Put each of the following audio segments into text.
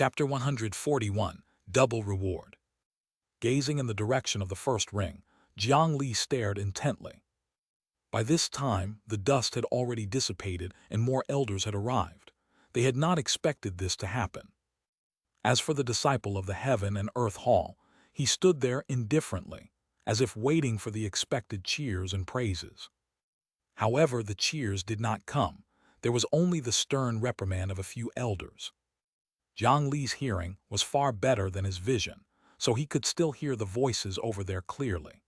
Chapter 141, Double Reward. Gazing in the direction of the first ring, Jiang Li stared intently. By this time, the dust had already dissipated and more elders had arrived. They had not expected this to happen. As for the disciple of the Heaven and Earth Hall, he stood there indifferently, as if waiting for the expected cheers and praises. However, the cheers did not come. There was only the stern reprimand of a few elders. Jiang Li's hearing was far better than his vision, so he could still hear the voices over there clearly.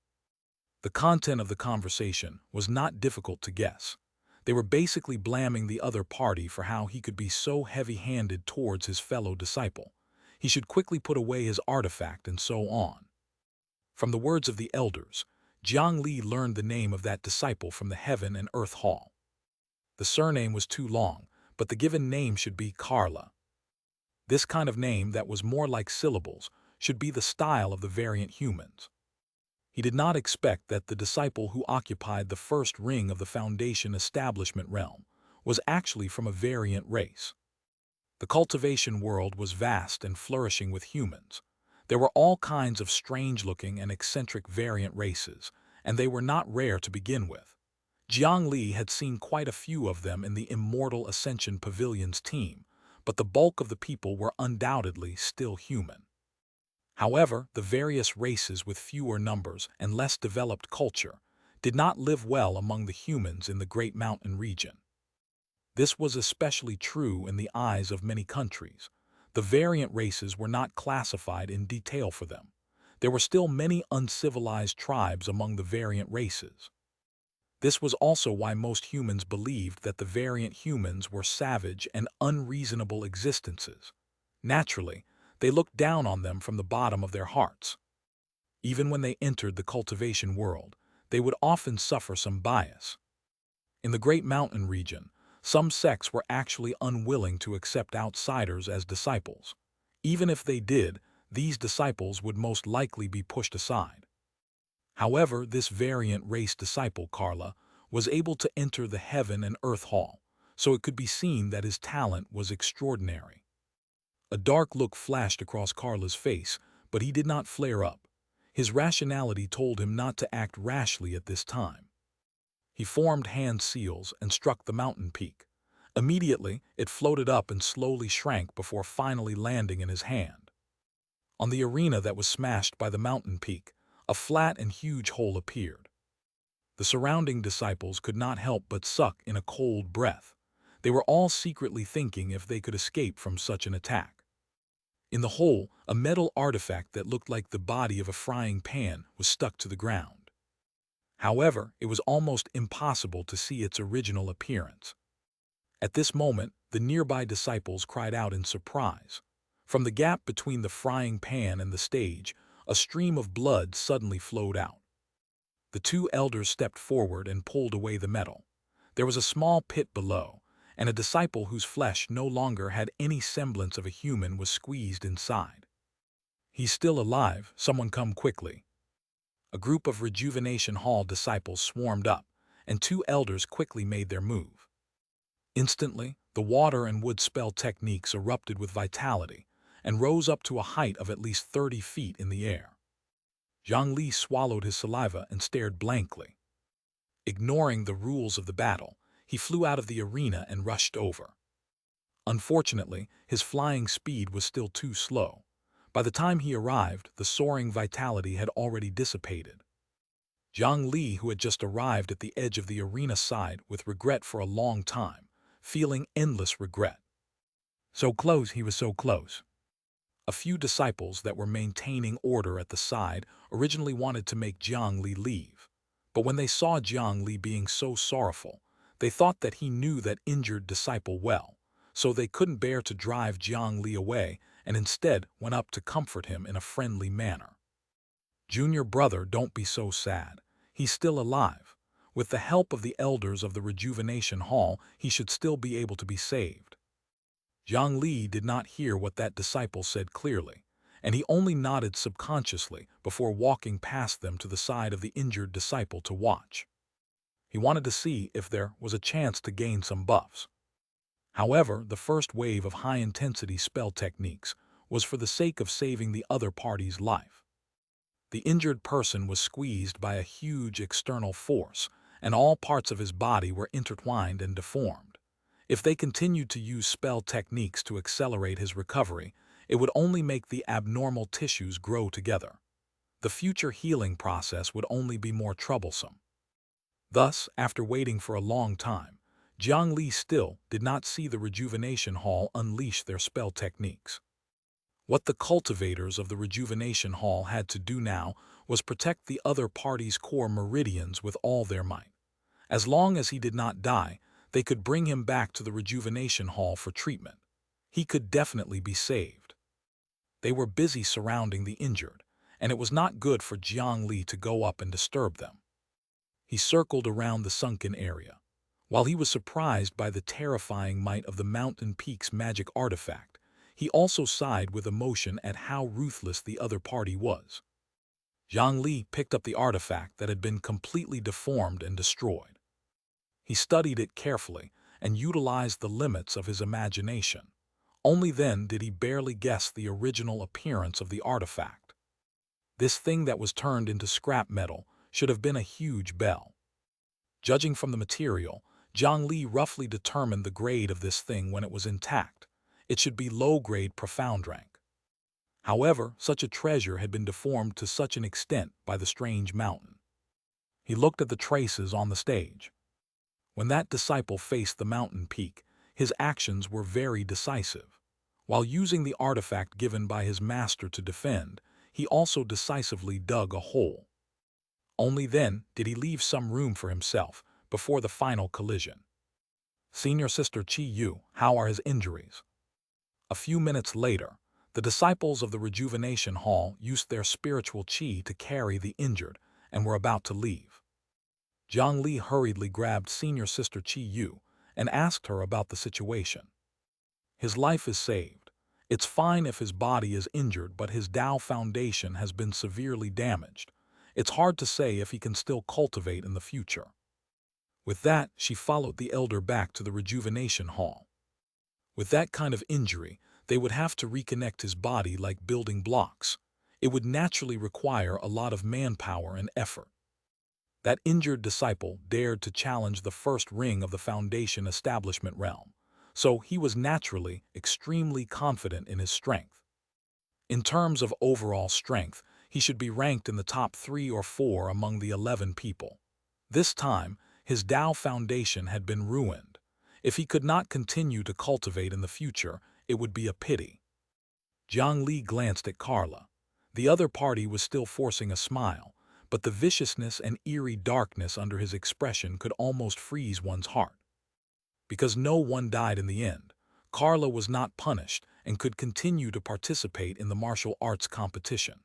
The content of the conversation was not difficult to guess. They were basically blaming the other party for how he could be so heavy-handed towards his fellow disciple. He should quickly put away his artifact and so on. From the words of the elders, Jiang Li learned the name of that disciple from the Heaven and Earth Hall. The surname was too long, but the given name should be Carla. This kind of name that was more like syllables should be the style of the variant humans. He did not expect that the disciple who occupied the first ring of the Foundation establishment realm was actually from a variant race. The cultivation world was vast and flourishing with humans. There were all kinds of strange-looking and eccentric variant races, and they were not rare to begin with. Jiang Li had seen quite a few of them in the Immortal Ascension Pavilion's team, but the bulk of the people were undoubtedly still human. However, the various races with fewer numbers and less developed culture did not live well among the humans in the Great Mountain region. This was especially true in the eyes of many countries. The variant races were not classified in detail for them. There were still many uncivilized tribes among the variant races. This was also why most humans believed that the variant humans were savage and unreasonable existences. Naturally, they looked down on them from the bottom of their hearts. Even when they entered the cultivation world, they would often suffer some bias. In the Great Mountain region, some sects were actually unwilling to accept outsiders as disciples. Even if they did, these disciples would most likely be pushed aside. However, this variant race disciple, Carla, was able to enter the Heaven and Earth Hall, so it could be seen that his talent was extraordinary. A dark look flashed across Carla's face, but he did not flare up. His rationality told him not to act rashly at this time. He formed hand seals and struck the mountain peak. Immediately, it floated up and slowly shrank before finally landing in his hand. On the arena that was smashed by the mountain peak, a flat and huge hole appeared. The surrounding disciples could not help but suck in a cold breath. They were all secretly thinking if they could escape from such an attack. In the hole, a metal artifact that looked like the body of a frying pan was stuck to the ground. However, it was almost impossible to see its original appearance. At this moment, the nearby disciples cried out in surprise. From the gap between the frying pan and the stage, a stream of blood suddenly flowed out. The two elders stepped forward and pulled away the metal. There was a small pit below, and a disciple whose flesh no longer had any semblance of a human was squeezed inside. "He's still alive, someone come quickly." A group of Rejuvenation Hall disciples swarmed up, and two elders quickly made their move. Instantly, the water and wood spell techniques erupted with vitality, and rose up to a height of at least 30 feet in the air. Jiang Li swallowed his saliva and stared blankly. Ignoring the rules of the battle, he flew out of the arena and rushed over. Unfortunately, his flying speed was still too slow. By the time he arrived, the soaring vitality had already dissipated. Jiang Li, who had just arrived at the edge of the arena, sighed with regret for a long time, feeling endless regret. So close, he was so close. A few disciples that were maintaining order at the side originally wanted to make Jiang Li leave. But when they saw Jiang Li being so sorrowful, they thought that he knew that injured disciple well, so they couldn't bear to drive Jiang Li away and instead went up to comfort him in a friendly manner. "Junior brother, don't be so sad. He's still alive. With the help of the elders of the Rejuvenation Hall, he should still be able to be saved." Jiang Li did not hear what that disciple said clearly, and he only nodded subconsciously before walking past them to the side of the injured disciple to watch. He wanted to see if there was a chance to gain some buffs. However, the first wave of high-intensity spell techniques was for the sake of saving the other party's life. The injured person was squeezed by a huge external force, and all parts of his body were intertwined and deformed. If they continued to use spell techniques to accelerate his recovery, it would only make the abnormal tissues grow together. The future healing process would only be more troublesome. Thus, after waiting for a long time, Jiang Li still did not see the Rejuvenation Hall unleash their spell techniques. What the cultivators of the Rejuvenation Hall had to do now was protect the other party's core meridians with all their might. As long as he did not die, they could bring him back to the Rejuvenation Hall for treatment. He could definitely be saved. They were busy surrounding the injured, and it was not good for Jiang Li to go up and disturb them. He circled around the sunken area. While he was surprised by the terrifying might of the mountain peak's magic artifact, he also sighed with emotion at how ruthless the other party was. Jiang Li picked up the artifact that had been completely deformed and destroyed. He studied it carefully and utilized the limits of his imagination. Only then did he barely guess the original appearance of the artifact. This thing that was turned into scrap metal should have been a huge bell. Judging from the material, Jiang Li roughly determined the grade of this thing when it was intact. It should be low-grade profound rank. However, such a treasure had been deformed to such an extent by the strange mountain. He looked at the traces on the stage. When that disciple faced the mountain peak, his actions were very decisive. While using the artifact given by his master to defend, he also decisively dug a hole. Only then did he leave some room for himself before the final collision. "Senior Sister Chi Yu, how are his injuries?" A few minutes later, the disciples of the Rejuvenation Hall used their spiritual chi to carry the injured and were about to leave. Jiang Li hurriedly grabbed Senior Sister Chi Yu and asked her about the situation. "His life is saved. It's fine if his body is injured, but his Tao foundation has been severely damaged. It's hard to say if he can still cultivate in the future." With that, she followed the elder back to the Rejuvenation Hall. With that kind of injury, they would have to reconnect his body like building blocks. It would naturally require a lot of manpower and effort. That injured disciple dared to challenge the first ring of the Foundation establishment realm, so he was naturally extremely confident in his strength. In terms of overall strength, he should be ranked in the top 3 or 4 among the 11 people. This time, his Tao foundation had been ruined. If he could not continue to cultivate in the future, it would be a pity. Jiang Li glanced at Carla. The other party was still forcing a smile, but the viciousness and eerie darkness under his expression could almost freeze one's heart. Because no one died in the end, Carla was not punished and could continue to participate in the martial arts competition.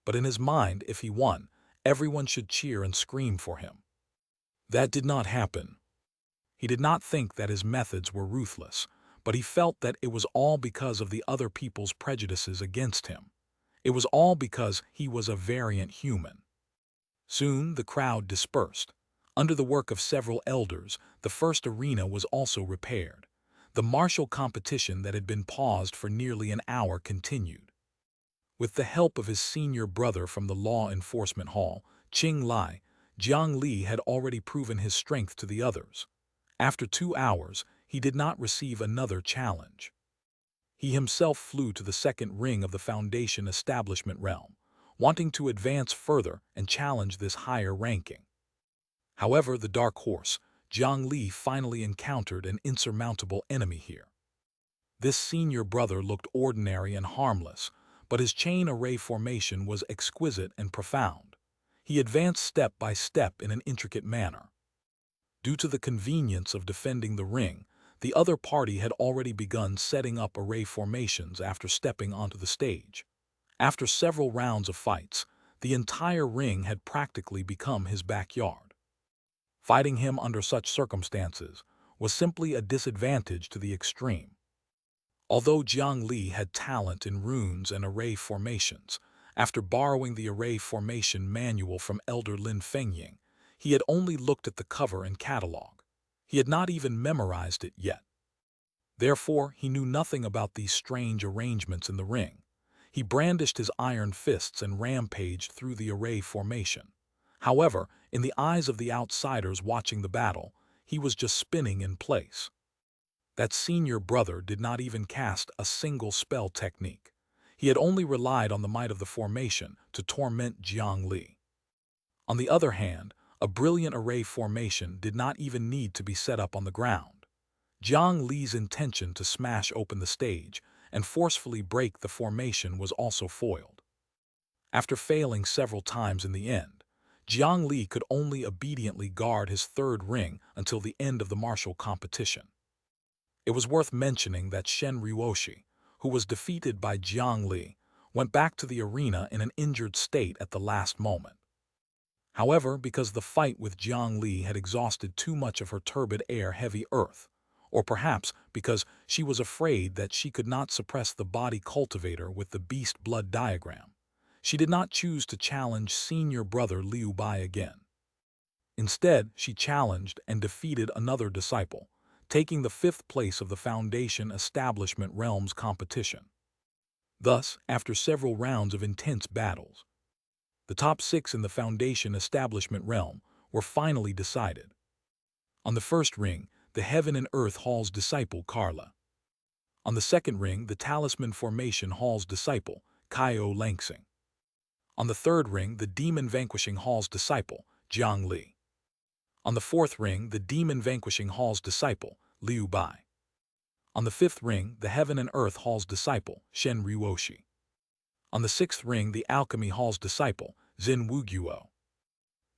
But in his mind, if he won, everyone should cheer and scream for him. That did not happen. He did not think that his methods were ruthless, but he felt that it was all because of the other people's prejudices against him. It was all because he was a variant human. Soon the crowd dispersed. Under the work of several elders, the first arena was also repaired. The martial competition that had been paused for nearly an hour continued. With the help of his senior brother from the Law Enforcement Hall, Qing Li, Jiang Li had already proven his strength to the others. After 2 hours, he did not receive another challenge. He himself flew to the second ring of the Foundation establishment realm, wanting to advance further and challenge this higher ranking. However, the dark horse, Jiang Li, finally encountered an insurmountable enemy here. This senior brother looked ordinary and harmless, but his chain array formation was exquisite and profound. He advanced step by step in an intricate manner. Due to the convenience of defending the ring, the other party had already begun setting up array formations after stepping onto the stage. After several rounds of fights, the entire ring had practically become his backyard. Fighting him under such circumstances was simply a disadvantage to the extreme. Although Jiang Li had talent in runes and array formations, after borrowing the array formation manual from Elder Lin Fengying, he had only looked at the cover and catalog. He had not even memorized it yet. Therefore, he knew nothing about these strange arrangements in the ring. He brandished his iron fists and rampaged through the array formation. However, in the eyes of the outsiders watching the battle, he was just spinning in place. That senior brother did not even cast a single spell technique. He had only relied on the might of the formation to torment Jiang Li. On the other hand, a brilliant array formation did not even need to be set up on the ground. Jiang Li's intention to smash open the stage and forcefully break the formation was also foiled. After failing several times in the end, Jiang Li could only obediently guard his third ring until the end of the martial competition. It was worth mentioning that Shen Ruoshi, who was defeated by Jiang Li, went back to the arena in an injured state at the last moment. However, because the fight with Jiang Li had exhausted too much of her turbid air-heavy earth, or perhaps because she was afraid that she could not suppress the body cultivator with the beast blood diagram, she did not choose to challenge senior brother Liu Bai again. Instead, she challenged and defeated another disciple, taking the 5th place of the Foundation Establishment Realms competition. Thus, after several rounds of intense battles, the top 6 in the Foundation Establishment Realm were finally decided. On the first ring, the Heaven and Earth Hall's disciple Carla. On the second ring, the Talisman Formation Hall's disciple Kaio Langsing. On the third ring, the Demon Vanquishing Hall's disciple Jiang Li. On the fourth ring, the Demon Vanquishing Hall's disciple Liu Bai. On the fifth ring, the Heaven and Earth Hall's disciple Shen Ruoshi. On the sixth ring, the Alchemy Hall's disciple Zhen Wuguo.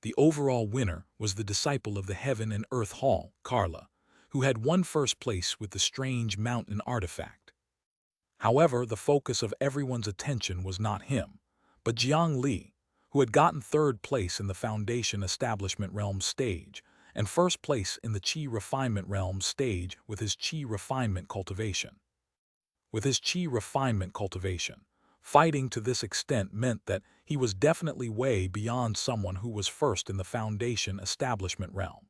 The overall winner was the disciple of the Heaven and Earth Hall, Carla, who had won first place with the strange mountain artifact. However, the focus of everyone's attention was not him, but Jiang Li, who had gotten third place in the Foundation Establishment Realm stage and first place in the Qi Refinement Realm stage with his Qi Refinement Cultivation. With his Qi Refinement Cultivation, fighting to this extent meant that he was definitely way beyond someone who was first in the Foundation Establishment Realm.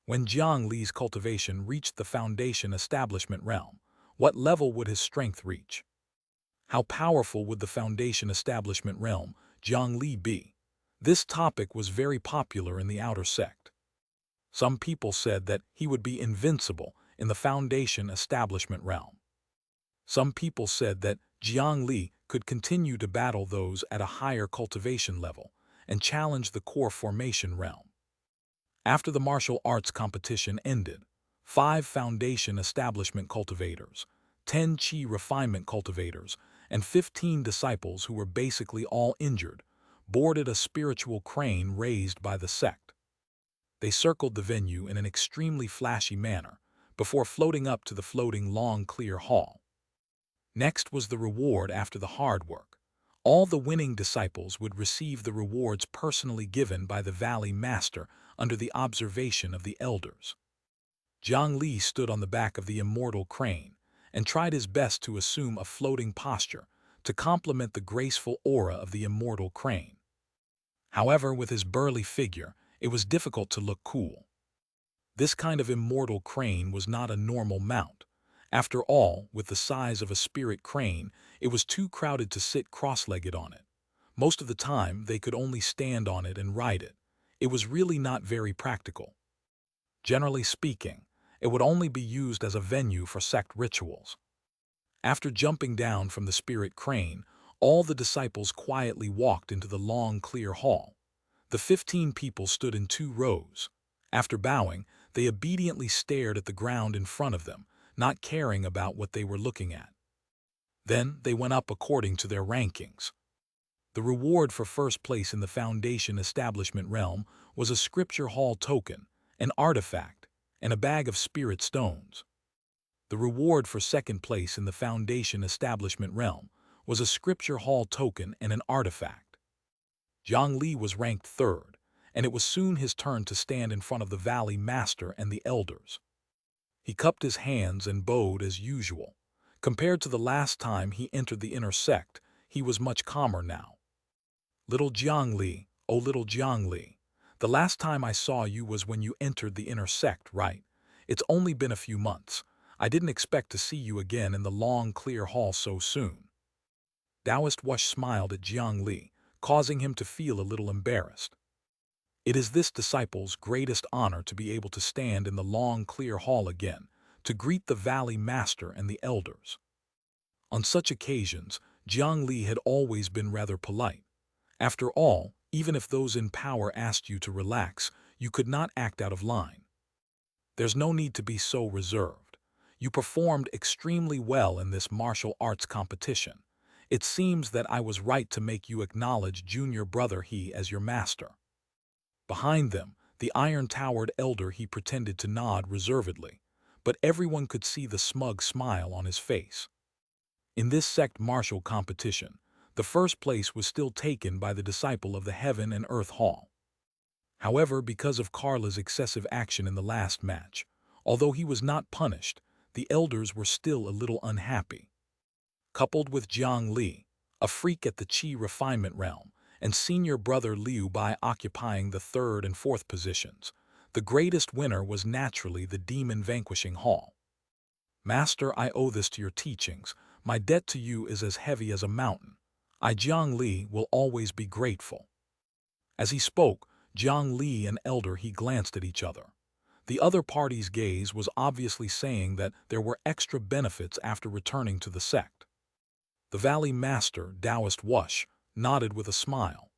When Jiang Li's cultivation reached the Foundation Establishment Realm, what level would his strength reach? How powerful would the Foundation Establishment Realm Jiang Li be? This topic was very popular in the outer sect. Some people said that he would be invincible in the Foundation Establishment Realm. Some people said that Jiang Li could continue to battle those at a higher cultivation level and challenge the core formation realm. After the martial arts competition ended, 5 Foundation Establishment cultivators, 10 Qi Refinement cultivators, and 15 disciples who were basically all injured, boarded a spiritual crane raised by the sect. They circled the venue in an extremely flashy manner before floating up to the floating long clear hall. Next was the reward after the hard work. All the winning disciples would receive the rewards personally given by the Valley Master under the observation of the elders. Jiang Li stood on the back of the immortal crane and tried his best to assume a floating posture to complement the graceful aura of the immortal crane. However, with his burly figure, it was difficult to look cool. This kind of immortal crane was not a normal mount. After all, with the size of a spirit crane, it was too crowded to sit cross-legged on it. Most of the time, they could only stand on it and ride it. It was really not very practical. Generally speaking, it would only be used as a venue for sect rituals. After jumping down from the spirit crane, all the disciples quietly walked into the long, clear hall. The 15 people stood in 2 rows. After bowing, they obediently stared at the ground in front of them, not caring about what they were looking at. Then they went up according to their rankings. The reward for first place in the Foundation Establishment Realm was a Scripture Hall token, an artifact, and a bag of spirit stones. The reward for second place in the Foundation Establishment Realm was a Scripture Hall token and an artifact. Jiang Li was ranked third, and it was soon his turn to stand in front of the Valley Master and the elders. He cupped his hands and bowed as usual. Compared to the last time he entered the inner sect, he was much calmer now. Little Jiang Li, oh little Jiang Li, the last time I saw you was when you entered the inner sect, right? It's only been a few months. I didn't expect to see you again in the long, clear hall so soon." Taoist Wush smiled at Jiang Li, causing him to feel a little embarrassed. It is this disciple's greatest honor to be able to stand in the long, clear hall again, to greet the Valley Master and the elders. On such occasions, Jiang Li had always been rather polite. After all, even if those in power asked you to relax, you could not act out of line. "There's no need to be so reserved. You performed extremely well in this martial arts competition. It seems that I was right to make you acknowledge junior brother He as your master." Behind them, the iron-towered elder He pretended to nod reservedly, but everyone could see the smug smile on his face. In this sect martial competition, the first place was still taken by the disciple of the Heaven and Earth Hall. However, because of Carla's excessive action in the last match, although he was not punished, the elders were still a little unhappy. Coupled with Jiang Li, a freak at the Qi refinement realm, and senior brother Liu Bai occupying the third and fourth positions, the greatest winner was naturally the demon vanquishing hall. "Master, I owe this to your teachings. My debt to you is as heavy as a mountain. I, Jiang Li, will always be grateful." As he spoke, Jiang Li and Elder He glanced at each other. The other party's gaze was obviously saying that there were extra benefits after returning to the sect. The Valley Master, Taoist Wush, nodded with a smile.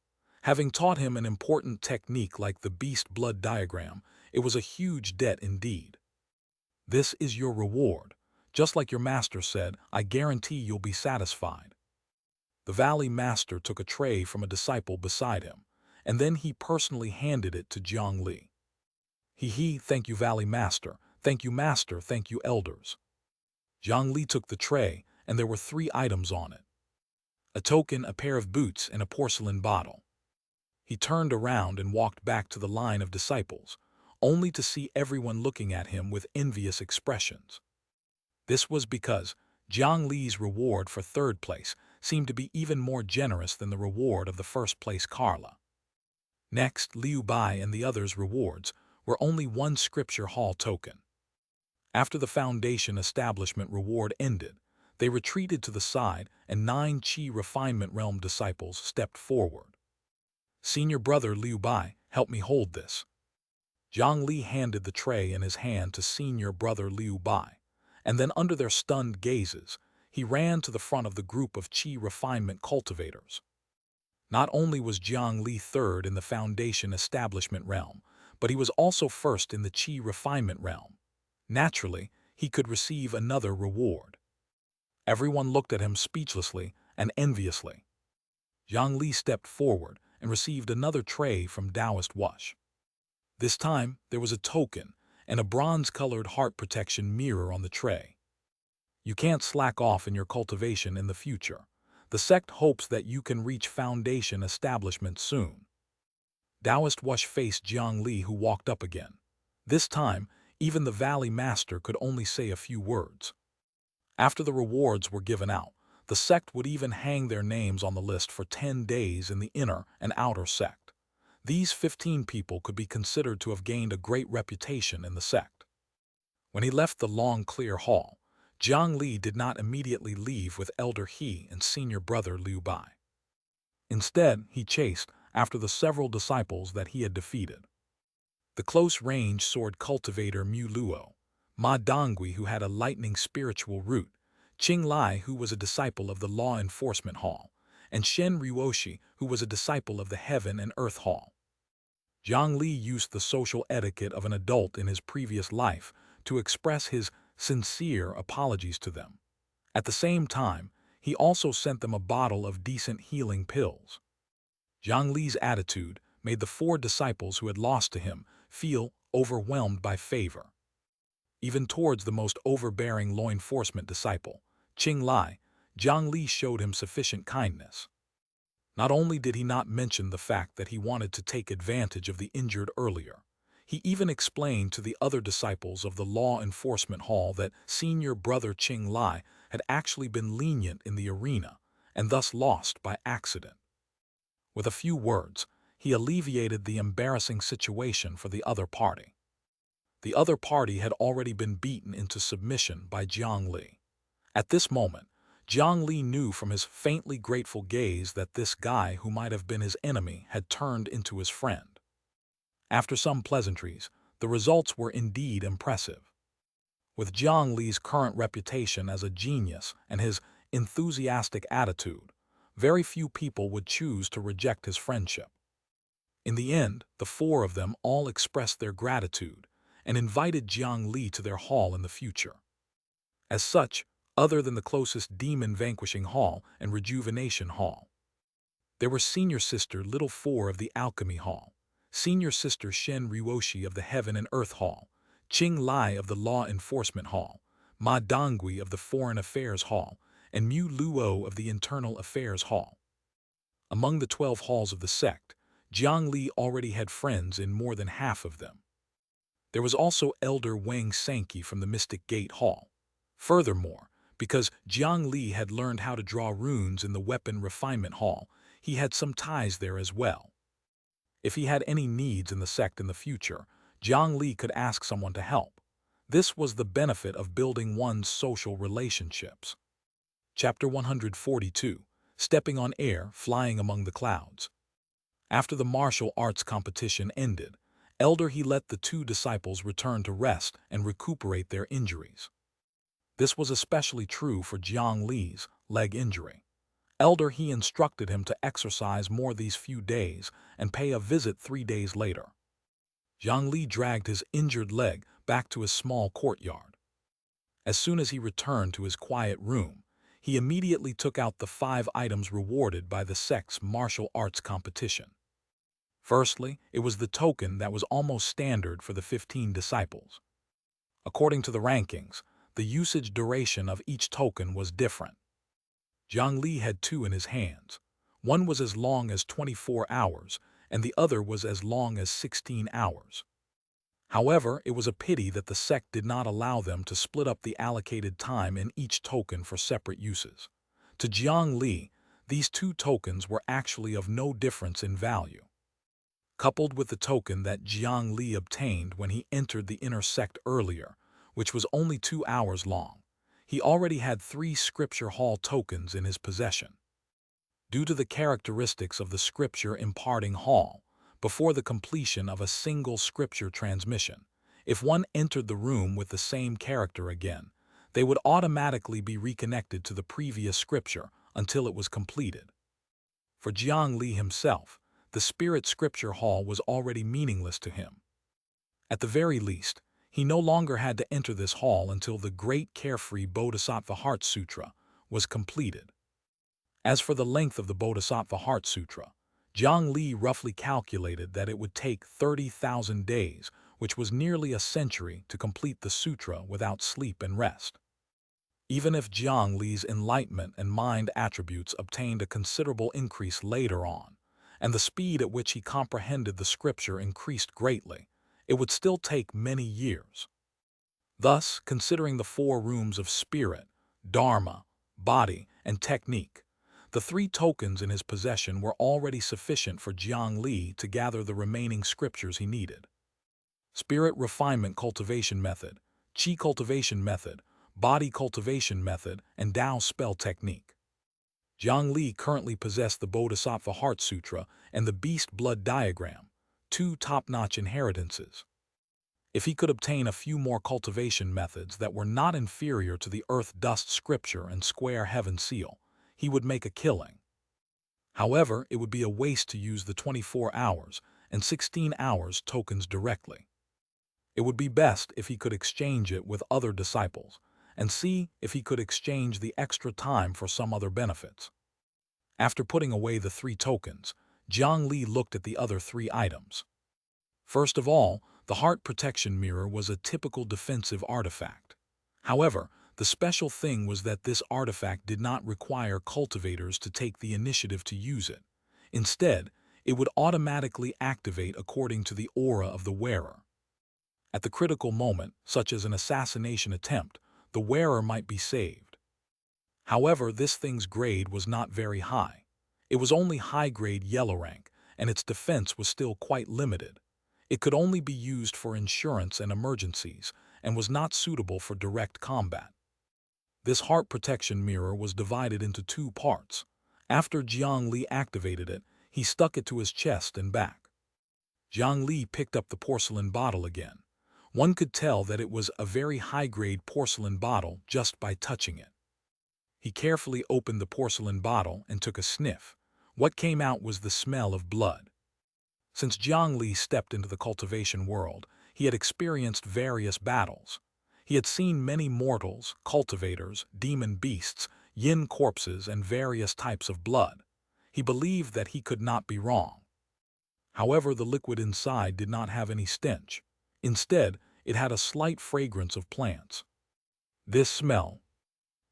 Having taught him an important technique like the beast blood diagram, it was a huge debt indeed. "This is your reward. Just like your master said, I guarantee you'll be satisfied." The Valley Master took a tray from a disciple beside him, and then he personally handed it to Jiang Li. Thank you, Valley Master. Thank you, Master. Thank you, elders." Jiang Li took the tray, and there were 3 items on it: a token, a pair of boots, and a porcelain bottle. He turned around and walked back to the line of disciples, only to see everyone looking at him with envious expressions. This was because Jiang Li's reward for third place seemed to be even more generous than the reward of the first place Carla. Next, Liu Bai and the others' rewards were only 1 scripture hall token. After the Foundation establishment reward ended, they retreated to the side and 9 Qi refinement realm disciples stepped forward. "Senior brother Liu Bai, help me hold this." Jiang Li handed the tray in his hand to senior brother Liu Bai, and then under their stunned gazes, he ran to the front of the group of Qi refinement cultivators. Not only was Jiang Li third in the Foundation establishment realm, but he was also first in the Qi refinement realm. Naturally, he could receive another reward. Everyone looked at him speechlessly and enviously. Jiang Li stepped forward and received another tray from Taoist Wush. This time, there was a token and a bronze-colored heart protection mirror on the tray. "You can't slack off in your cultivation in the future. The sect hopes that you can reach Foundation establishment soon." Taoist Wush faced Jiang Li, who walked up again. This time, even the Valley Master could only say a few words. After the rewards were given out, the sect would even hang their names on the list for 10 days in the inner and outer sect. These 15 people could be considered to have gained a great reputation in the sect. When he left the long, clear hall, Jiang Li did not immediately leave with Elder He and senior brother Liu Bai. Instead, he chased after the several disciples that he had defeated. The close-range sword cultivator Mu Luo, Ma Dongui, who had a lightning spiritual root, Qing Lai, who was a disciple of the Law Enforcement Hall, and Shen Ruoshi, who was a disciple of the Heaven and Earth Hall. Jiang Li used the social etiquette of an adult in his previous life to express his sincere apologies to them. At the same time, he also sent them a bottle of decent healing pills. Jiang Li's attitude made the 4 disciples who had lost to him feel overwhelmed by favor. Even towards the most overbearing law enforcement disciple, Qing Lai, Jiang Li showed him sufficient kindness. Not only did he not mention the fact that he wanted to take advantage of the injured earlier, he even explained to the other disciples of the Law Enforcement Hall that senior brother Qing Lai had actually been lenient in the arena and thus lost by accident. With a few words, he alleviated the embarrassing situation for the other party. The other party had already been beaten into submission by Jiang Li. At this moment, Jiang Li knew from his faintly grateful gaze that this guy who might have been his enemy had turned into his friend. After some pleasantries, the results were indeed impressive. With Jiang Li's current reputation as a genius and his enthusiastic attitude, very few people would choose to reject his friendship. In the end, the four of them all expressed their gratitude and invited Jiang Li to their hall in the future. As such, other than the closest demon-vanquishing hall and rejuvenation hall, there were Senior Sister Little Four of the Alchemy Hall, Senior Sister Shen Ruoshi of the Heaven and Earth Hall, Qing Lai of the Law Enforcement Hall, Ma Dongui of the Foreign Affairs Hall, and Mu Luo of the Internal Affairs Hall. Among the 12 halls of the sect, Jiang Li already had friends in more than half of them. There was also Elder Wang Sanqi from the Mystic Gate Hall. Furthermore, because Jiang Li had learned how to draw runes in the Weapon Refinement Hall, he had some ties there as well. If he had any needs in the sect in the future, Jiang Li could ask someone to help. This was the benefit of building one's social relationships. Chapter 142, Stepping on Air, Flying Among the Clouds. After the martial arts competition ended, Elder He let the two disciples return to rest and recuperate their injuries. This was especially true for Jiang Li's leg injury. Elder He instructed him to exercise more these few days and pay a visit 3 days later. Jiang Li dragged his injured leg back to his small courtyard. As soon as he returned to his quiet room, he immediately took out the 5 items rewarded by the sect's martial arts competition. Firstly, it was the token that was almost standard for the 15 disciples. According to the rankings, the usage duration of each token was different. Jiang Li had 2 in his hands. One was as long as 24 hours, and the other was as long as 16 hours. However, it was a pity that the sect did not allow them to split up the allocated time in each token for separate uses. To Jiang Li, these 2 tokens were actually of no difference in value. Coupled with the token that Jiang Li obtained when he entered the inner sect earlier, which was only 2 hours long, he already had 3 Scripture Hall tokens in his possession. Due to the characteristics of the Scripture Imparting Hall, before the completion of a single Scripture transmission, if one entered the room with the same character again, they would automatically be reconnected to the previous Scripture until it was completed. For Jiang Li himself, the Spirit Scripture Hall was already meaningless to him. At the very least, he no longer had to enter this hall until the Great Carefree Bodhisattva Heart Sutra was completed. As for the length of the Bodhisattva Heart Sutra, Jiang Li roughly calculated that it would take 30,000 days, which was nearly a century, to complete the sutra without sleep and rest. Even if Jiang Li's enlightenment and mind attributes obtained a considerable increase later on, and the speed at which he comprehended the scripture increased greatly, it would still take many years. Thus, considering the 4 rooms of spirit, dharma, body, and technique, the 3 tokens in his possession were already sufficient for Jiang Li to gather the remaining scriptures he needed. Spirit Refinement Cultivation Method, Qi Cultivation Method, Body Cultivation Method, and Tao Spell Technique. Jiang Li currently possessed the Bodhisattva Heart Sutra and the Beast Blood Diagram, 2 top-notch inheritances. If he could obtain a few more cultivation methods that were not inferior to the Earth Dust Scripture and Square Heaven Seal, he would make a killing. However, it would be a waste to use the 24 hours and 16 hours tokens directly. It would be best if he could exchange it with other disciples, and see if he could exchange the extra time for some other benefits. After putting away the 3 tokens, Jiang Li looked at the other 3 items. First of all, the Heart Protection Mirror was a typical defensive artifact. However, the special thing was that this artifact did not require cultivators to take the initiative to use it. Instead, it would automatically activate according to the aura of the wearer. At the critical moment, such as an assassination attempt, the wearer might be saved. However, this thing's grade was not very high. It was only high-grade yellow rank, and its defense was still quite limited. It could only be used for insurance and emergencies, and was not suitable for direct combat. This heart protection mirror was divided into two parts. After Jiang Li activated it, he stuck it to his chest and back. Jiang Li picked up the porcelain bottle again. One could tell that it was a very high-grade porcelain bottle just by touching it. He carefully opened the porcelain bottle and took a sniff. What came out was the smell of blood. Since Jiang Li stepped into the cultivation world, he had experienced various battles. He had seen many mortals, cultivators, demon beasts, yin corpses, and various types of blood. He believed that he could not be wrong. However, the liquid inside did not have any stench. Instead, it had a slight fragrance of plants. This smell.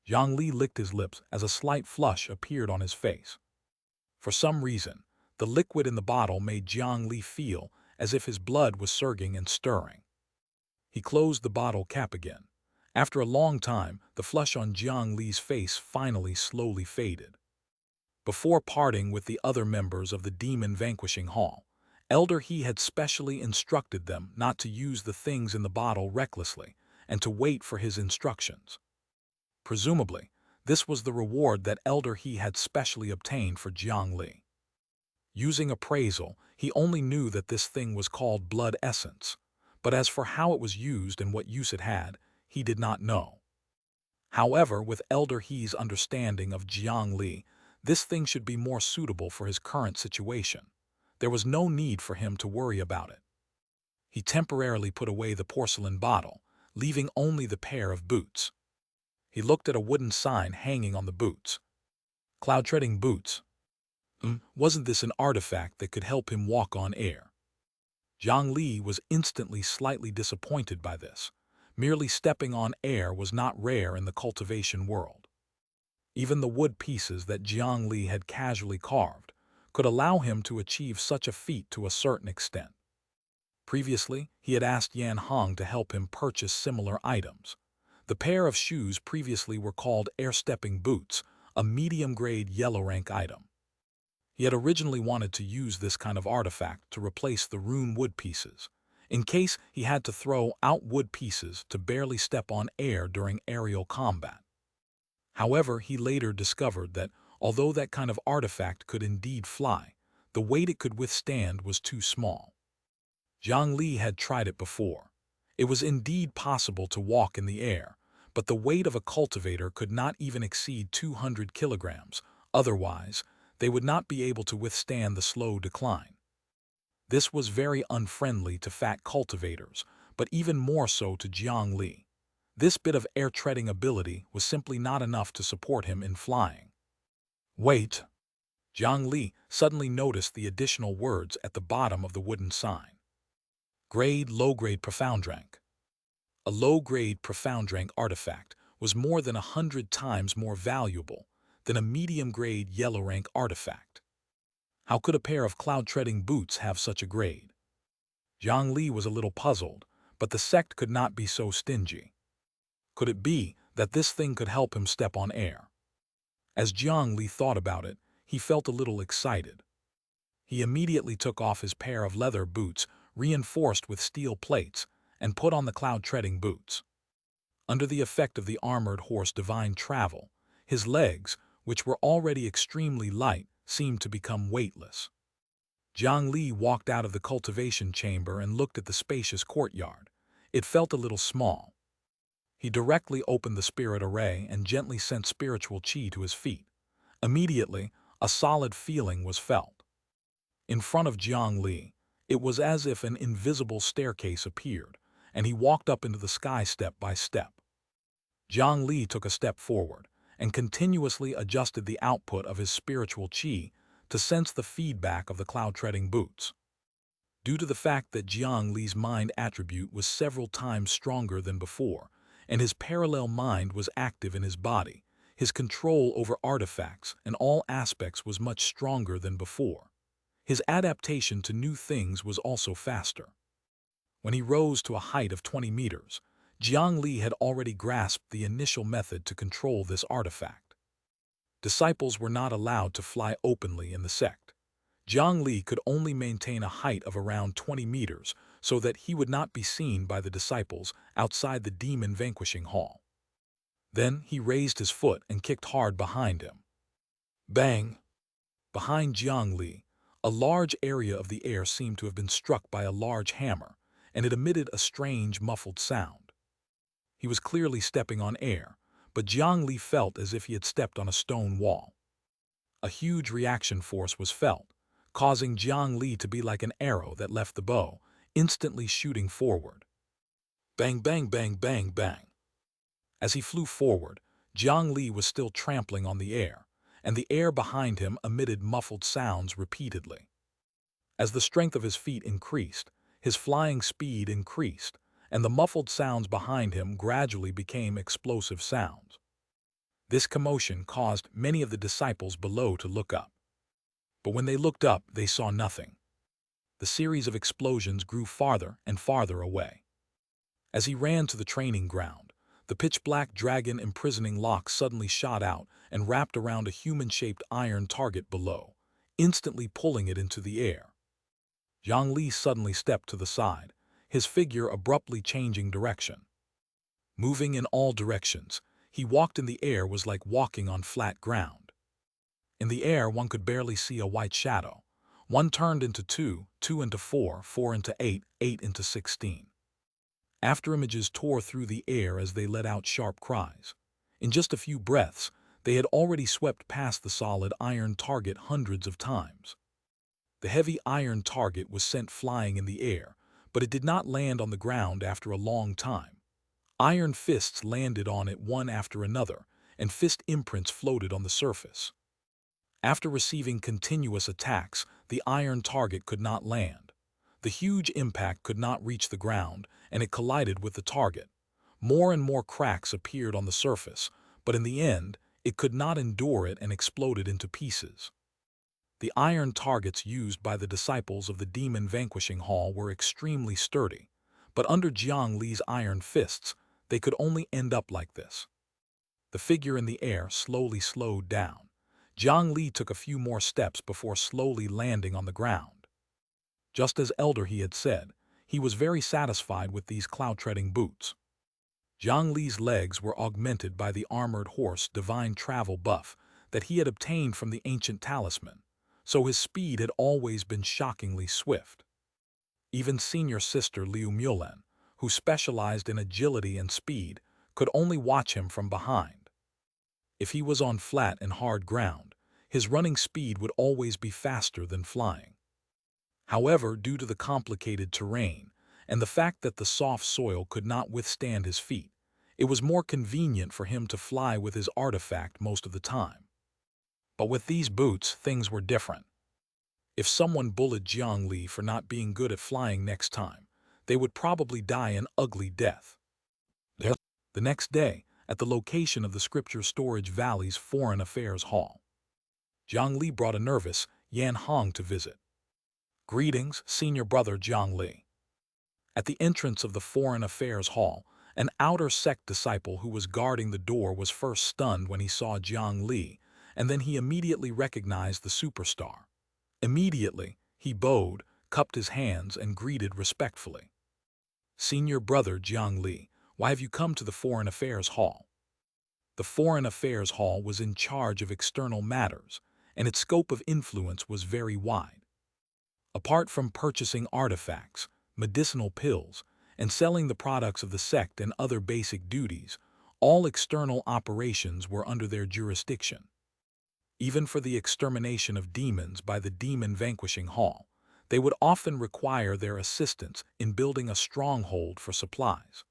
Jiang Li licked his lips as a slight flush appeared on his face. For some reason, the liquid in the bottle made Jiang Li feel as if his blood was surging and stirring. He closed the bottle cap again. After a long time, the flush on Jiang Li's face finally slowly faded. Before parting with the other members of the Demon Vanquishing Hall, Elder He had specially instructed them not to use the things in the bottle recklessly and to wait for his instructions. Presumably, this was the reward that Elder He had specially obtained for Jiang Li. Using appraisal, he only knew that this thing was called blood essence, but as for how it was used and what use it had, he did not know. However, with Elder He's understanding of Jiang Li, this thing should be more suitable for his current situation. There was no need for him to worry about it. He temporarily put away the porcelain bottle, leaving only the pair of boots. He looked at a wooden sign hanging on the boots. Cloud-treading boots. Wasn't this an artifact that could help him walk on air? Jiang Li was instantly slightly disappointed by this. Merely stepping on air was not rare in the cultivation world. Even the wood pieces that Jiang Li had casually carved could allow him to achieve such a feat to a certain extent. Previously, he had asked Yan Hong to help him purchase similar items. The pair of shoes previously were called air-stepping boots, a medium-grade yellow-rank item. He had originally wanted to use this kind of artifact to replace the rune wood pieces, in case he had to throw out wood pieces to barely step on air during aerial combat. However, he later discovered that although that kind of artifact could indeed fly, the weight it could withstand was too small. Jiang Li had tried it before. It was indeed possible to walk in the air, but the weight of a cultivator could not even exceed 200 kilograms. Otherwise, they would not be able to withstand the slow decline. This was very unfriendly to fat cultivators, but even more so to Jiang Li. This bit of air-treading ability was simply not enough to support him in flying. Wait! Jiang Li suddenly noticed the additional words at the bottom of the wooden sign. Grade low-grade profound rank. A low-grade profound rank artifact was more than 100 times more valuable than a medium-grade yellow-rank artifact. How could a pair of cloud-treading boots have such a grade? Jiang Li was a little puzzled, but the sect could not be so stingy. Could it be that this thing could help him step on air? As Jiang Li thought about it, he felt a little excited. He immediately took off his pair of leather boots, reinforced with steel plates, and put on the cloud-treading boots. Under the effect of the armored horse divine travel, his legs, which were already extremely light, seemed to become weightless. Jiang Li walked out of the cultivation chamber and looked at the spacious courtyard. It felt a little small. He directly opened the spirit array and gently sent spiritual qi to his feet. Immediately, a solid feeling was felt. In front of Jiang Li, it was as if an invisible staircase appeared, and he walked up into the sky step by step. Jiang Li took a step forward and continuously adjusted the output of his spiritual qi to sense the feedback of the cloud-treading boots. Due to the fact that Jiang Li's mind attribute was several times stronger than before, and his parallel mind was active in his body, his control over artifacts and all aspects was much stronger than before. His adaptation to new things was also faster. When he rose to a height of 20 meters, Jiang Li had already grasped the initial method to control this artifact. Disciples were not allowed to fly openly in the sect. Jiang Li could only maintain a height of around 20 meters, so that he would not be seen by the disciples outside the demon-vanquishing hall. Then he raised his foot and kicked hard behind him. Bang! Behind Jiang Li, a large area of the air seemed to have been struck by a large hammer, and it emitted a strange, muffled sound. He was clearly stepping on air, but Jiang Li felt as if he had stepped on a stone wall. A huge reaction force was felt, causing Jiang Li to be like an arrow that left the bow, instantly shooting forward. Bang, bang, bang, bang, bang. As he flew forward, Jiang Li was still trampling on the air, and the air behind him emitted muffled sounds repeatedly. As the strength of his feet increased, his flying speed increased, and the muffled sounds behind him gradually became explosive sounds. This commotion caused many of the disciples below to look up. But when they looked up, they saw nothing. The series of explosions grew farther and farther away. As he ran to the training ground, the pitch-black dragon imprisoning lock suddenly shot out and wrapped around a human-shaped iron target below, instantly pulling it into the air. Jiang Li suddenly stepped to the side, his figure abruptly changing direction. Moving in all directions, he walked in the air was like walking on flat ground. In the air, one could barely see a white shadow. One turned into 2, 2 into 4, 4 into 8, 8 into 16. After images tore through the air as they let out sharp cries. In just a few breaths, they had already swept past the solid iron target hundreds of times. The heavy iron target was sent flying in the air, but it did not land on the ground after a long time. Iron fists landed on it one after another, and fist imprints floated on the surface. After receiving continuous attacks, the iron target could not land. The huge impact could not reach the ground, and it collided with the target. More and more cracks appeared on the surface, but in the end, it could not endure it and exploded into pieces. The iron targets used by the disciples of the demon-vanquishing hall were extremely sturdy, but under Jiang Li's iron fists, they could only end up like this. The figure in the air slowly slowed down. Jiang Li took a few more steps before slowly landing on the ground. Just as Elder He had said, he was very satisfied with these cloud-treading boots. Jiang Li's legs were augmented by the armored horse divine travel buff that he had obtained from the ancient talisman, so his speed had always been shockingly swift. Even senior sister Liu Mulan, who specialized in agility and speed, could only watch him from behind. If he was on flat and hard ground, his running speed would always be faster than flying. However, due to the complicated terrain and the fact that the soft soil could not withstand his feet, it was more convenient for him to fly with his artifact most of the time. But with these boots, things were different. If someone bullied Jiang Li for not being good at flying next time, they would probably die an ugly death. The next day, at the location of the Scripture Storage Valley's Foreign Affairs Hall, Jiang Li brought a nervous Yan Hong to visit. Greetings, senior brother Jiang Li. At the entrance of the Foreign Affairs Hall, an outer sect disciple who was guarding the door was first stunned when he saw Jiang Li, and then he immediately recognized the superstar. Immediately, he bowed, cupped his hands, and greeted respectfully. Senior brother Jiang Li, why have you come to the Foreign Affairs Hall? The Foreign Affairs Hall was in charge of external matters, and its scope of influence was very wide. Apart from purchasing artifacts, medicinal pills, and selling the products of the sect and other basic duties, all external operations were under their jurisdiction. Even for the extermination of demons by the demon-vanquishing hall, they would often require their assistance in building a stronghold for supplies.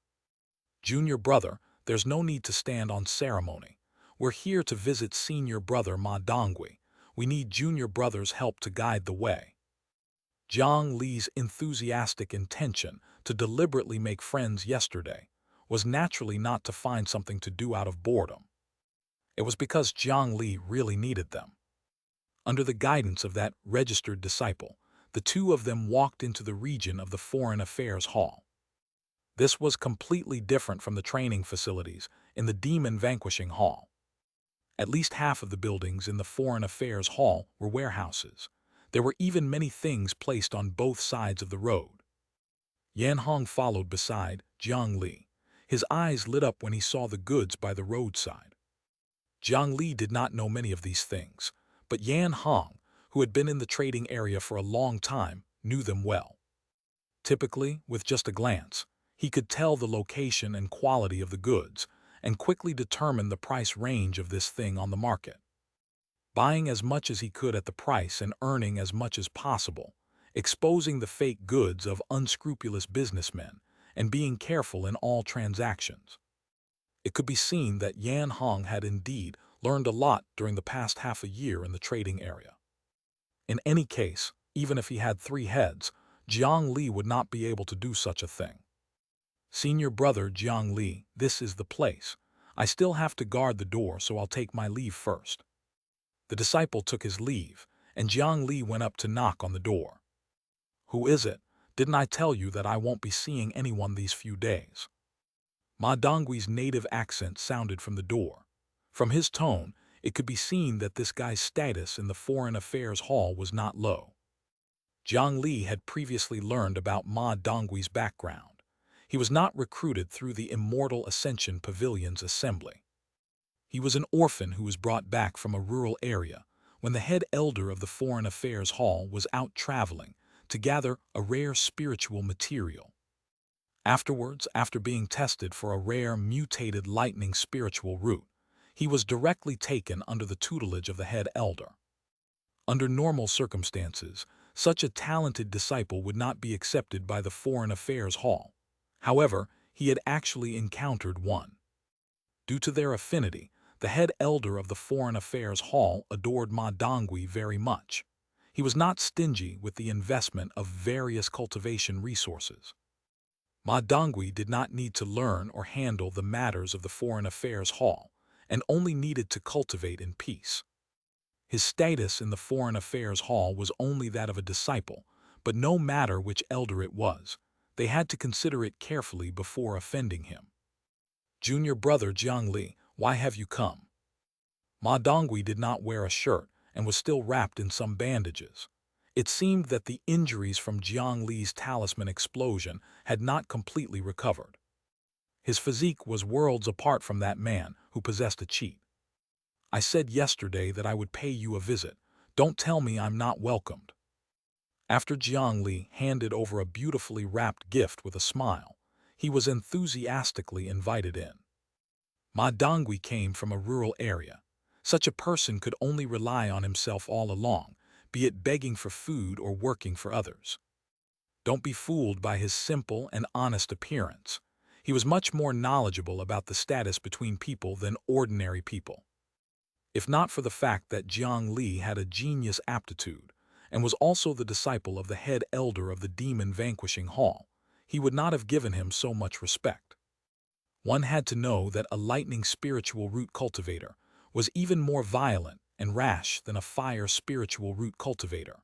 Junior brother, there's no need to stand on ceremony. We're here to visit senior brother Ma Dongui. We need junior brother's help to guide the way. Jiang Li's enthusiastic intention to deliberately make friends yesterday was naturally not to find something to do out of boredom. It was because Jiang Li really needed them. Under the guidance of that registered disciple, the two of them walked into the region of the Foreign Affairs Hall. This was completely different from the training facilities in the demon-vanquishing hall. At least half of the buildings in the Foreign Affairs Hall were warehouses. There were even many things placed on both sides of the road. Yan Hong followed beside Jiang Li. His eyes lit up when he saw the goods by the roadside. Jiang Li did not know many of these things, but Yan Hong, who had been in the trading area for a long time, knew them well. Typically, with just a glance, he could tell the location and quality of the goods and quickly determine the price range of this thing on the market. Buying as much as he could at the price and earning as much as possible, exposing the fake goods of unscrupulous businessmen, and being careful in all transactions. It could be seen that Yan Hong had indeed learned a lot during the past half a year in the trading area. In any case, even if he had 3 heads, Jiang Li would not be able to do such a thing. Senior brother Jiang Li, this is the place. I still have to guard the door, so I'll take my leave first. The disciple took his leave, and Jiang Li went up to knock on the door. Who is it? Didn't I tell you that I won't be seeing anyone these few days? Ma Donggui's native accent sounded from the door. From his tone, it could be seen that this guy's status in the Foreign Affairs Hall was not low. Jiang Li had previously learned about Ma Donggui's background. He was not recruited through the Immortal Ascension Pavilion's assembly. He was an orphan who was brought back from a rural area when the head elder of the Foreign Affairs Hall was out traveling to gather a rare spiritual material. Afterwards, after being tested for a rare mutated lightning spiritual root, he was directly taken under the tutelage of the head elder. Under normal circumstances, such a talented disciple would not be accepted by the Foreign Affairs Hall. However, he had actually encountered one. Due to their affinity, the head elder of the Foreign Affairs Hall adored Ma Dongui very much. He was not stingy with the investment of various cultivation resources. Ma Dongui did not need to learn or handle the matters of the Foreign Affairs Hall, and only needed to cultivate in peace. His status in the Foreign Affairs Hall was only that of a disciple, but no matter which elder it was, they had to consider it carefully before offending him. Junior brother Jiang Li, why have you come? Ma Dongui did not wear a shirt and was still wrapped in some bandages. It seemed that the injuries from Jiang Li's talisman explosion had not completely recovered. His physique was worlds apart from that man who possessed a cheat. I said yesterday that I would pay you a visit. Don't tell me I'm not welcomed. After Jiang Li handed over a beautifully wrapped gift with a smile, he was enthusiastically invited in. Ma Dongui came from a rural area. Such a person could only rely on himself all along, be it begging for food or working for others. Don't be fooled by his simple and honest appearance. He was much more knowledgeable about the status between people than ordinary people. If not for the fact that Jiang Li had a genius aptitude and was also the disciple of the head elder of the Demon Vanquishing Hall, he would not have given him so much respect. One had to know that a lightning spiritual root cultivator was even more violent and rash than a fire spiritual root cultivator.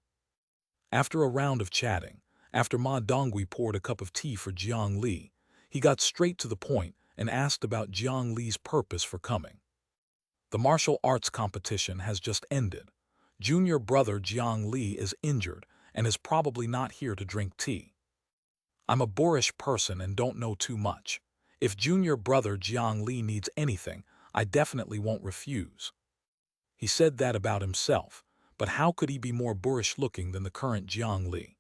After a round of chatting, after Ma Dongui poured a cup of tea for Jiang Li, he got straight to the point and asked about Jiang Li's purpose for coming. The martial arts competition has just ended. Junior brother Jiang Li is injured and is probably not here to drink tea. I'm a boorish person and don't know too much. If junior brother Jiang Li needs anything, I definitely won't refuse. He said that about himself, but how could he be more boorish looking than the current Jiang Li?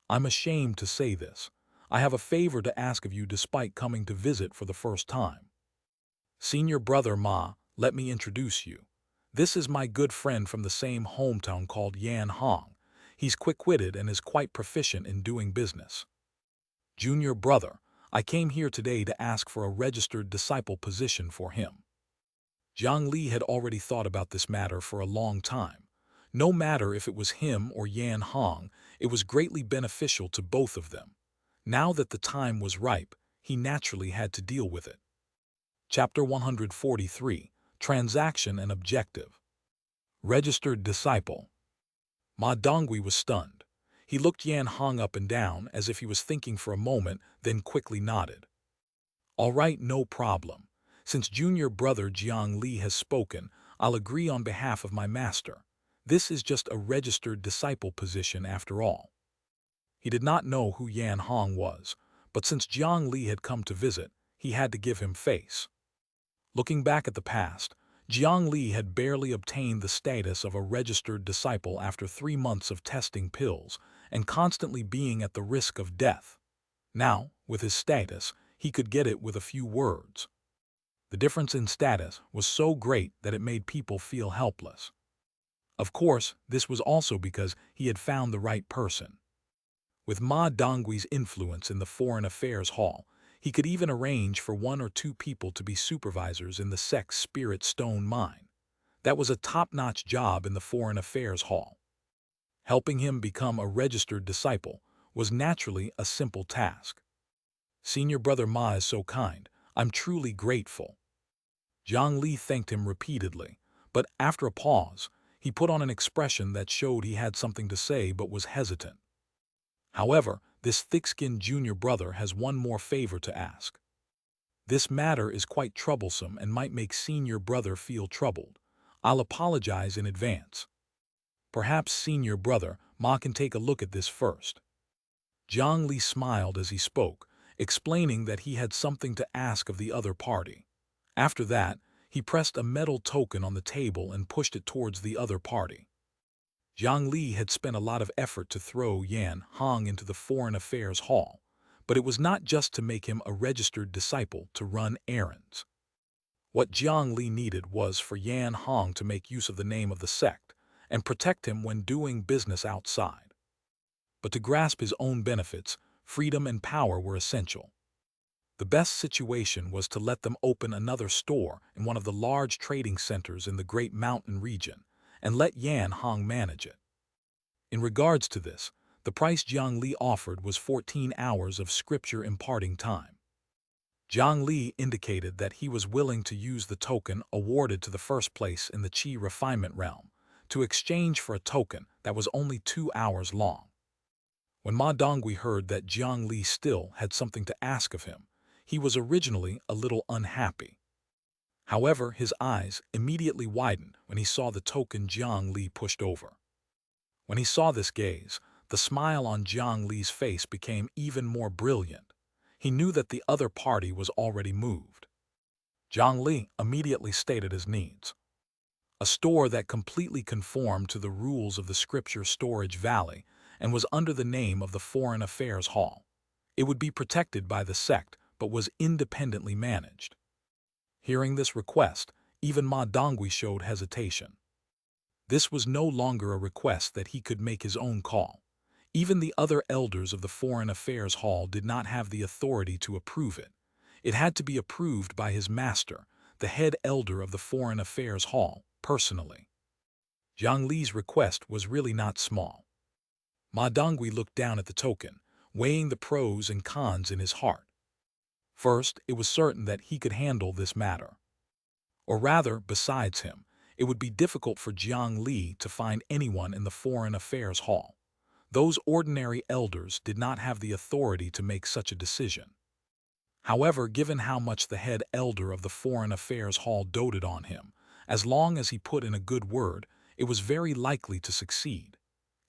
I'm ashamed to say this. I have a favor to ask of you despite coming to visit for the first time. Senior brother Ma, let me introduce you. This is my good friend from the same hometown called Yan Hong. He's quick-witted and is quite proficient in doing business. Junior brother, I came here today to ask for a registered disciple position for him. Jiang Li had already thought about this matter for a long time. No matter if it was him or Yan Hong, it was greatly beneficial to both of them. Now that the time was ripe, he naturally had to deal with it. Chapter 143, Transaction and Objective. Registered Disciple. Ma Dongui was stunned. He looked Yan Hong up and down as if he was thinking for a moment, then quickly nodded. All right, no problem. Since junior brother Jiang Li has spoken, I'll agree on behalf of my master. This is just a registered disciple position after all. He did not know who Yan Hong was, but since Jiang Li had come to visit, he had to give him face. Looking back at the past, Jiang Li had barely obtained the status of a registered disciple after 3 months of testing pills and constantly being at the risk of death. Now, with his status, he could get it with a few words. The difference in status was so great that it made people feel helpless. Of course, this was also because he had found the right person. With Ma Donggui's influence in the Foreign Affairs Hall, he could even arrange for 1 or 2 people to be supervisors in the sect's Spirit Stone mine. That was a top-notch job in the Foreign Affairs Hall. Helping him become a registered disciple was naturally a simple task. "Senior Brother Ma is so kind. I'm truly grateful." Jiang Li thanked him repeatedly, but after a pause, he put on an expression that showed he had something to say but was hesitant. "However, this thick-skinned junior brother has one more favor to ask. This matter is quite troublesome and might make senior brother feel troubled. I'll apologize in advance. Perhaps senior brother Ma can take a look at this first." Jiang Li smiled as he spoke, explaining that he had something to ask of the other party. After that, he pressed a metal token on the table and pushed it towards the other party. Jiang Li had spent a lot of effort to throw Yan Hong into the Foreign Affairs Hall, but it was not just to make him a registered disciple to run errands. What Jiang Li needed was for Yan Hong to make use of the name of the sect and protect him when doing business outside. But to grasp his own benefits, freedom and power were essential. The best situation was to let them open another store in one of the large trading centers in the Great Mountain region and let Yan Hong manage it. In regards to this, the price Jiang Li offered was 14 hours of scripture imparting time. Jiang Li indicated that he was willing to use the token awarded to the first place in the Qi refinement realm to exchange for a token that was only 2 hours long. When Ma Dongui heard that Jiang Li still had something to ask of him, he was originally a little unhappy. However, his eyes immediately widened when he saw the token Jiang Li pushed over. When he saw this gaze, the smile on Jiang Li's face became even more brilliant. He knew that the other party was already moved. Jiang Li immediately stated his needs. A store that completely conformed to the rules of the Scripture Storage Valley and was under the name of the Foreign Affairs Hall. It would be protected by the sect but was independently managed. Hearing this request, even Ma Dongui showed hesitation. This was no longer a request that he could make his own call. Even the other elders of the Foreign Affairs Hall did not have the authority to approve it. It had to be approved by his master, the head elder of the Foreign Affairs Hall, personally. Jiang Li's request was really not small. Ma Dongui looked down at the token, weighing the pros and cons in his heart. First, it was certain that he could handle this matter. Or rather, besides him, it would be difficult for Jiang Li to find anyone in the Foreign Affairs Hall. Those ordinary elders did not have the authority to make such a decision. However, given how much the head elder of the Foreign Affairs Hall doted on him, as long as he put in a good word, it was very likely to succeed.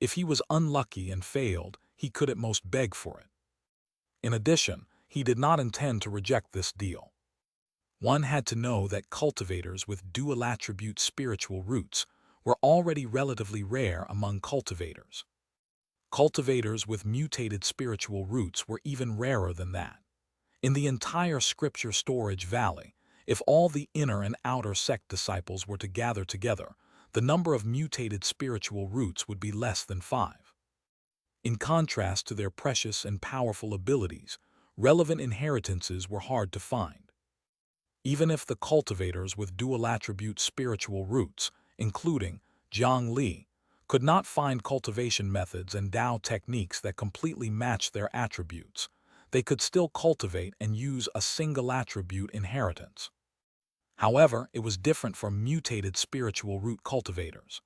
If he was unlucky and failed, he could at most beg for it. In addition, he did not intend to reject this deal. One had to know that cultivators with dual-attribute spiritual roots were already relatively rare among cultivators. Cultivators with mutated spiritual roots were even rarer than that. In the entire Scripture Storage Valley, if all the inner and outer sect disciples were to gather together, the number of mutated spiritual roots would be less than 5. In contrast to their precious and powerful abilities, relevant inheritances were hard to find. Even if the cultivators with dual-attribute spiritual roots, including Jiang Li, could not find cultivation methods and Tao techniques that completely matched their attributes, they could still cultivate and use a single attribute inheritance. However, it was different for mutated spiritual root cultivators.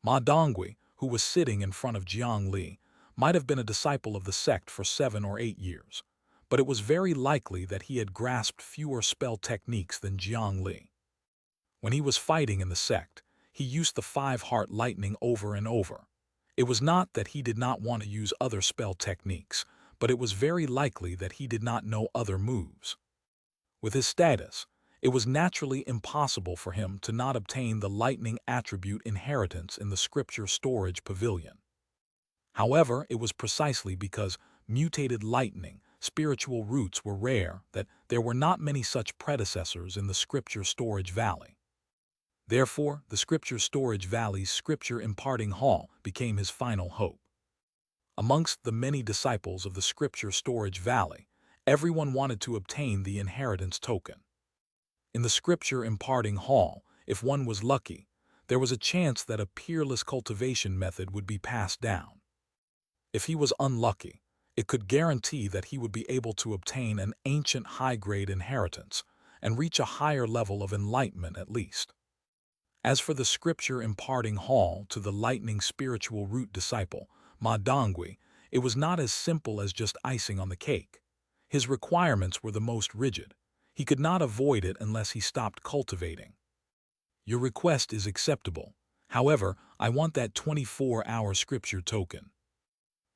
Ma Dongui, who was sitting in front of Jiang Li, might have been a disciple of the sect for 7 or 8 years, but it was very likely that he had grasped fewer spell techniques than Jiang Li. When he was fighting in the sect, he used the 5-heart lightning over and over. It was not that he did not want to use other spell techniques, but it was very likely that he did not know other moves. With his status, it was naturally impossible for him to not obtain the lightning attribute inheritance in the scripture storage pavilion. However, it was precisely because mutated lightning spiritual roots were rare that there were not many such predecessors in the scripture storage valley. Therefore, the scripture storage valley's scripture imparting hall became his final hope. Amongst the many disciples of the scripture storage valley, everyone wanted to obtain the inheritance token. In the scripture imparting hall, if one was lucky, there was a chance that a peerless cultivation method would be passed down. If he was unlucky, it could guarantee that he would be able to obtain an ancient high-grade inheritance and reach a higher level of enlightenment at least. As for the scripture imparting hall to the lightning spiritual root disciple, Ma Dongui, it was not as simple as just icing on the cake. His requirements were the most rigid. He could not avoid it unless he stopped cultivating. Your request is acceptable. However, I want that 24-hour scripture token.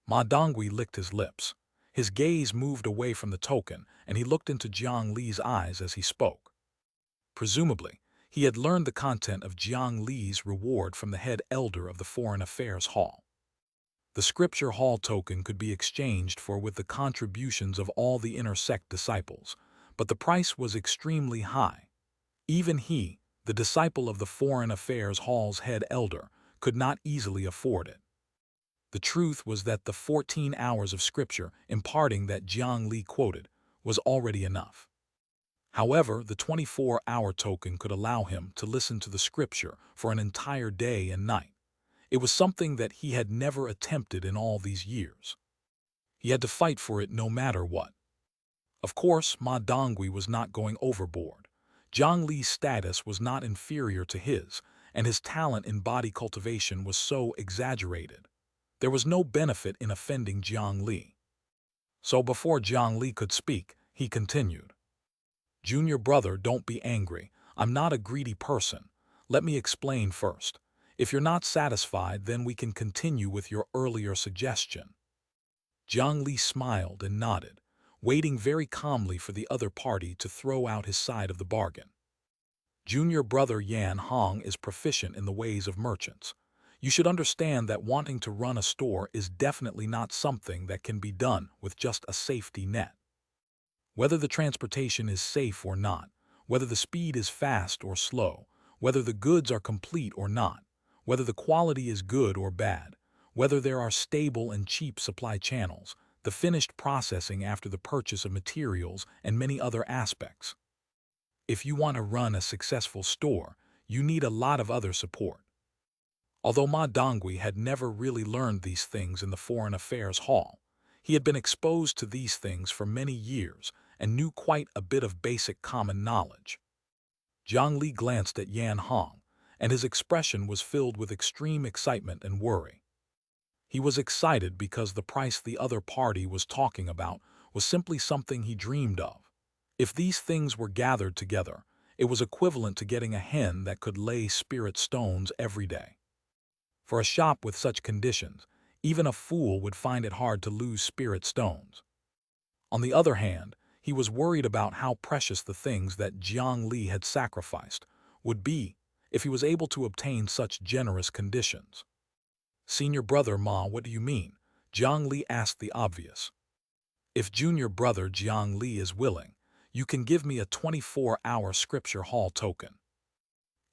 Ma Dongui licked his lips. His gaze moved away from the token, and he looked into Jiang Li's eyes as he spoke. Presumably, he had learned the content of Jiang Li's reward from the head elder of the Foreign Affairs Hall. The Scripture Hall token could be exchanged for with the contributions of all the inner sect disciples, but the price was extremely high. Even he, the disciple of the Foreign Affairs Hall's head elder, could not easily afford it. The truth was that the 14 hours of scripture imparting that Jiang Li quoted was already enough. However, the 24-hour token could allow him to listen to the scripture for an entire day and night. It was something that he had never attempted in all these years. He had to fight for it no matter what. Of course, Ma Dongui was not going overboard. Jiang Li's status was not inferior to his, and his talent in body cultivation was so exaggerated. There was no benefit in offending Jiang Li. So before Jiang Li could speak, he continued. Junior brother, don't be angry. I'm not a greedy person. Let me explain first. If you're not satisfied, then we can continue with your earlier suggestion. Jiang Li smiled and nodded, waiting very calmly for the other party to throw out his side of the bargain. Junior brother Yan Hong is proficient in the ways of merchants. You should understand that wanting to run a store is definitely not something that can be done with just a safety net. Whether the transportation is safe or not, whether the speed is fast or slow, whether the goods are complete or not, whether the quality is good or bad, whether there are stable and cheap supply channels, the finished processing after the purchase of materials, and many other aspects. If you want to run a successful store, you need a lot of other support. Although Ma Dongui had never really learned these things in the Foreign Affairs Hall, he had been exposed to these things for many years and knew quite a bit of basic common knowledge. Jiang Li glanced at Yan Hong, and his expression was filled with extreme excitement and worry. He was excited because the price the other party was talking about was simply something he dreamed of. If these things were gathered together, it was equivalent to getting a hen that could lay spirit stones every day. For a shop with such conditions, even a fool would find it hard to lose spirit stones. On the other hand, he was worried about how precious the things that Jiang Li had sacrificed would be if he was able to obtain such generous conditions. Senior brother Ma, what do you mean? Jiang Li asked the obvious. If junior brother Jiang Li is willing, you can give me a 24-hour scripture hall token.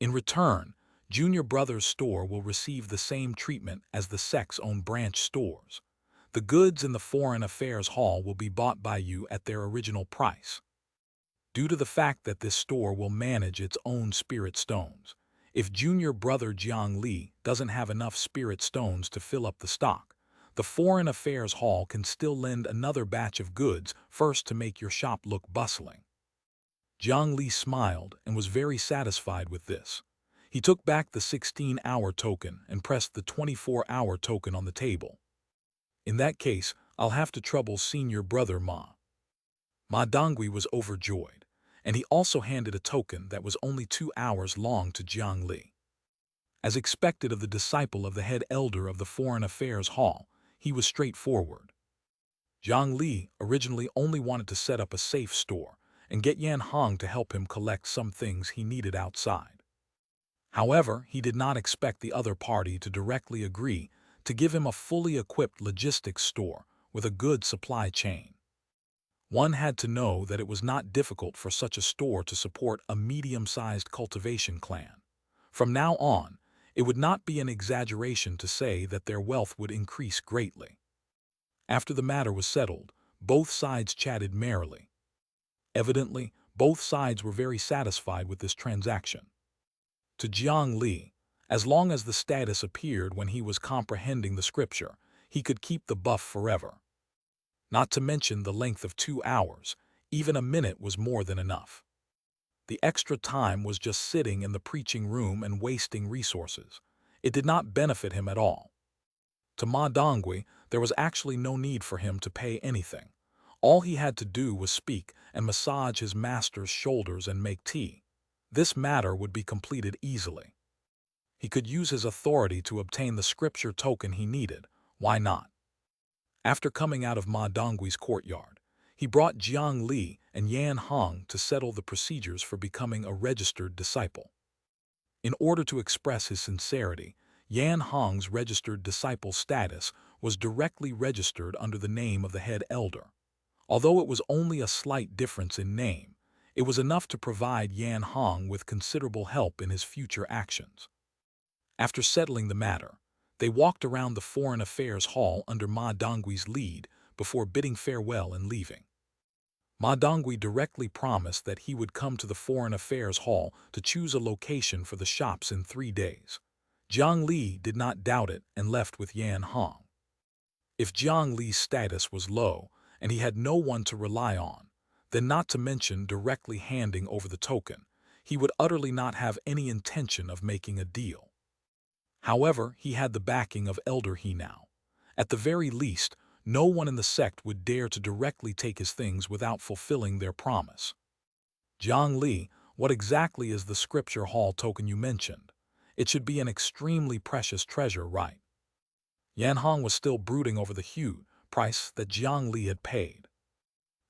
In return, junior brother's store will receive the same treatment as the sect's own branch stores. The goods in the Foreign Affairs Hall will be bought by you at their original price. Due to the fact that this store will manage its own spirit stones, if junior brother Jiang Li doesn't have enough spirit stones to fill up the stock, the Foreign Affairs Hall can still lend another batch of goods first to make your shop look bustling. Jiang Li smiled and was very satisfied with this. He took back the 16-hour token and pressed the 24-hour token on the table. In that case, I'll have to trouble senior brother Ma. Ma Dongui was overjoyed, and he also handed a token that was only 2 hours long to Jiang Li. As expected of the disciple of the head elder of the Foreign Affairs Hall, he was straightforward. Jiang Li originally only wanted to set up a safe store and get Yan Hong to help him collect some things he needed outside. However, he did not expect the other party to directly agree to give him a fully equipped logistics store with a good supply chain. One had to know that it was not difficult for such a store to support a medium-sized cultivation clan. From now on, it would not be an exaggeration to say that their wealth would increase greatly. After the matter was settled, both sides chatted merrily. Evidently, both sides were very satisfied with this transaction. To Jiang Li, as long as the status appeared when he was comprehending the scripture, he could keep the buff forever. Not to mention the length of 2 hours, even a minute was more than enough. The extra time was just sitting in the preaching room and wasting resources. It did not benefit him at all. To Ma Dongui, there was actually no need for him to pay anything. All he had to do was speak and massage his master's shoulders and make tea. This matter would be completed easily. He could use his authority to obtain the scripture token he needed. Why not? After coming out of Ma Donggui's courtyard, he brought Jiang Li and Yan Hong to settle the procedures for becoming a registered disciple. In order to express his sincerity, Yan Hong's registered disciple status was directly registered under the name of the head elder. Although it was only a slight difference in name, it was enough to provide Yan Hong with considerable help in his future actions. After settling the matter, they walked around the Foreign Affairs Hall under Ma Donggui's lead before bidding farewell and leaving. Ma Dongui directly promised that he would come to the Foreign Affairs Hall to choose a location for the shops in 3 days. Jiang Li did not doubt it and left with Yan Hong. If Jiang Li's status was low and he had no one to rely on, then not to mention directly handing over the token, he would utterly not have any intention of making a deal. However, he had the backing of Elder He now. At the very least, no one in the sect would dare to directly take his things without fulfilling their promise. Jiang Li, what exactly is the scripture hall token you mentioned? It should be an extremely precious treasure, right? Yan Hong was still brooding over the huge price that Jiang Li had paid.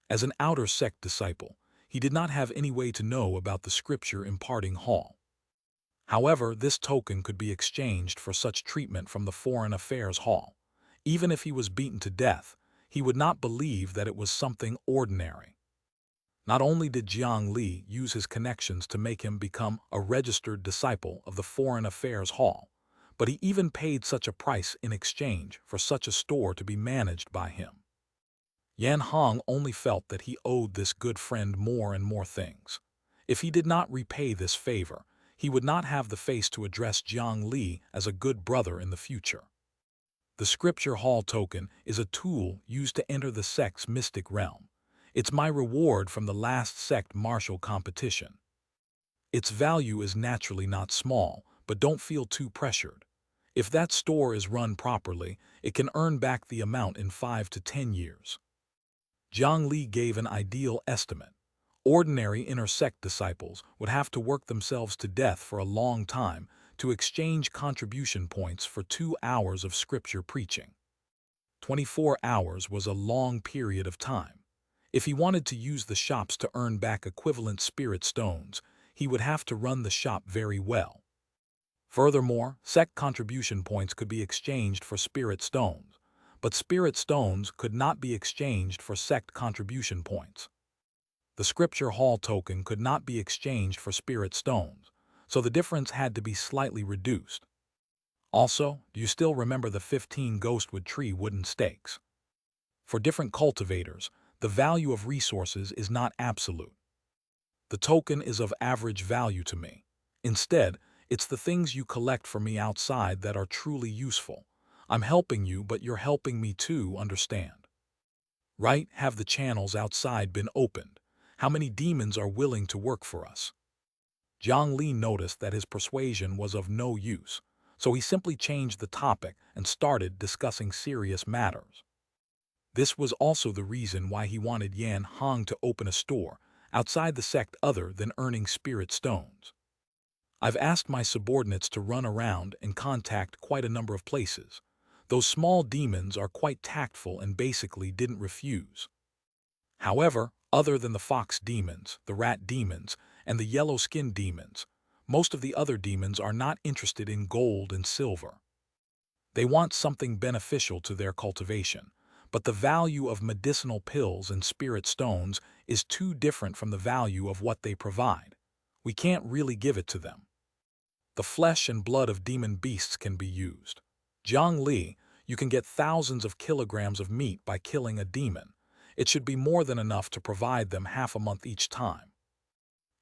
As an outer sect disciple, he did not have any way to know about the scripture imparting hall. However, this token could be exchanged for such treatment from the Foreign Affairs Hall. Even if he was beaten to death, he would not believe that it was something ordinary. Not only did Jiang Li use his connections to make him become a registered disciple of the Foreign Affairs Hall, but he even paid such a price in exchange for such a store to be managed by him. Yan Hong only felt that he owed this good friend more and more things. If he did not repay this favor, he would not have the face to address Jiang Li as a good brother in the future. The scripture hall token is a tool used to enter the sect's mystic realm. It's my reward from the last sect martial competition. Its value is naturally not small, but don't feel too pressured. If that store is run properly, it can earn back the amount in 5 to 10 years. Jiang Li gave an ideal estimate. Ordinary inner sect disciples would have to work themselves to death for a long time to exchange contribution points for 2 hours of scripture preaching. 24 hours was a long period of time. If he wanted to use the shops to earn back equivalent spirit stones, he would have to run the shop very well. Furthermore, sect contribution points could be exchanged for spirit stones, but spirit stones could not be exchanged for sect contribution points. The scripture hall token could not be exchanged for spirit stones, so the difference had to be slightly reduced. Also, do you still remember the 15 ghostwood tree wooden stakes? For different cultivators, the value of resources is not absolute. The token is of average value to me. Instead, it's the things you collect for me outside that are truly useful. I'm helping you, but you're helping me too, understand? Right? Have the channels outside been opened? How many demons are willing to work for us? Jiang Li noticed that his persuasion was of no use, so he simply changed the topic and started discussing serious matters. This was also the reason why he wanted Yan Hong to open a store outside the sect other than earning spirit stones. I've asked my subordinates to run around and contact quite a number of places. Those small demons are quite tactful and basically didn't refuse. However, other than the fox demons, the rat demons, and the yellow-skinned demons, most of the other demons are not interested in gold and silver. They want something beneficial to their cultivation, but the value of medicinal pills and spirit stones is too different from the value of what they provide. We can't really give it to them. The flesh and blood of demon beasts can be used. Jiang Li, you can get thousands of kilograms of meat by killing a demon. It should be more than enough to provide them half a month each time.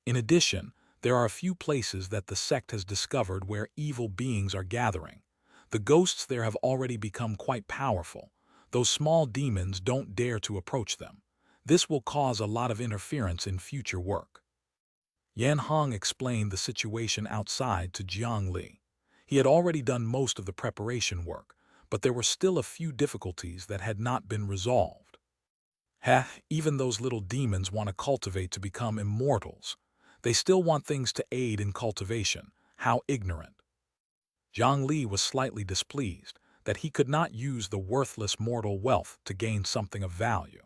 In addition, there are a few places that the sect has discovered where evil beings are gathering. The ghosts there have already become quite powerful. Those small demons don't dare to approach them. This will cause a lot of interference in future work. Yan Hong explained the situation outside to Jiang Li. He had already done most of the preparation work, but there were still a few difficulties that had not been resolved. Even those little demons want to cultivate to become immortals. They still want things to aid in cultivation. How ignorant. Jiang Li was slightly displeased that he could not use the worthless mortal wealth to gain something of value.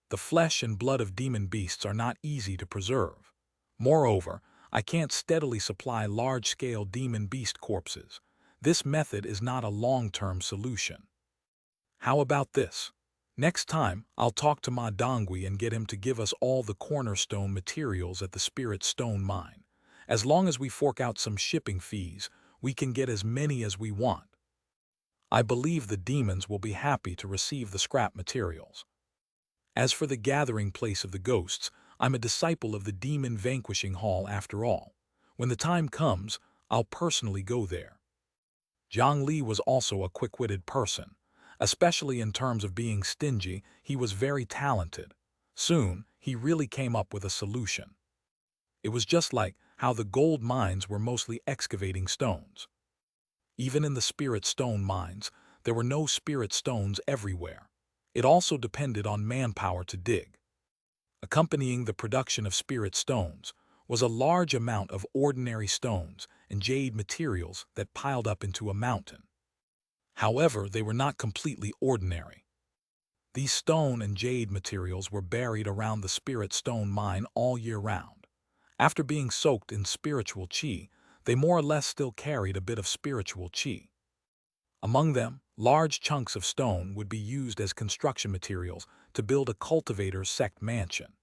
The flesh and blood of demon beasts are not easy to preserve. Moreover, I can't steadily supply large-scale demon beast corpses. This method is not a long-term solution. How about this? Next time, I'll talk to Ma Dongui and get him to give us all the cornerstone materials at the Spirit Stone mine. As long as we fork out some shipping fees, we can get as many as we want. I believe the demons will be happy to receive the scrap materials. As for the gathering place of the ghosts, I'm a disciple of the Demon Vanquishing Hall after all. When the time comes, I'll personally go there. Jiang Li was also a quick-witted person. Especially in terms of being stingy, he was very talented. Soon, he really came up with a solution. It was just like how the gold mines were mostly excavating stones. Even in the spirit stone mines, there were no spirit stones everywhere. It also depended on manpower to dig. Accompanying the production of spirit stones was a large amount of ordinary stones and jade materials that piled up into a mountain. However, they were not completely ordinary. These stone and jade materials were buried around the spirit stone mine all year round. After being soaked in spiritual qi, they more or less still carried a bit of spiritual qi. Among them, large chunks of stone would be used as construction materials to build a cultivator's sect mansion.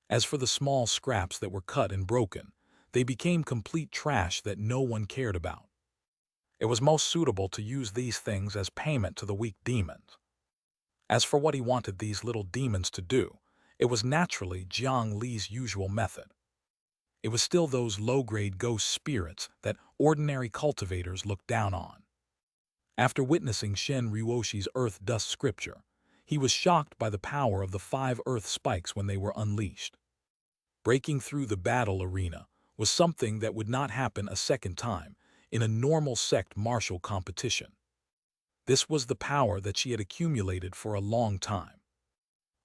As for the small scraps that were cut and broken, they became complete trash that no one cared about. It was most suitable to use these things as payment to the weak demons. As for what he wanted these little demons to do, it was naturally Jiang Li's usual method. It was still those low-grade ghost spirits that ordinary cultivators looked down on. After witnessing Shen Ruoshi's earth dust scripture, he was shocked by the power of the 5 earth spikes when they were unleashed. Breaking through the battle arena was something that would not happen a second time in a normal sect martial competition. This was the power that she had accumulated for a long time.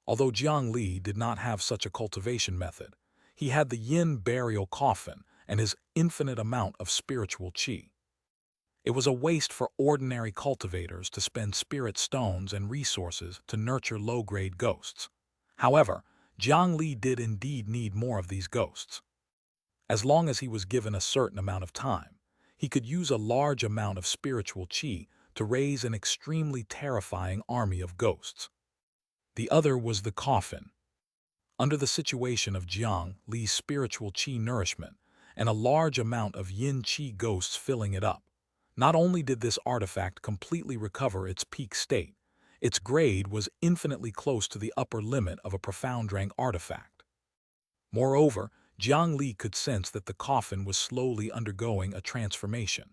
Although Jiang Li did not have such a cultivation method, he had the yin burial coffin and his infinite amount of spiritual qi. It was a waste for ordinary cultivators to spend spirit stones and resources to nurture low-grade ghosts. However, Jiang Li did indeed need more of these ghosts. As long as he was given a certain amount of time, he could use a large amount of spiritual qi to raise an extremely terrifying army of ghosts. The other was the coffin. Under the situation of Jiang Li's spiritual qi nourishment and a large amount of yin qi ghosts filling it up, not only did this artifact completely recover its peak state, its grade was infinitely close to the upper limit of a profound rank artifact. Moreover, Jiang Li could sense that the coffin was slowly undergoing a transformation.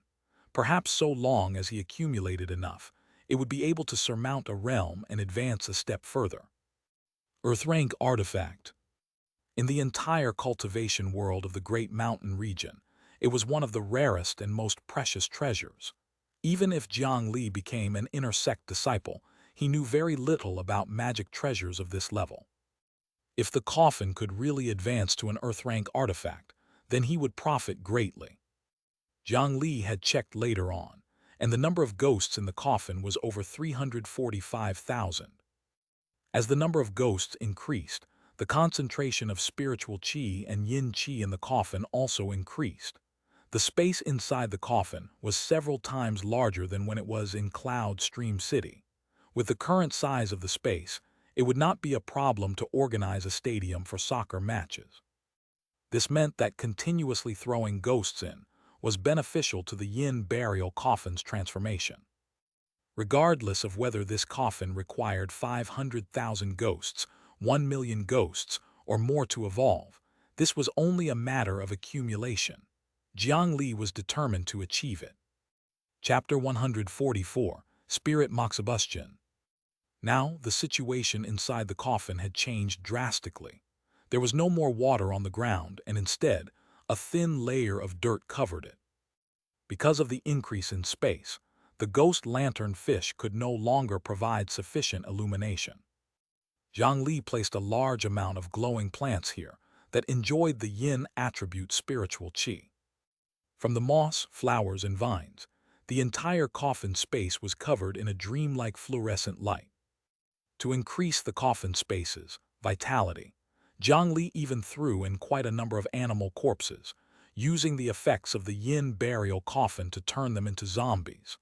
Perhaps so long as he accumulated enough, it would be able to surmount a realm and advance a step further. Earth rank artifact. In the entire cultivation world of the Great Mountain region, it was one of the rarest and most precious treasures. Even if Jiang Li became an inner sect disciple, he knew very little about magic treasures of this level. If the coffin could really advance to an earth rank artifact, then he would profit greatly. Jiang Li had checked later on, and the number of ghosts in the coffin was over 345,000. As the number of ghosts increased, the concentration of spiritual qi and yin qi in the coffin also increased. The space inside the coffin was several times larger than when it was in Cloud Stream City. With the current size of the space, it would not be a problem to organize a stadium for soccer matches. This meant that continuously throwing ghosts in was beneficial to the yin burial coffin's transformation. Regardless of whether this coffin required 500,000 ghosts, 1 million ghosts, or more to evolve, this was only a matter of accumulation. Jiang Li was determined to achieve it. Chapter 144, Spirit Moxibustion. Now, the situation inside the coffin had changed drastically. There was no more water on the ground, and instead, a thin layer of dirt covered it. Because of the increase in space, the ghost lantern fish could no longer provide sufficient illumination. Jiang Li placed a large amount of glowing plants here that enjoyed the yin attribute spiritual qi. From the moss, flowers, and vines, the entire coffin space was covered in a dreamlike fluorescent light. To increase the coffin space's vitality, Jiang Li even threw in quite a number of animal corpses, using the effects of the yin burial coffin to turn them into zombies.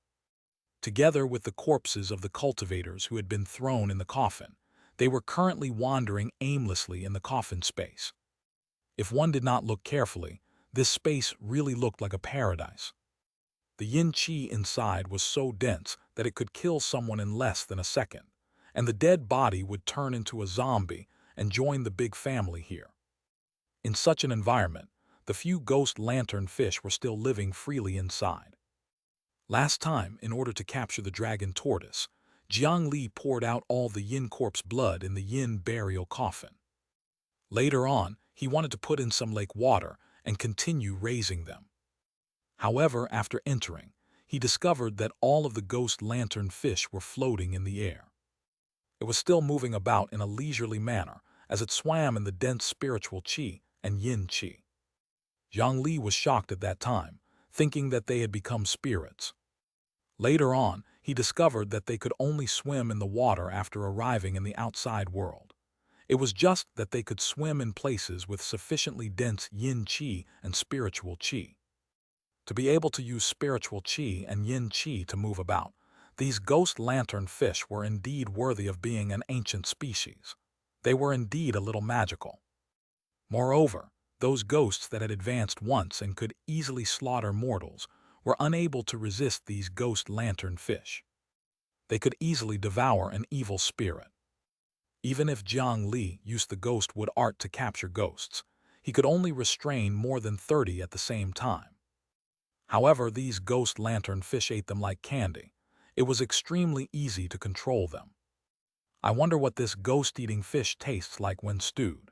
Together with the corpses of the cultivators who had been thrown in the coffin, they were currently wandering aimlessly in the coffin space. If one did not look carefully, this space really looked like a paradise. The yin qi inside was so dense that it could kill someone in less than a second, and the dead body would turn into a zombie and join the big family here. In such an environment, the few ghost lantern fish were still living freely inside. Last time, in order to capture the dragon tortoise, Jiang Li poured out all the yin corpse blood in the yin burial coffin. Later on, he wanted to put in some lake water and continue raising them. However, after entering, he discovered that all of the ghost lantern fish were floating in the air. It was still moving about in a leisurely manner as it swam in the dense spiritual qi and yin qi. Jiang Li was shocked at that time, thinking that they had become spirits. Later on, he discovered that they could only swim in the water after arriving in the outside world. It was just that they could swim in places with sufficiently dense yin qi and spiritual qi. To be able to use spiritual qi and yin qi to move about, these ghost lantern fish were indeed worthy of being an ancient species. They were indeed a little magical. Moreover, those ghosts that had advanced once and could easily slaughter mortals were unable to resist these ghost lantern fish. They could easily devour an evil spirit. Even if Jiang Li used the ghost wood art to capture ghosts, he could only restrain more than 30 at the same time. However, these ghost lantern fish ate them like candy. It was extremely easy to control them. I wonder what this ghost-eating fish tastes like when stewed.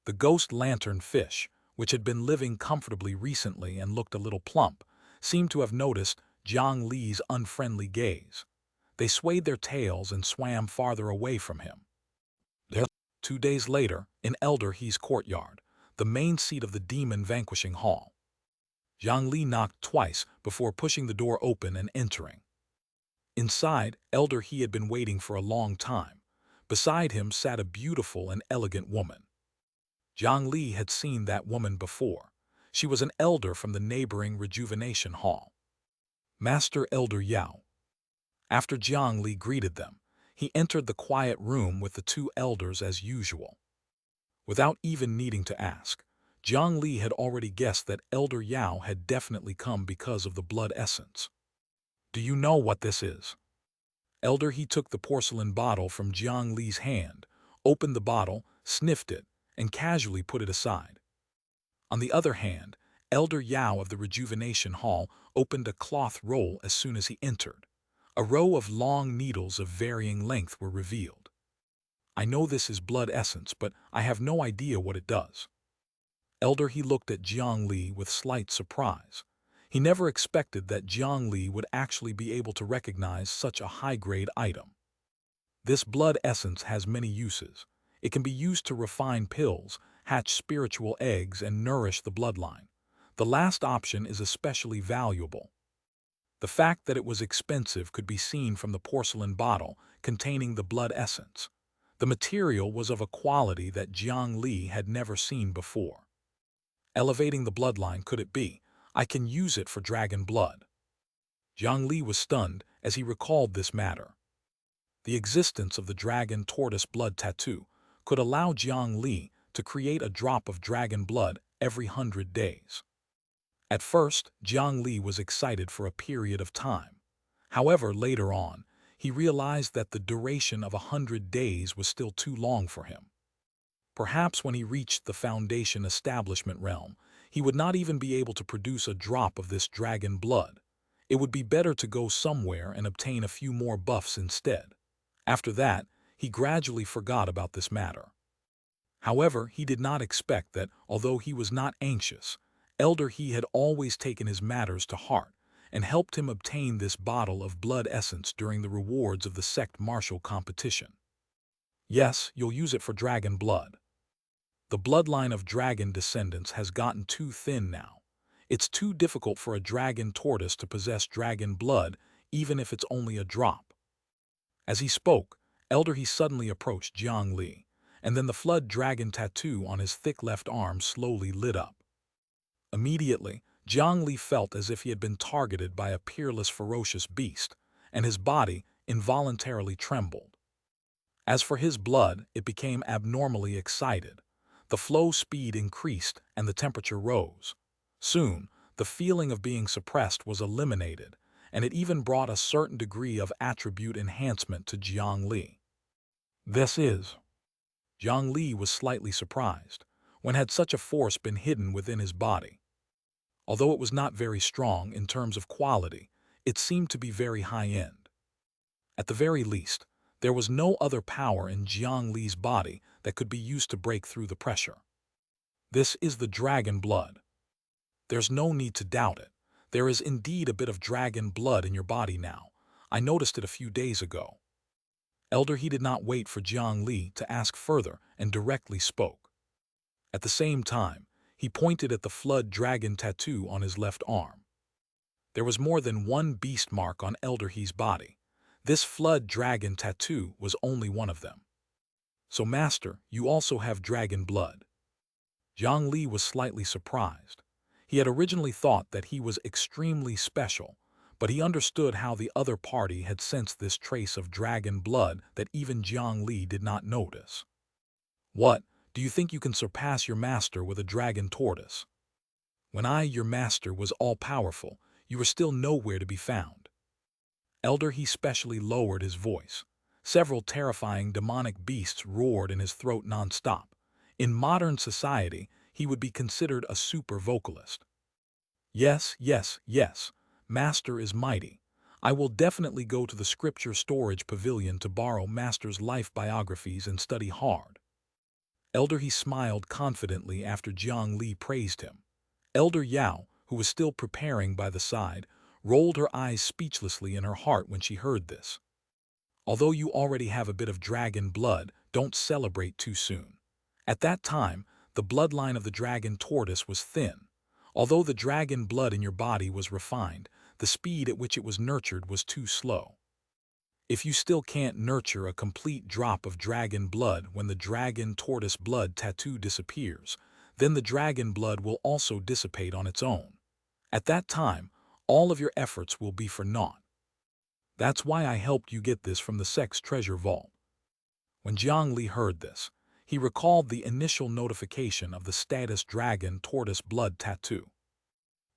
The ghost lantern fish, which had been living comfortably recently and looked a little plump, seemed to have noticed Jiang Li's unfriendly gaze. They swayed their tails and swam farther away from him. 2 days later, in Elder He's courtyard, the main seat of the demon vanquishing hall, Jiang Li knocked twice before pushing the door open and entering. Inside, Elder He had been waiting for a long time. Beside him sat a beautiful and elegant woman. Jiang Li had seen that woman before. She was an elder from the neighboring rejuvenation hall. Master Elder Yao. After Jiang Li greeted them, he entered the quiet room with the two elders as usual. Without even needing to ask, Jiang Li had already guessed that Elder Yao had definitely come because of the blood essence. Do you know what this is? Elder He took the porcelain bottle from Jiang Li's hand, opened the bottle, sniffed it, and casually put it aside. On the other hand, Elder Yao of the Rejuvenation Hall opened a cloth roll as soon as he entered. A row of long needles of varying length were revealed. I know this is blood essence, but I have no idea what it does. Elder He looked at Jiang Li with slight surprise. He never expected that Jiang Li would actually be able to recognize such a high-grade item. This blood essence has many uses. It can be used to refine pills, hatch spiritual eggs, and nourish the bloodline. The last option is especially valuable. The fact that it was expensive could be seen from the porcelain bottle containing the blood essence. The material was of a quality that Jiang Li had never seen before. Elevating the bloodline, could it be? I can use it for dragon blood. Jiang Li was stunned as he recalled this matter. The existence of the dragon tortoise blood tattoo could allow Jiang Li to create a drop of dragon blood every 100 days. At first, Jiang Li was excited for a period of time. However, later on, he realized that the duration of 100 days was still too long for him. Perhaps when he reached the Foundation establishment realm, he would not even be able to produce a drop of this dragon blood. It would be better to go somewhere and obtain a few more buffs instead. After that, he gradually forgot about this matter. However, he did not expect that, although he was not anxious, Elder He had always taken his matters to heart and helped him obtain this bottle of blood essence during the rewards of the sect martial competition. Yes, you'll use it for dragon blood. The bloodline of dragon descendants has gotten too thin now. It's too difficult for a dragon tortoise to possess dragon blood, even if it's only a drop. As he spoke, Elder He suddenly approached Jiang Li, and then the flood dragon tattoo on his thick left arm slowly lit up. Immediately, Jiang Li felt as if he had been targeted by a peerless, ferocious beast, and his body involuntarily trembled. As for his blood, it became abnormally excited. The flow speed increased and the temperature rose. Soon, the feeling of being suppressed was eliminated, and it even brought a certain degree of attribute enhancement to Jiang Li. This is... Jiang Li was slightly surprised. When had such a force been hidden within his body? Although it was not very strong in terms of quality, it seemed to be very high-end. At the very least, there was no other power in Jiang Li's body that could be used to break through the pressure. This is the dragon blood. There's no need to doubt it. There is indeed a bit of dragon blood in your body now. I noticed it a few days ago. Elder He did not wait for Jiang Li to ask further and directly spoke. At the same time, he pointed at the flood dragon tattoo on his left arm. There was more than one beast mark on Elder He's body. This flood dragon tattoo was only one of them. So, Master, you also have dragon blood. Jiang Li was slightly surprised. He had originally thought that he was extremely special, but he understood how the other party had sensed this trace of dragon blood that even Jiang Li did not notice. What? Do you think you can surpass your master with a dragon tortoise? When I, your master, was all-powerful, you were still nowhere to be found. Elder He specially lowered his voice. Several terrifying demonic beasts roared in his throat non-stop. In modern society, he would be considered a super vocalist. Yes, yes, yes, Master is mighty. I will definitely go to the scripture storage pavilion to borrow Master's life biographies and study hard. Elder He smiled confidently after Jiang Li praised him. Elder Yao, who was still preparing by the side, rolled her eyes speechlessly in her heart when she heard this. Although you already have a bit of dragon blood, don't celebrate too soon. At that time, the bloodline of the dragon tortoise was thin. Although the dragon blood in your body was refined, the speed at which it was nurtured was too slow. If you still can't nurture a complete drop of dragon blood when the dragon tortoise blood tattoo disappears, then the dragon blood will also dissipate on its own. At that time, all of your efforts will be for naught. That's why I helped you get this from the sect's treasure vault. When Jiang Li heard this, he recalled the initial notification of the status dragon tortoise blood tattoo.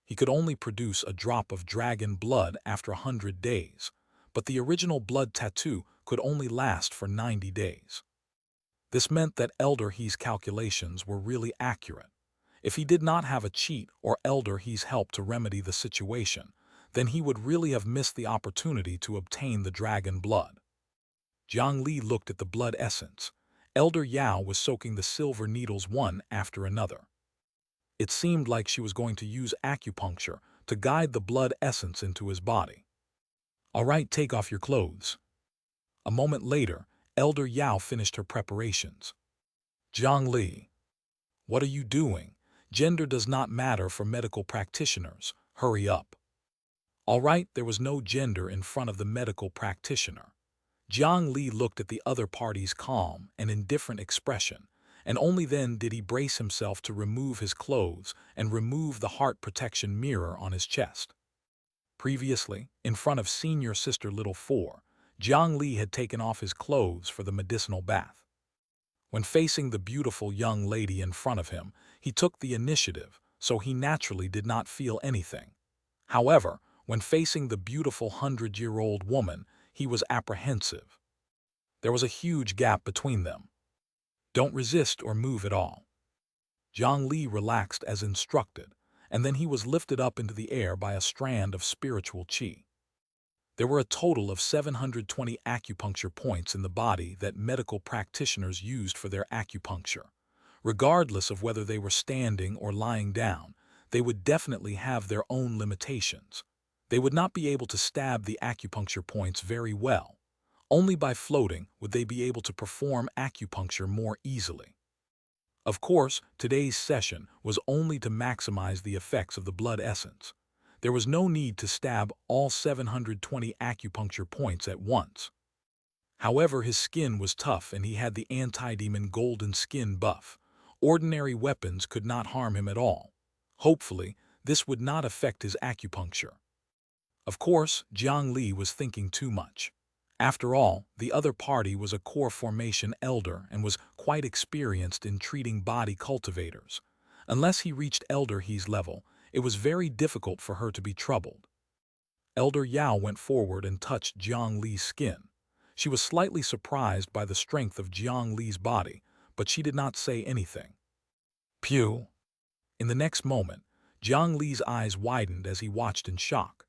He could only produce a drop of dragon blood after 100 days, but the original blood tattoo could only last for 90 days. This meant that Elder He's calculations were really accurate. If he did not have a cheat or Elder He's help to remedy the situation, then he would really have missed the opportunity to obtain the dragon blood. Jiang Li looked at the blood essence. Elder Yao was soaking the silver needles one after another. It seemed like she was going to use acupuncture to guide the blood essence into his body. All right, take off your clothes. A moment later, Elder Yao finished her preparations. Jiang Li. What are you doing? Gender does not matter for medical practitioners. Hurry up. All right, there was no gender in front of the medical practitioner. Jiang Li looked at the other party's calm and indifferent expression, and only then did he brace himself to remove his clothes and remove the heart protection mirror on his chest. Previously, in front of senior sister Little Four, Jiang Li had taken off his clothes for the medicinal bath. When facing the beautiful young lady in front of him, he took the initiative, so he naturally did not feel anything. However, when facing the beautiful 100-year-old woman, he was apprehensive. There was a huge gap between them. Don't resist or move at all. Jiang Li relaxed as instructed, and then he was lifted up into the air by a strand of spiritual qi. There were a total of 720 acupuncture points in the body that medical practitioners used for their acupuncture. Regardless of whether they were standing or lying down, they would definitely have their own limitations. They would not be able to stab the acupuncture points very well. Only by floating would they be able to perform acupuncture more easily. Of course, today's session was only to maximize the effects of the blood essence. There was no need to stab all 720 acupuncture points at once. However, his skin was tough and he had the anti-demon golden skin buff. Ordinary weapons could not harm him at all. Hopefully, this would not affect his acupuncture. Of course, Jiang Li was thinking too much. After all, the other party was a core formation elder and was quite experienced in treating body cultivators. Unless he reached Elder He's level, it was very difficult for her to be troubled. Elder Yao went forward and touched Jiang Li's skin. She was slightly surprised by the strength of Jiang Li's body, but she did not say anything. Pew! In the next moment, Jiang Li's eyes widened as he watched in shock.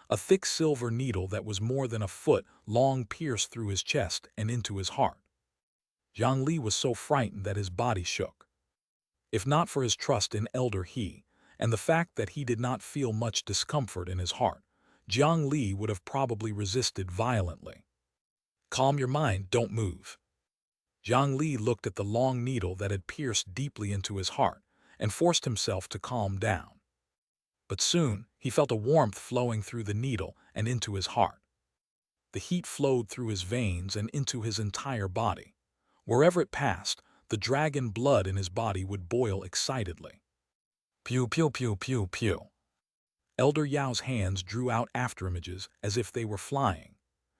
A thick silver needle that was more than a foot long pierced through his chest and into his heart. Jiang Li was so frightened that his body shook. If not for his trust in Elder He, and the fact that he did not feel much discomfort in his heart, Jiang Li would have probably resisted violently. Calm your mind, don't move. Jiang Li looked at the long needle that had pierced deeply into his heart and forced himself to calm down. But soon, he felt a warmth flowing through the needle and into his heart. The heat flowed through his veins and into his entire body. Wherever it passed, the dragon blood in his body would boil excitedly. Pew, pew, pew, pew, pew. Elder Yao's hands drew out afterimages as if they were flying.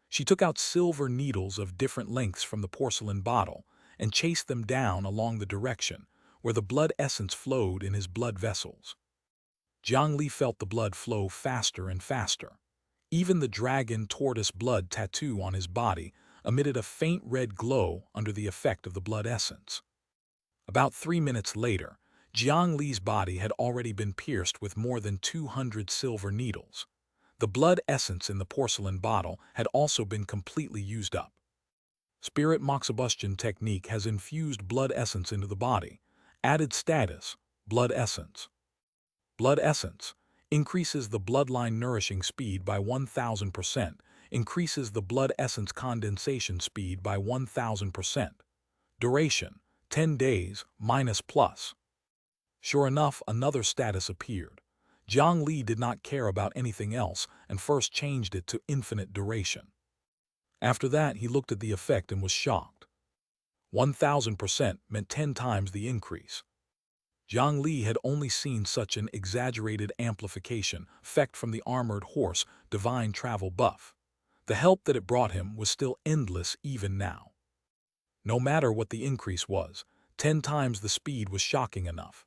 She took out silver needles of different lengths from the porcelain bottle and chased them down along the direction where the blood essence flowed in his blood vessels. Jiang Li felt the blood flow faster and faster. Even the dragon tortoise blood tattoo on his body emitted a faint red glow under the effect of the blood essence. About 3 minutes later, Jiang Li's body had already been pierced with more than 200 silver needles. The blood essence in the porcelain bottle had also been completely used up. Spirit Moxibustion technique has infused blood essence into the body. Added status, blood essence. Blood essence increases the bloodline nourishing speed by 1000%, increases the blood essence condensation speed by 1000%. Duration, 10 days, minus plus. Sure enough, another status appeared. Jiang Li did not care about anything else and first changed it to infinite duration. After that, he looked at the effect and was shocked. 1000% meant 10 times the increase. Jiang Li had only seen such an exaggerated amplification effect from the armored horse divine travel buff. The help that it brought him was still endless even now. No matter what the increase was, 10 times the speed was shocking enough.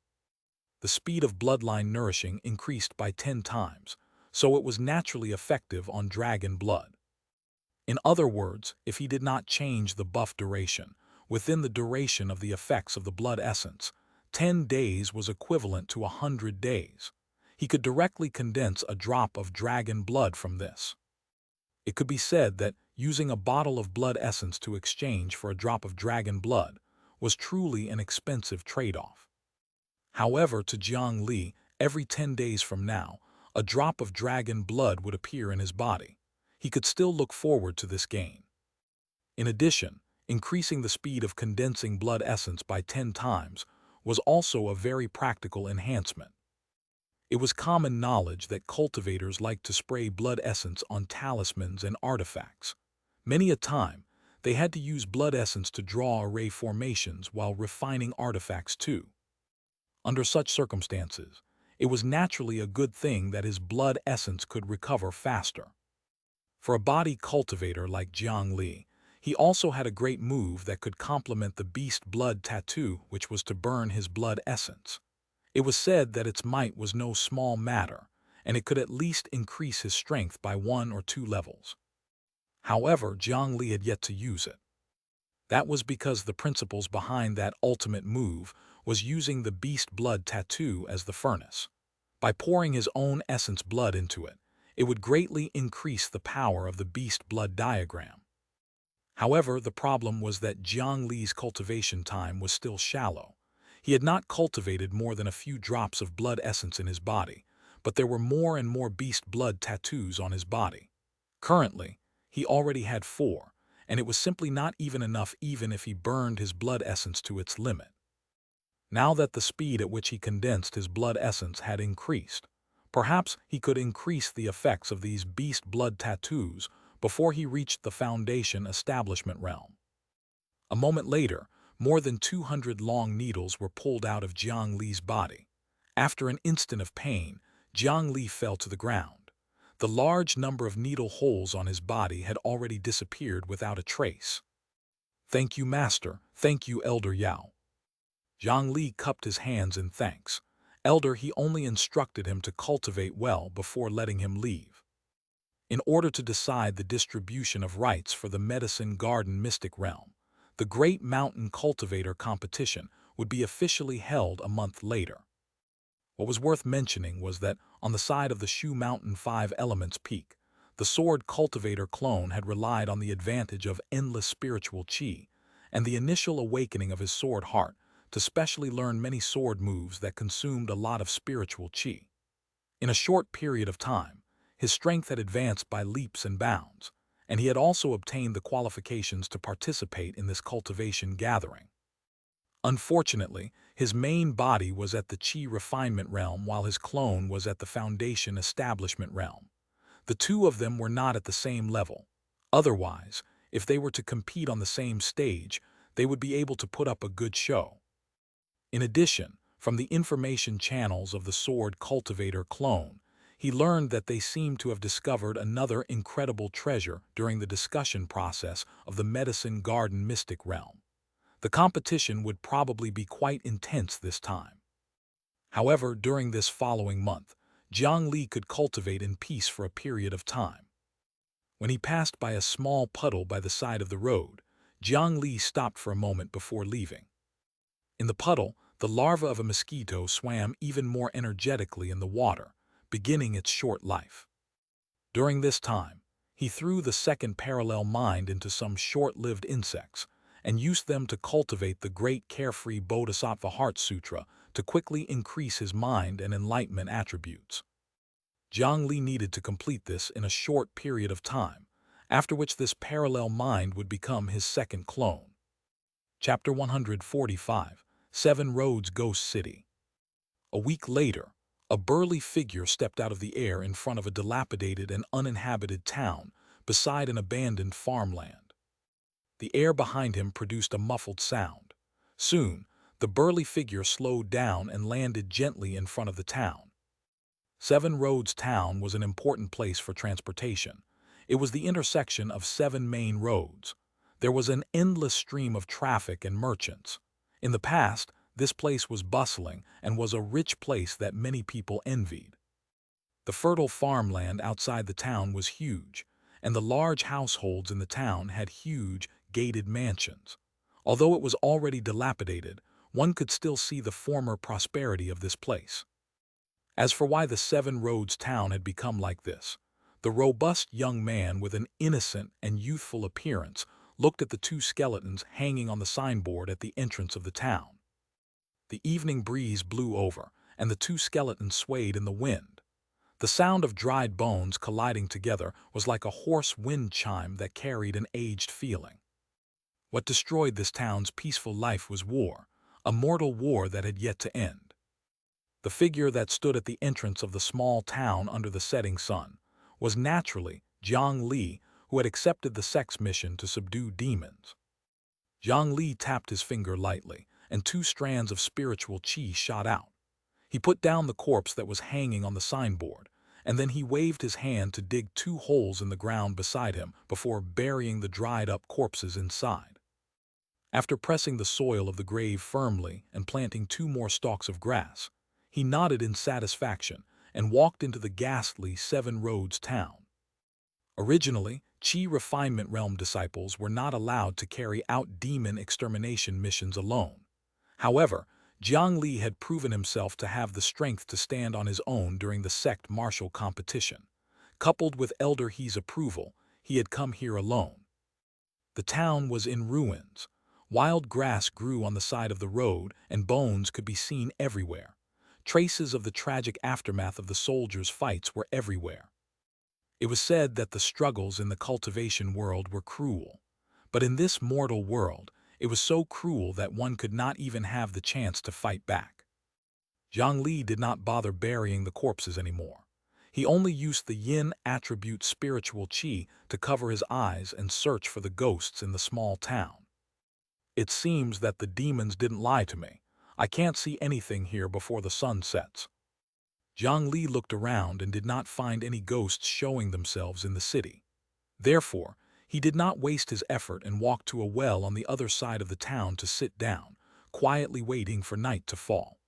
The speed of bloodline nourishing increased by 10 times, so it was naturally effective on dragon blood. In other words, if he did not change the buff duration, within the duration of the effects of the blood essence, 10 days was equivalent to 100 days. He could directly condense a drop of dragon blood from this. It could be said that using a bottle of blood essence to exchange for a drop of dragon blood was truly an expensive trade-off. However, to Jiang Li, every 10 days from now, a drop of dragon blood would appear in his body. He could still look forward to this gain. In addition, increasing the speed of condensing blood essence by 10 times was also a very practical enhancement. It was common knowledge that cultivators liked to spray blood essence on talismans and artifacts. Many a time, they had to use blood essence to draw array formations while refining artifacts too. Under such circumstances, it was naturally a good thing that his blood essence could recover faster. For a body cultivator like Jiang Li, he also had a great move that could complement the beast blood tattoo, which was to burn his blood essence. It was said that its might was no small matter, and it could at least increase his strength by 1 or 2 levels. However, Jiang Li had yet to use it. That was because the principles behind that ultimate move was using the beast blood tattoo as the furnace. By pouring his own essence blood into it, it would greatly increase the power of the beast blood diagram. However, the problem was that Jiang Li's cultivation time was still shallow. He had not cultivated more than a few drops of blood essence in his body, but there were more and more beast blood tattoos on his body. Currently, he already had 4, and it was simply not even enough even if he burned his blood essence to its limit. Now that the speed at which he condensed his blood essence had increased, perhaps he could increase the effects of these beast blood tattoos before he reached the Foundation establishment realm. A moment later, more than 200 long needles were pulled out of Jiang Li's body. After an instant of pain, Jiang Li fell to the ground. The large number of needle holes on his body had already disappeared without a trace. "Thank you, Master. Thank you, Elder Yao." Jiang Li cupped his hands in thanks. Elder, he only instructed him to cultivate well before letting him leave. In order to decide the distribution of rights for the Medicine Garden Mystic Realm, the Great Mountain Cultivator Competition would be officially held a month later. What was worth mentioning was that on the side of the Shu Mountain 5 Elements Peak, the Sword Cultivator clone had relied on the advantage of endless spiritual qi and the initial awakening of his sword heart to specially learn many sword moves that consumed a lot of spiritual qi. In a short period of time, his strength had advanced by leaps and bounds, and he had also obtained the qualifications to participate in this cultivation gathering. Unfortunately, his main body was at the Qi refinement realm while his clone was at the Foundation establishment realm. The two of them were not at the same level. Otherwise, if they were to compete on the same stage, they would be able to put up a good show. In addition, from the information channels of the Sword Cultivator clone, he learned that they seemed to have discovered another incredible treasure during the discussion process of the Medicine Garden Mystic Realm. The competition would probably be quite intense this time. However, during this following month, Jiang Li could cultivate in peace for a period of time. When he passed by a small puddle by the side of the road, Jiang Li stopped for a moment before leaving. In the puddle, the larva of a mosquito swam even more energetically in the water, beginning its short life. During this time, he threw the second parallel mind into some short-lived insects and used them to cultivate the great carefree Bodhisattva Heart Sutra to quickly increase his mind and enlightenment attributes. Jiang Li needed to complete this in a short period of time, after which this parallel mind would become his second clone. Chapter 145, 7 Roads Ghost City. A week later, a burly figure stepped out of the air in front of a dilapidated and uninhabited town beside an abandoned farmland. The air behind him produced a muffled sound. Soon, the burly figure slowed down and landed gently in front of the town. 7 Roads Town was an important place for transportation. It was the intersection of 7 main roads. There was an endless stream of traffic and merchants. In the past, this place was bustling and was a rich place that many people envied. The fertile farmland outside the town was huge, and the large households in the town had huge, gated mansions. Although it was already dilapidated, one could still see the former prosperity of this place. As for why the 7 Roads town had become like this, the robust young man with an innocent and youthful appearance looked at the 2 skeletons hanging on the signboard at the entrance of the town. The evening breeze blew over, and the 2 skeletons swayed in the wind. The sound of dried bones colliding together was like a hoarse wind chime that carried an aged feeling. What destroyed this town's peaceful life was war, a mortal war that had yet to end. The figure that stood at the entrance of the small town under the setting sun was naturally Jiang Li, who had accepted the sect's mission to subdue demons. Jiang Li tapped his finger lightly, and 2 strands of spiritual qi shot out. He put down the corpse that was hanging on the signboard, and then he waved his hand to dig 2 holes in the ground beside him before burying the dried-up corpses inside. After pressing the soil of the grave firmly and planting 2 more stalks of grass, he nodded in satisfaction and walked into the ghastly 7 Roads town. Originally, Qi Refinement Realm disciples were not allowed to carry out demon extermination missions alone. However, Jiang Li had proven himself to have the strength to stand on his own during the sect martial competition. Coupled with Elder He's approval, he had come here alone. The town was in ruins. Wild grass grew on the side of the road, and bones could be seen everywhere. Traces of the tragic aftermath of the soldiers' fights were everywhere. It was said that the struggles in the cultivation world were cruel. But in this mortal world, it was so cruel that one could not even have the chance to fight back. Jiang Li did not bother burying the corpses anymore. He only used the yin attribute spiritual qi to cover his eyes and search for the ghosts in the small town. It seems that the demons didn't lie to me. I can't see anything here before the sun sets. Jiang Li looked around and did not find any ghosts showing themselves in the city. Therefore, he did not waste his effort and walked to a well on the other side of the town to sit down, quietly waiting for night to fall.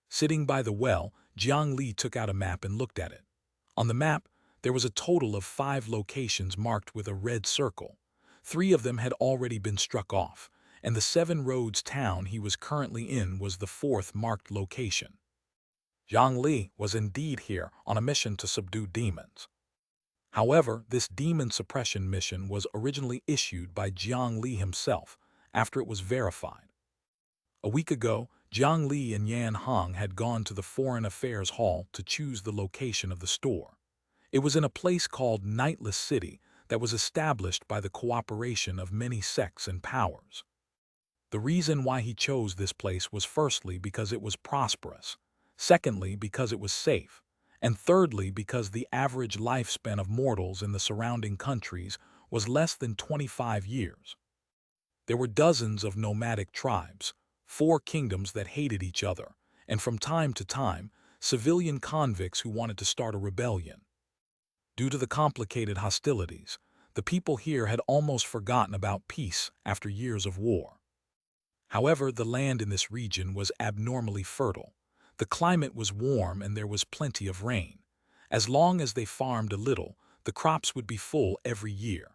Sitting by the well, Jiang Li took out a map and looked at it. On the map, there was a total of 5 locations marked with a red circle. 3 of them had already been struck off, and the 7 Roads town he was currently in was the 4th marked location. Jiang Li was indeed here on a mission to subdue demons. However, this demon suppression mission was originally issued by Jiang Li himself after it was verified. A week ago, Jiang Li and Yan Hong had gone to the Foreign Affairs Hall to choose the location of the store. It was in a place called Nightless City that was established by the cooperation of many sects and powers. The reason why he chose this place was firstly because it was prosperous, secondly because it was safe, and thirdly because the average lifespan of mortals in the surrounding countries was less than 25 years. There were dozens of nomadic tribes, 4 kingdoms that hated each other, and from time to time, civilian convicts who wanted to start a rebellion. Due to the complicated hostilities, the people here had almost forgotten about peace after years of war. However, the land in this region was abnormally fertile. The climate was warm and there was plenty of rain. As long as they farmed a little, the crops would be full every year.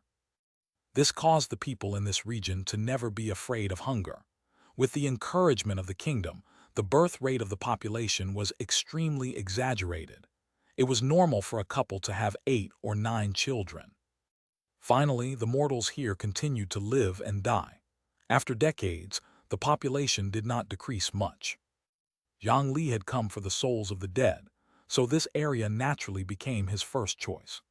This caused the people in this region to never be afraid of hunger. With the encouragement of the kingdom, the birth rate of the population was extremely exaggerated. It was normal for a couple to have 8 or 9 children. Finally, the mortals here continued to live and die. After decades, the population did not decrease much. Jiang Li had come for the souls of the dead, so this area naturally became his first choice.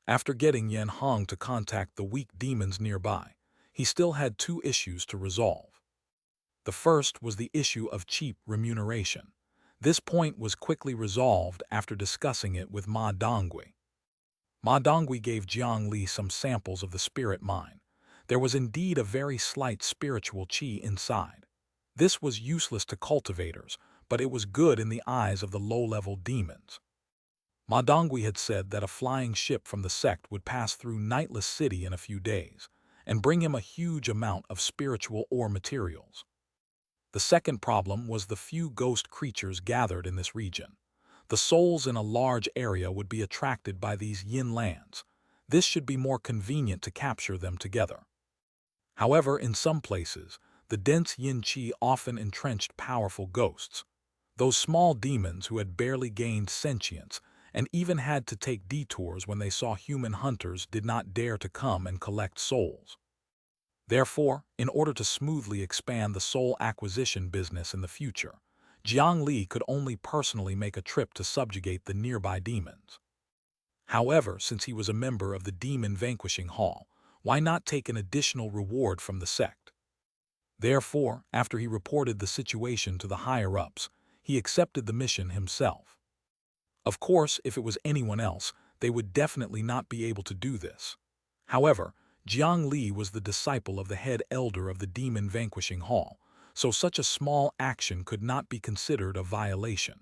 After getting Yan Hong to contact the weak demons nearby, he still had 2 issues to resolve. The first was the issue of cheap remuneration. This point was quickly resolved after discussing it with Ma Dongui. Ma Dongui gave Jiang Li some samples of the spirit mine. There was indeed a very slight spiritual qi inside. This was useless to cultivators, but it was good in the eyes of the low-level demons. Ma Dongui had said that a flying ship from the sect would pass through Nightless City in a few days and bring him a huge amount of spiritual ore materials. The second problem was the few ghost creatures gathered in this region. The souls in a large area would be attracted by these yin lands. This should be more convenient to capture them together. However, in some places, the dense yin qi often entrenched powerful ghosts. Those small demons who had barely gained sentience and even had to take detours when they saw human hunters did not dare to come and collect souls. Therefore, in order to smoothly expand the soul acquisition business in the future, Jiang Li could only personally make a trip to subjugate the nearby demons. However, since he was a member of the Demon Vanquishing Hall, why not take an additional reward from the sect? Therefore, after he reported the situation to the higher-ups, he accepted the mission himself. Of course, if it was anyone else, they would definitely not be able to do this. However, Jiang Li was the disciple of the head elder of the Demon Vanquishing Hall, so such a small action could not be considered a violation.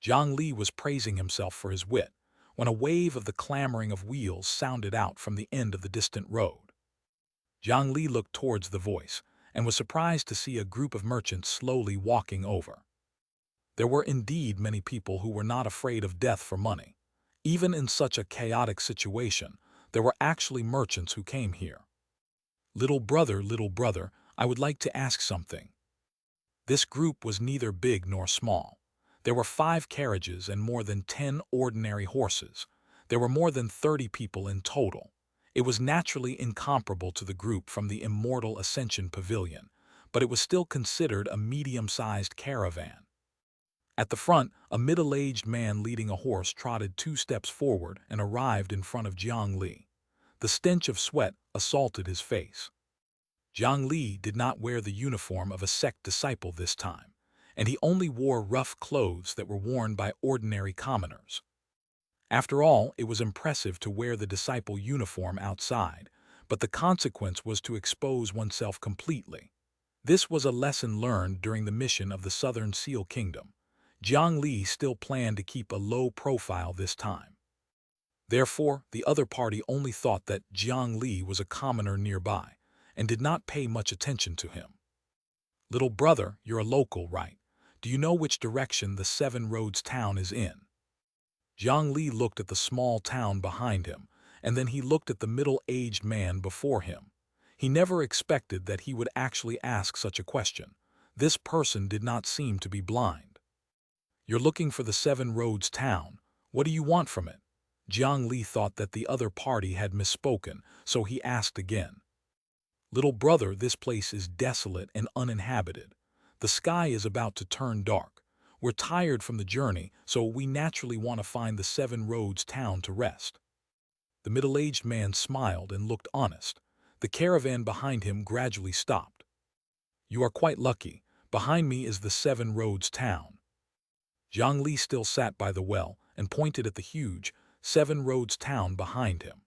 Jiang Li was praising himself for his wit, when a wave of the clamoring of wheels sounded out from the end of the distant road. Jiang Li looked towards the voice, and was surprised to see a group of merchants slowly walking over. There were indeed many people who were not afraid of death for money. Even in such a chaotic situation, there were actually merchants who came here. Little brother, I would like to ask something. This group was neither big nor small. There were 5 carriages and more than 10 ordinary horses. There were more than 30 people in total. It was naturally incomparable to the group from the Immortal Ascension Pavilion, but it was still considered a medium-sized caravan. At the front, a middle-aged man leading a horse trotted 2 steps forward and arrived in front of Jiang Li. The stench of sweat assaulted his face. Jiang Li did not wear the uniform of a sect disciple this time, and he only wore rough clothes that were worn by ordinary commoners. After all, it was impressive to wear the disciple uniform outside, but the consequence was to expose oneself completely. This was a lesson learned during the mission of the Southern Seal Kingdom. Jiang Li still planned to keep a low profile this time. Therefore, the other party only thought that Jiang Li was a commoner nearby, and did not pay much attention to him. Little brother, you're a local, right? Do you know which direction the 7 Roads town is in? Jiang Li looked at the small town behind him, and then he looked at the middle-aged man before him. He never expected that he would actually ask such a question. This person did not seem to be blind. You're looking for the 7 Roads town. What do you want from it? Jiang Li thought that the other party had misspoken, so he asked again. Little brother, this place is desolate and uninhabited. The sky is about to turn dark. We're tired from the journey, so we naturally want to find the 7 Roads town to rest. The middle-aged man smiled and looked honest. The caravan behind him gradually stopped. You are quite lucky. Behind me is the 7 Roads town. Jiang Li still sat by the well and pointed at the huge 7 Roads town behind him.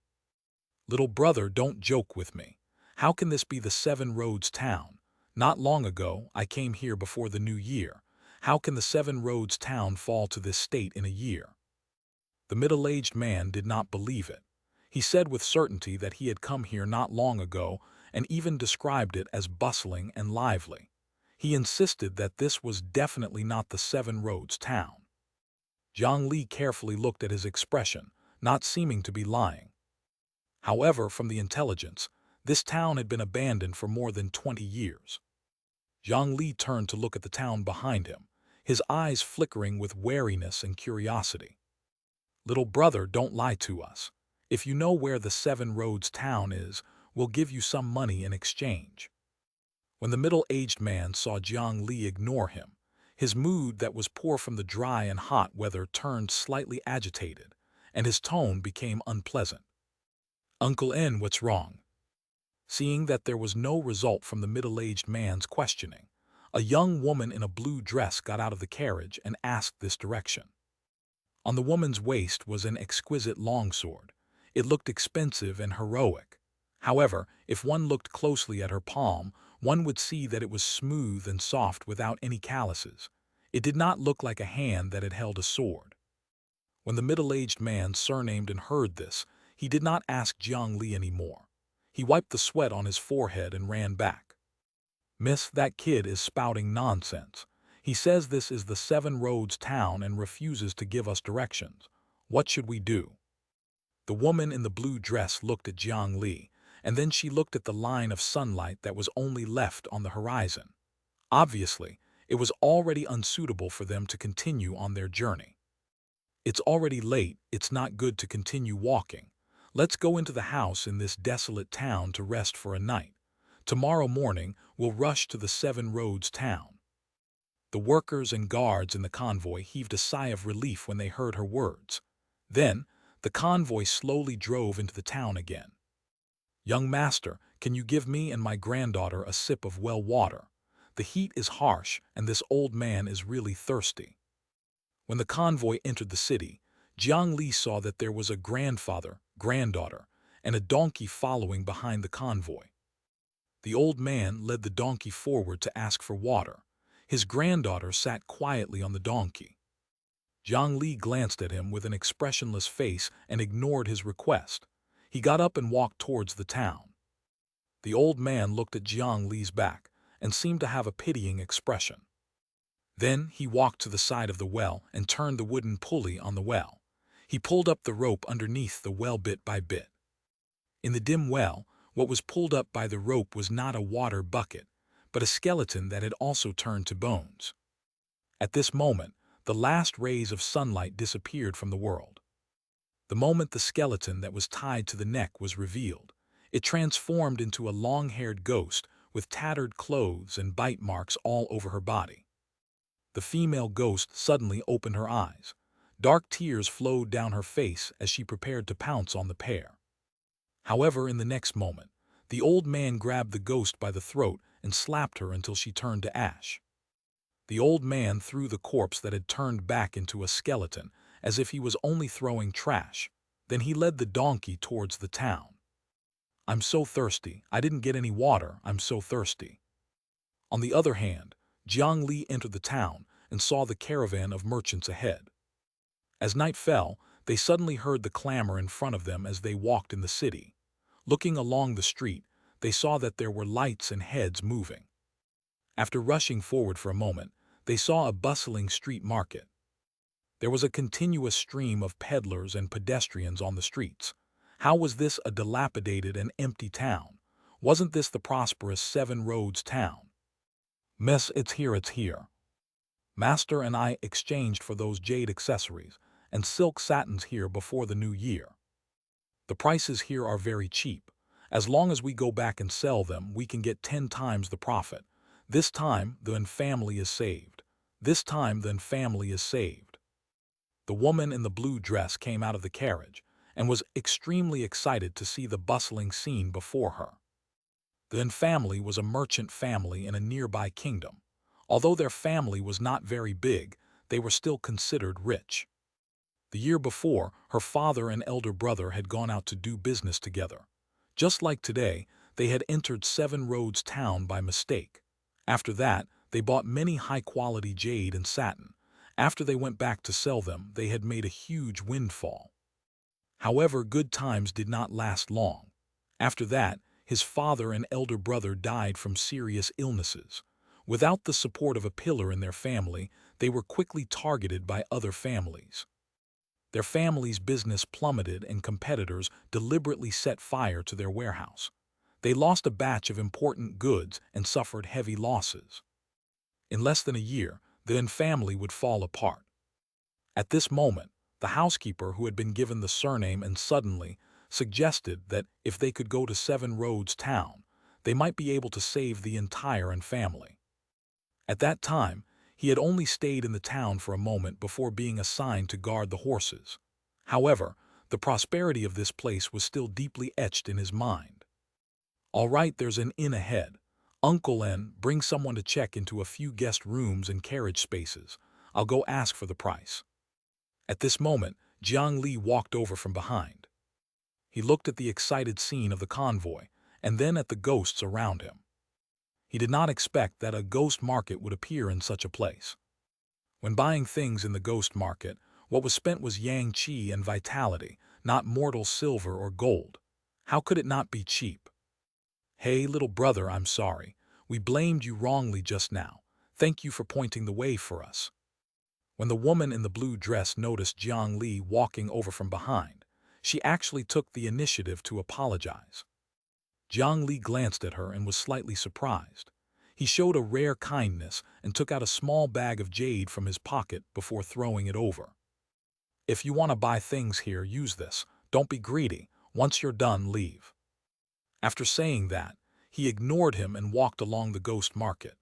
Little brother, don't joke with me. How can this be the 7 Roads town? Not long ago, I came here before the new year. How can the 7 Roads town fall to this state in a year? The middle-aged man did not believe it. He said with certainty that he had come here not long ago and even described it as bustling and lively. He insisted that this was definitely not the 7 Roads town. Jiang Li carefully looked at his expression, not seeming to be lying. However, from the intelligence, this town had been abandoned for more than 20 years. Jiang Li turned to look at the town behind him, his eyes flickering with wariness and curiosity. Little brother, don't lie to us. If you know where the 7 Roads town is, we'll give you some money in exchange. When the middle-aged man saw Jiang Li ignore him, his mood that was poor from the dry and hot weather turned slightly agitated, and his tone became unpleasant. Uncle N, what's wrong? Seeing that there was no result from the middle-aged man's questioning, a young woman in a blue dress got out of the carriage and asked this direction. On the woman's waist was an exquisite longsword. It looked expensive and heroic. However, if one looked closely at her palm, one would see that it was smooth and soft without any calluses. It did not look like a hand that had held a sword. When the middle-aged man surnamed and heard this, he did not ask Jiang Li anymore. He wiped the sweat on his forehead and ran back. Miss, that kid is spouting nonsense. He says this is the 7 Roads town and refuses to give us directions. What should we do? The woman in the blue dress looked at Jiang Li, and then she looked at the line of sunlight that was only left on the horizon. Obviously, it was already unsuitable for them to continue on their journey. It's already late, it's not good to continue walking. Let's go into the house in this desolate town to rest for a night. Tomorrow morning, we'll rush to the 7 Roads town. The workers and guards in the convoy heaved a sigh of relief when they heard her words. Then, the convoy slowly drove into the town again. "Young master, can you give me and my granddaughter a sip of well water? The heat is harsh, and this old man is really thirsty." When the convoy entered the city, Jiang Li saw that there was a grandfather, granddaughter, and a donkey following behind the convoy. The old man led the donkey forward to ask for water. His granddaughter sat quietly on the donkey. Jiang Li glanced at him with an expressionless face and ignored his request. He got up and walked towards the town. The old man looked at Jiang Li's back and seemed to have a pitying expression. Then he walked to the side of the well and turned the wooden pulley on the well. He pulled up the rope underneath the well bit by bit. In the dim well, what was pulled up by the rope was not a water bucket, but a skeleton that had also turned to bones. At this moment, the last rays of sunlight disappeared from the world. The moment the skeleton that was tied to the neck was revealed, it transformed into a long-haired ghost with tattered clothes and bite marks all over her body. The female ghost suddenly opened her eyes. Dark tears flowed down her face as she prepared to pounce on the pair. However, in the next moment, the old man grabbed the ghost by the throat and slapped her until she turned to ash. The old man threw the corpse that had turned back into a skeleton, as if he was only throwing trash. Then he led the donkey towards the town. "I'm so thirsty. I didn't get any water. I'm so thirsty." On the other hand, Jiang Li entered the town and saw the caravan of merchants ahead. As night fell, they suddenly heard the clamor in front of them as they walked in the city. Looking along the street, they saw that there were lights and heads moving. After rushing forward for a moment, they saw a bustling street market. There was a continuous stream of peddlers and pedestrians on the streets. How was this a dilapidated and empty town? Wasn't this the prosperous Seven Roads town? "Miss, it's here. Master and I exchanged for those jade accessories and silk satins here before the new year. The prices here are very cheap. As long as we go back and sell them, we can get 10 times the profit. This time, the family is saved. This time, the family is saved." The woman in the blue dress came out of the carriage and was extremely excited to see the bustling scene before her. The family was a merchant family in a nearby kingdom. Although their family was not very big, they were still considered rich. The year before, her father and elder brother had gone out to do business together. Just like today, they had entered Seven Roads town by mistake. After that, they bought many high-quality jade and satin. After they went back to sell them, they had made a huge windfall. However, good times did not last long. After that, his father and elder brother died from serious illnesses. Without the support of a pillar in their family, they were quickly targeted by other families. Their family's business plummeted and competitors deliberately set fire to their warehouse. They lost a batch of important goods and suffered heavy losses. In less than a year, the family would fall apart. At this moment, the housekeeper who had been given the surname and suddenly suggested that if they could go to Seven Roads town, they might be able to save the entire family. At that time, he had only stayed in the town for a moment before being assigned to guard the horses. However, the prosperity of this place was still deeply etched in his mind. "All right, there's an inn ahead. Uncle N, bring someone to check into a few guest rooms and carriage spaces. I'll go ask for the price." At this moment, Jiang Li walked over from behind. He looked at the excited scene of the convoy, and then at the ghosts around him. He did not expect that a ghost market would appear in such a place. When buying things in the ghost market, what was spent was Xianxia and vitality, not mortal silver or gold. How could it not be cheap? "Hey, little brother, I'm sorry. We blamed you wrongly just now. Thank you for pointing the way for us." When the woman in the blue dress noticed Jiang Li walking over from behind, she actually took the initiative to apologize. Jiang Li glanced at her and was slightly surprised. He showed a rare kindness and took out a small bag of jade from his pocket before throwing it over. "If you want to buy things here, use this. Don't be greedy. Once you're done, leave." After saying that, he ignored him and walked along the ghost market.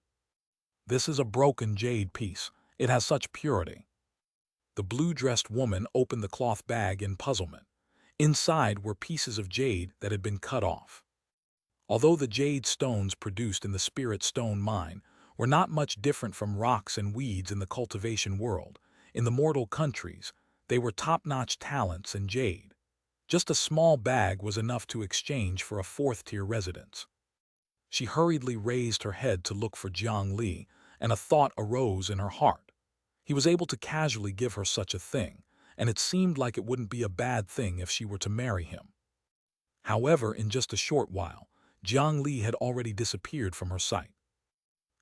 "This is a broken jade piece. It has such purity." The blue-dressed woman opened the cloth bag in puzzlement. Inside were pieces of jade that had been cut off. Although the jade stones produced in the spirit stone mine were not much different from rocks and weeds in the cultivation world, in the mortal countries, they were top-notch talents in jade. Just a small bag was enough to exchange for a fourth-tier residence. She hurriedly raised her head to look for Jiang Li, and a thought arose in her heart. He was able to casually give her such a thing, and it seemed like it wouldn't be a bad thing if she were to marry him. However, in just a short while, Jiang Li had already disappeared from her sight.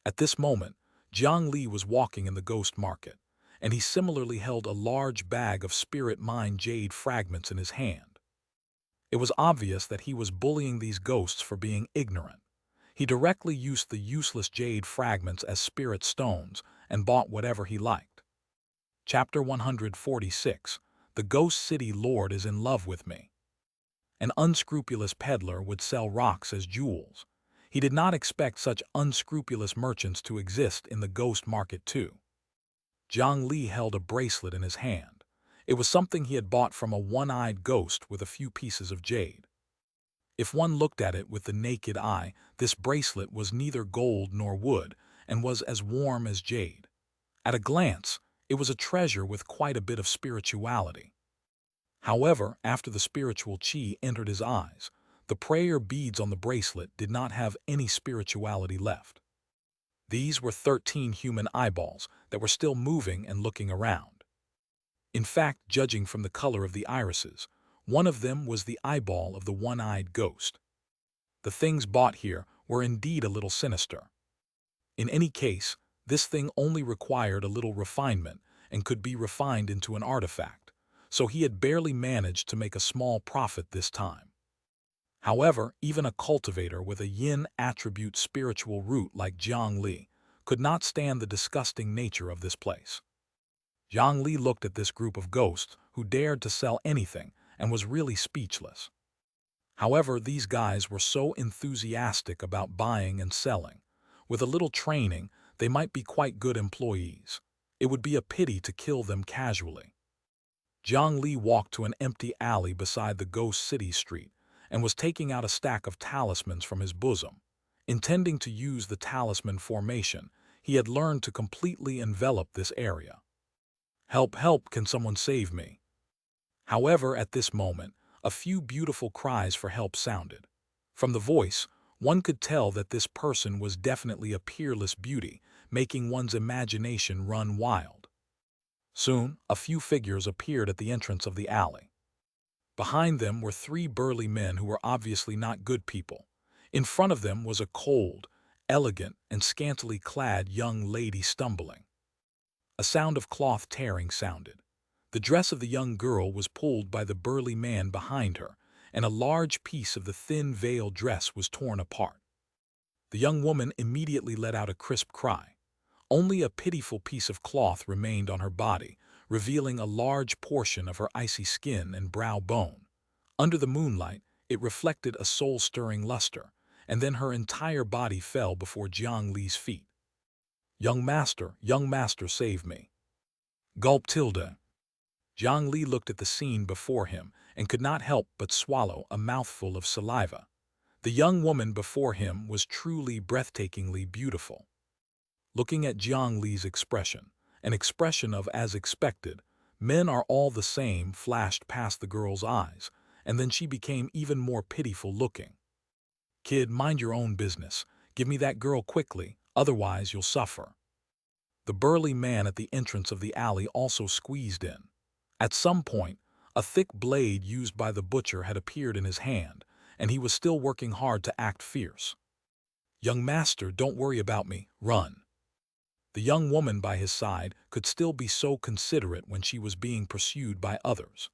At this moment, Jiang Li was walking in the ghost market, and he similarly held a large bag of spirit mine jade fragments in his hand. It was obvious that he was bullying these ghosts for being ignorant. He directly used the useless jade fragments as spirit stones and bought whatever he liked. Chapter 146. The Ghost City Lord is in love with me. An unscrupulous peddler would sell rocks as jewels. He did not expect such unscrupulous merchants to exist in the ghost market too. Jiang Li held a bracelet in his hand. It was something he had bought from a one-eyed ghost with a few pieces of jade. If one looked at it with the naked eye, this bracelet was neither gold nor wood and was as warm as jade. At a glance, it was a treasure with quite a bit of spirituality. However, after the spiritual chi entered his eyes, the prayer beads on the bracelet did not have any spirituality left. These were 13 human eyeballs that were still moving and looking around. In fact, judging from the color of the irises, one of them was the eyeball of the one-eyed ghost. The things bought here were indeed a little sinister. In any case, this thing only required a little refinement and could be refined into an artifact, so he had barely managed to make a small profit this time. However, even a cultivator with a yin attribute spiritual root like Jiang Li could not stand the disgusting nature of this place. Jiang Li looked at this group of ghosts who dared to sell anything and was really speechless. However, these guys were so enthusiastic about buying and selling. With a little training, they might be quite good employees. It would be a pity to kill them casually. Jiang Li walked to an empty alley beside the ghost city street and was taking out a stack of talismans from his bosom. Intending to use the talisman formation, he had learned to completely envelop this area. "Help, help, can someone save me?" However, at this moment, a few beautiful cries for help sounded. From the voice, one could tell that this person was definitely a peerless beauty, making one's imagination run wild. Soon, a few figures appeared at the entrance of the alley. Behind them were 3 burly men who were obviously not good people. In front of them was a cold, elegant, and scantily clad young lady stumbling. A sound of cloth tearing sounded. The dress of the young girl was pulled by the burly man behind her, and a large piece of the thin veiled dress was torn apart. The young woman immediately let out a crisp cry. Only a pitiful piece of cloth remained on her body, revealing a large portion of her icy skin and brow bone. Under the moonlight, it reflected a soul-stirring luster, and then her entire body fell before Jiang Li's feet. Young master, save me." Gulp tilde. Jiang Li looked at the scene before him and could not help but swallow a mouthful of saliva. The young woman before him was truly breathtakingly beautiful. Looking at Jiang Li's expression, an expression of "as expected, men are all the same" flashed past the girl's eyes, and then she became even more pitiful looking. "Kid, mind your own business. Give me that girl quickly, otherwise you'll suffer." The burly man at the entrance of the alley also squeezed in. At some point, a thick blade used by the butcher had appeared in his hand, and he was still working hard to act fierce. "Young master, don't worry about me, run." The young woman by his side could still be so considerate when she was being pursued by others.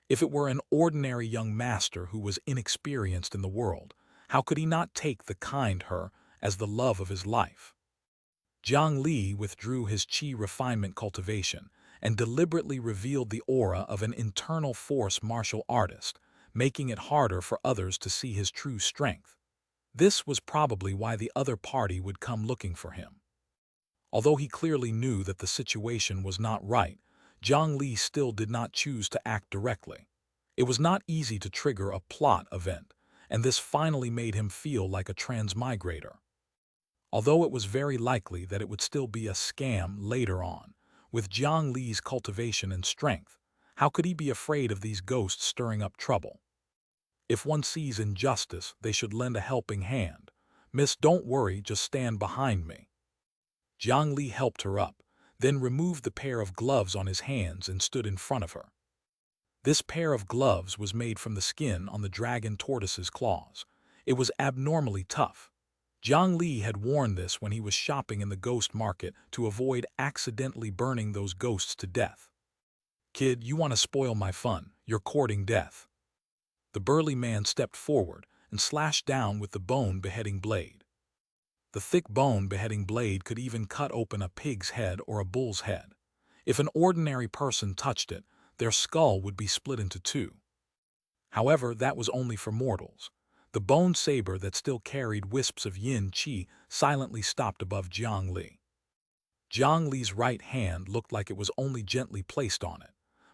If it were an ordinary young master who was inexperienced in the world, how could he not take the kind her as the love of his life? Jiang Li withdrew his chi refinement cultivation and deliberately revealed the aura of an internal force martial artist, making it harder for others to see his true strength. This was probably why the other party would come looking for him. Although he clearly knew that the situation was not right, Jiang Li still did not choose to act directly. It was not easy to trigger a plot event, and this finally made him feel like a transmigrator. Although it was very likely that it would still be a scam later on, with Jiang Li's cultivation and strength, how could he be afraid of these ghosts stirring up trouble? If one sees injustice, they should lend a helping hand. Miss, don't worry, just stand behind me. Jiang Li helped her up, then removed the pair of gloves on his hands and stood in front of her. This pair of gloves was made from the skin on the dragon tortoise's claws. It was abnormally tough. Jiang Li had worn this when he was shopping in the ghost market to avoid accidentally burning those ghosts to death. Kid, you want to spoil my fun. You're courting death. The burly man stepped forward and slashed down with the bone-beheading blade. The thick bone-beheading blade could even cut open a pig's head or a bull's head. If an ordinary person touched it, their skull would be split into two. However, that was only for mortals. The bone saber that still carried wisps of yin qi silently stopped above Jiang Li. Jiang Li's right hand looked like it was only gently placed on it,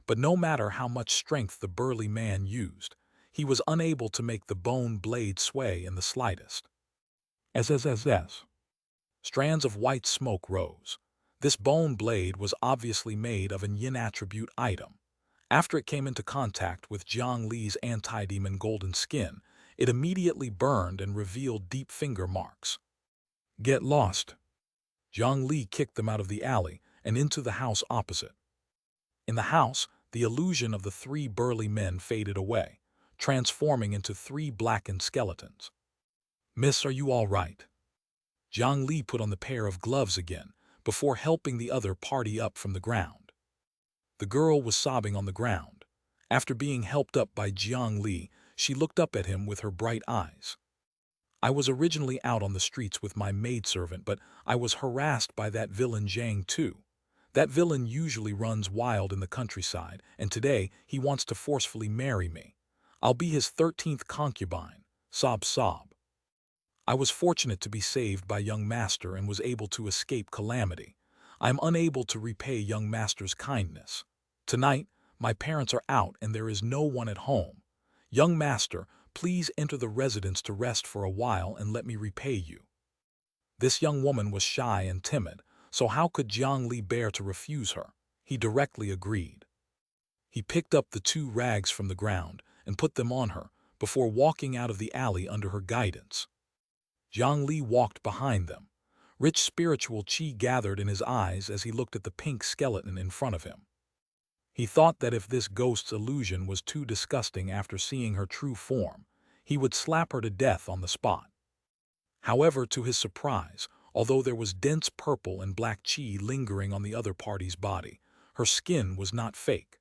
but no matter how much strength the burly man used, he was unable to make the bone blade sway in the slightest. Strands of white smoke rose. This bone blade was obviously made of an yin attribute item. After it came into contact with Jiang Li's anti-demon golden skin, it immediately burned and revealed deep finger marks. Get lost. Jiang Li kicked them out of the alley and into the house opposite. In the house, the illusion of the three burly men faded away, transforming into three blackened skeletons. Miss, are you all right? Jiang Li put on the pair of gloves again, before helping the other party up from the ground. The girl was sobbing on the ground. After being helped up by Jiang Li, she looked up at him with her bright eyes. I was originally out on the streets with my maidservant, but I was harassed by that villain Zhang too. That villain usually runs wild in the countryside, and today he wants to forcefully marry me. I'll be his 13th concubine. Sob, sob. I was fortunate to be saved by young master and was able to escape calamity. I am unable to repay young master's kindness. Tonight, my parents are out and there is no one at home. Young master, please enter the residence to rest for a while and let me repay you. This young woman was shy and timid, so how could Jiang Li bear to refuse her? He directly agreed. He picked up the two rags from the ground and put them on her before walking out of the alley under her guidance. Jiang Li walked behind them. Rich spiritual qi gathered in his eyes as he looked at the pink skeleton in front of him. He thought that if this ghost's illusion was too disgusting after seeing her true form, he would slap her to death on the spot. However, to his surprise, although there was dense purple and black qi lingering on the other party's body, her skin was not fake.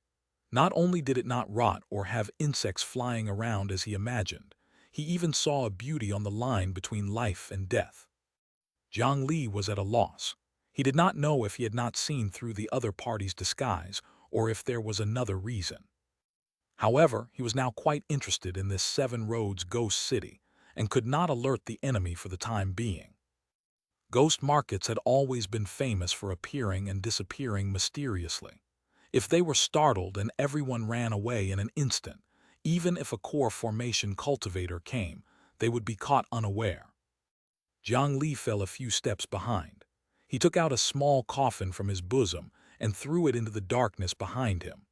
Not only did it not rot or have insects flying around as he imagined, he even saw a beauty on the line between life and death. Jiang Li was at a loss. He did not know if he had not seen through the other party's disguise or if there was another reason. However, he was now quite interested in this Seven Roads ghost city and could not alert the enemy for the time being. Ghost markets had always been famous for appearing and disappearing mysteriously. If they were startled and everyone ran away in an instant, even if a core formation cultivator came, they would be caught unaware. Jiang Li fell a few steps behind. He took out a small coffin from his bosom and threw it into the darkness behind him.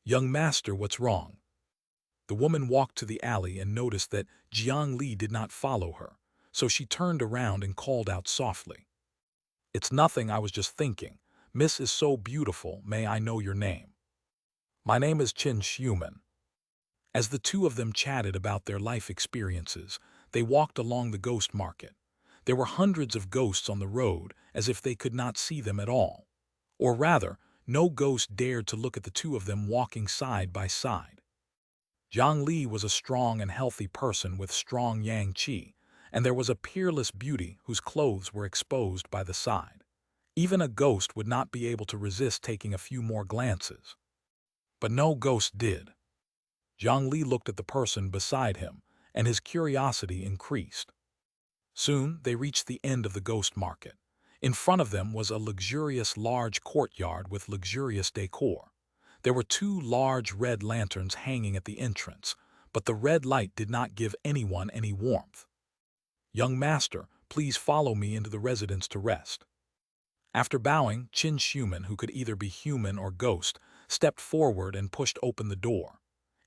Young master, what's wrong? The woman walked to the alley and noticed that Jiang Li did not follow her, so she turned around and called out softly. It's nothing, I was just thinking. Miss is so beautiful, may I know your name? My name is Xianxia. As the two of them chatted about their life experiences, they walked along the ghost market. There were hundreds of ghosts on the road, as if they could not see them at all. Or rather, no ghost dared to look at the two of them walking side by side. Jiang Li was a strong and healthy person with strong yang qi, and there was a peerless beauty whose clothes were exposed by the side. Even a ghost would not be able to resist taking a few more glances. But no ghost did. Jiang Li looked at the person beside him, and his curiosity increased. Soon they reached the end of the ghost market. In front of them was a luxurious large courtyard with luxurious decor. There were two large red lanterns hanging at the entrance, but the red light did not give anyone any warmth. "Young master, please follow me into the residence to rest." After bowing, Xianxia, who could either be human or ghost, stepped forward and pushed open the door.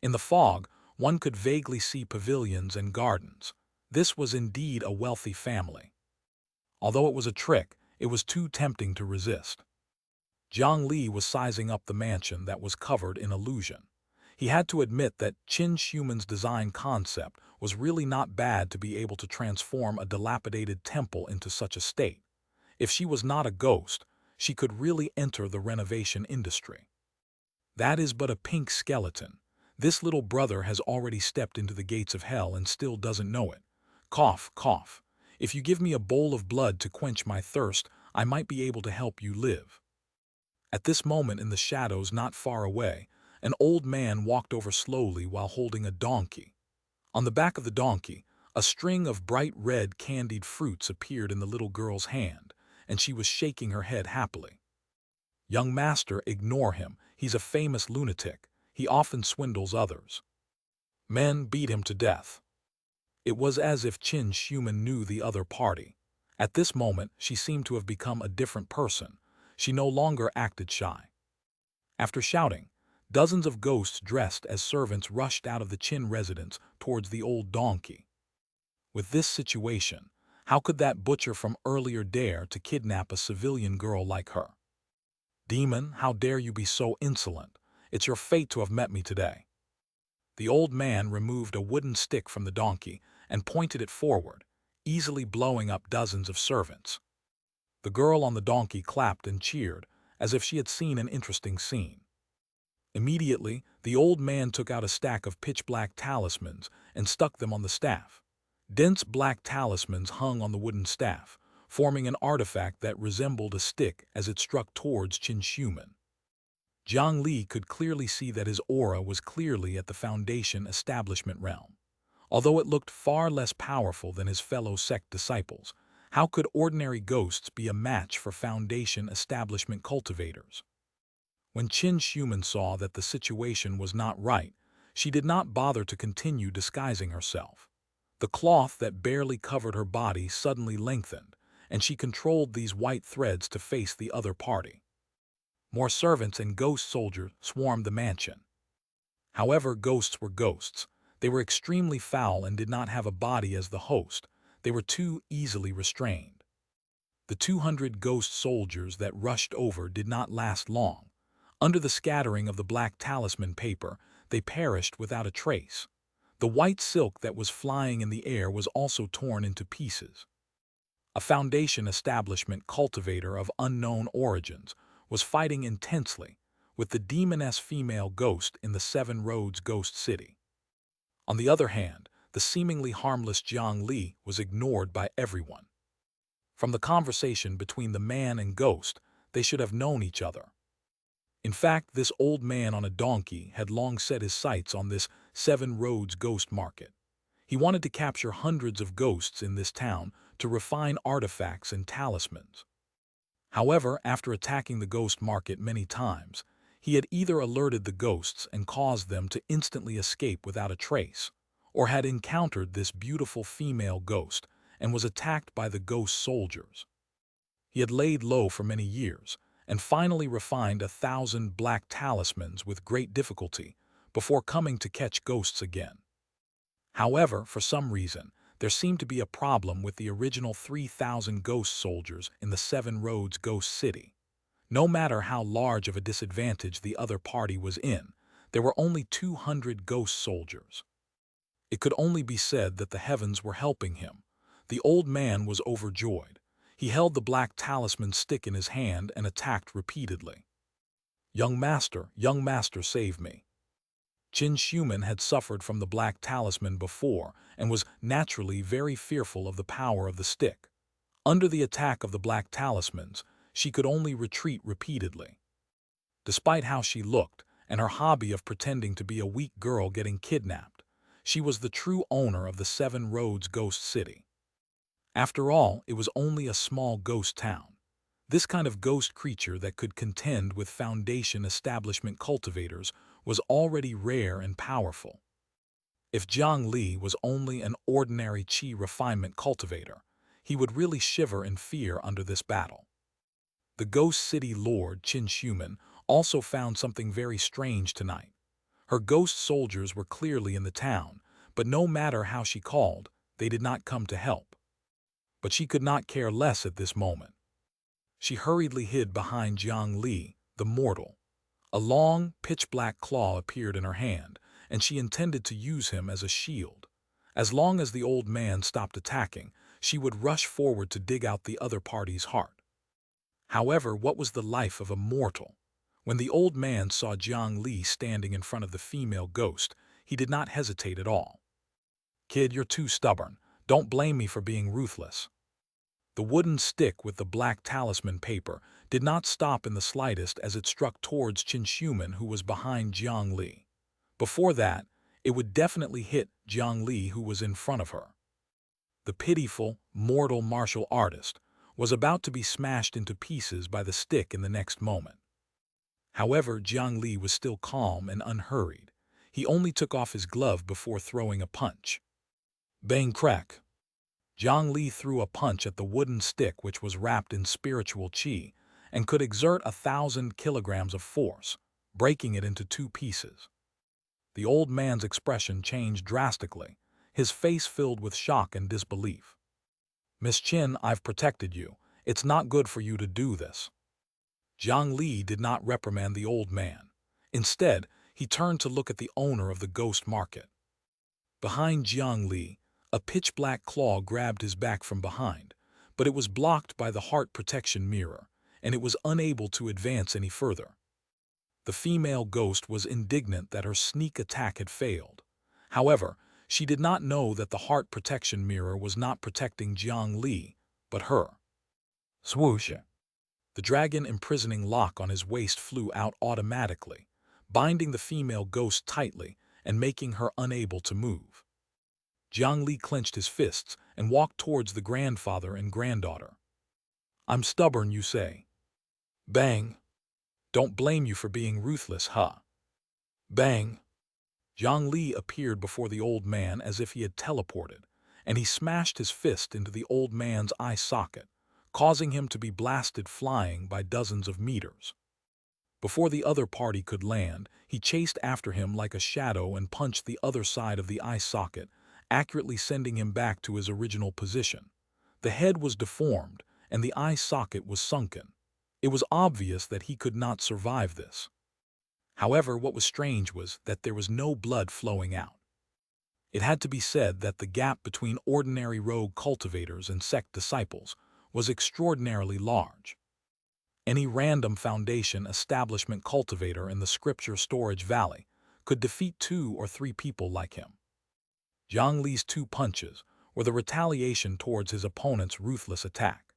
In the fog, one could vaguely see pavilions and gardens. This was indeed a wealthy family. Although it was a trick, it was too tempting to resist. Jiang Li was sizing up the mansion that was covered in illusion. He had to admit that Xianxia's design concept was really not bad to be able to transform a dilapidated temple into such a state. If she was not a ghost, she could really enter the renovation industry. That is but a pink skeleton. This little brother has already stepped into the gates of hell and still doesn't know it. Cough, cough. If you give me a bowl of blood to quench my thirst, I might be able to help you live. At this moment in the shadows not far away, an old man walked over slowly while holding a donkey. On the back of the donkey, a string of bright red candied fruits appeared in the little girl's hand, and she was shaking her head happily. "Young master, ignore him. He's a famous lunatic. He often swindles others. Men beat him to death." It was as if Xianxia knew the other party. At this moment, she seemed to have become a different person. She no longer acted shy. After shouting, dozens of ghosts dressed as servants rushed out of the Qin residence towards the old donkey. With this situation, how could that butcher from earlier dare to kidnap a civilian girl like her? "Demon, how dare you be so insolent? It's your fate to have met me today." The old man removed a wooden stick from the donkey and pointed it forward, easily blowing up dozens of servants. The girl on the donkey clapped and cheered, as if she had seen an interesting scene. Immediately, the old man took out a stack of pitch-black talismans and stuck them on the staff. Dense black talismans hung on the wooden staff, forming an artifact that resembled a stick as it struck towards Xianxia. Jiang Li could clearly see that his aura was clearly at the Foundation establishment realm. Although it looked far less powerful than his fellow sect disciples, how could ordinary ghosts be a match for Foundation establishment cultivators? When Xianxia saw that the situation was not right, she did not bother to continue disguising herself. The cloth that barely covered her body suddenly lengthened, and she controlled these white threads to face the other party. More servants and ghost soldiers swarmed the mansion. However, ghosts were ghosts. They were extremely foul and did not have a body as the host. They were too easily restrained. The 200 ghost soldiers that rushed over did not last long. Under the scattering of the black talisman paper, they perished without a trace. The white silk that was flying in the air was also torn into pieces. A Foundation establishment cultivator of unknown origins was fighting intensely with the demoness female ghost in the Seven Roads Ghost City. On the other hand, the seemingly harmless Jiang Li was ignored by everyone. From the conversation between the man and ghost, they should have known each other. In fact, this old man on a donkey had long set his sights on this Seven Roads Ghost Market. He wanted to capture hundreds of ghosts in this town to refine artifacts and talismans. However, after attacking the ghost market many times, he had either alerted the ghosts and caused them to instantly escape without a trace, or had encountered this beautiful female ghost and was attacked by the ghost soldiers. He had laid low for many years, and finally refined 1,000 black talismans with great difficulty before coming to catch ghosts again. However, for some reason, there seemed to be a problem with the original 3,000 ghost soldiers in the Seven Roads Ghost City. No matter how large of a disadvantage the other party was in, there were only 200 ghost soldiers. It could only be said that the heavens were helping him. The old man was overjoyed. He held the black talisman stick in his hand and attacked repeatedly. Young master, save me." Xianxia had suffered from the black talisman before and was naturally very fearful of the power of the stick. Under the attack of the black talismans, she could only retreat repeatedly. Despite how she looked and her hobby of pretending to be a weak girl getting kidnapped, she was the true owner of the Seven Roads Ghost City. After all, it was only a small ghost town. This kind of ghost creature that could contend with Foundation establishment cultivators was already rare and powerful. If Jiang Li was only an ordinary qi refinement cultivator, he would really shiver in fear under this battle. The Ghost City Lord, Qin Shuman, also found something very strange tonight. Her ghost soldiers were clearly in the town, but no matter how she called, they did not come to help. But she could not care less at this moment. She hurriedly hid behind Jiang Li, the mortal. A long, pitch-black claw appeared in her hand, and she intended to use him as a shield. As long as the old man stopped attacking, she would rush forward to dig out the other party's heart. However, what was the life of a mortal? When the old man saw Jiang Li standing in front of the female ghost, he did not hesitate at all. "Kid, you're too stubborn. Don't blame me for being ruthless." The wooden stick with the black talisman paper did not stop in the slightest as it struck towards Qin Shuman, who was behind Jiang Li. Before that, it would definitely hit Jiang Li, who was in front of her. The pitiful, mortal martial artist was about to be smashed into pieces by the stick in the next moment. However, Jiang Li was still calm and unhurried. He only took off his glove before throwing a punch. Bang crack! Jiang Li threw a punch at the wooden stick, which was wrapped in spiritual qi and could exert 1,000 kilograms of force, breaking it into two pieces. The old man's expression changed drastically, his face filled with shock and disbelief. "Miss Qin, I've protected you. It's not good for you to do this." Jiang Li did not reprimand the old man. Instead, he turned to look at the owner of the ghost market. Behind Jiang Li, a pitch-black claw grabbed his back from behind, but it was blocked by the heart protection mirror, and it was unable to advance any further. The female ghost was indignant that her sneak attack had failed. However, she did not know that the heart protection mirror was not protecting Jiang Li, but her. Swoosh! The dragon imprisoning lock on his waist flew out automatically, binding the female ghost tightly and making her unable to move. Jiang Li clenched his fists and walked towards the grandfather and granddaughter. "I'm stubborn, you say?" Bang! "Don't blame you for being ruthless, huh?" Bang! Jiang Li appeared before the old man as if he had teleported, and he smashed his fist into the old man's eye socket, causing him to be blasted flying by dozens of meters. Before the other party could land, he chased after him like a shadow and punched the other side of the eye socket, accurately sending him back to his original position. The head was deformed, and the eye socket was sunken. It was obvious that he could not survive this. However, what was strange was that there was no blood flowing out. It had to be said that the gap between ordinary rogue cultivators and sect disciples was extraordinarily large. Any random Foundation establishment cultivator in the Scripture Storage Valley could defeat 2 or 3 people like him. Jiang Li's 2 punches were the retaliation towards his opponent's ruthless attack.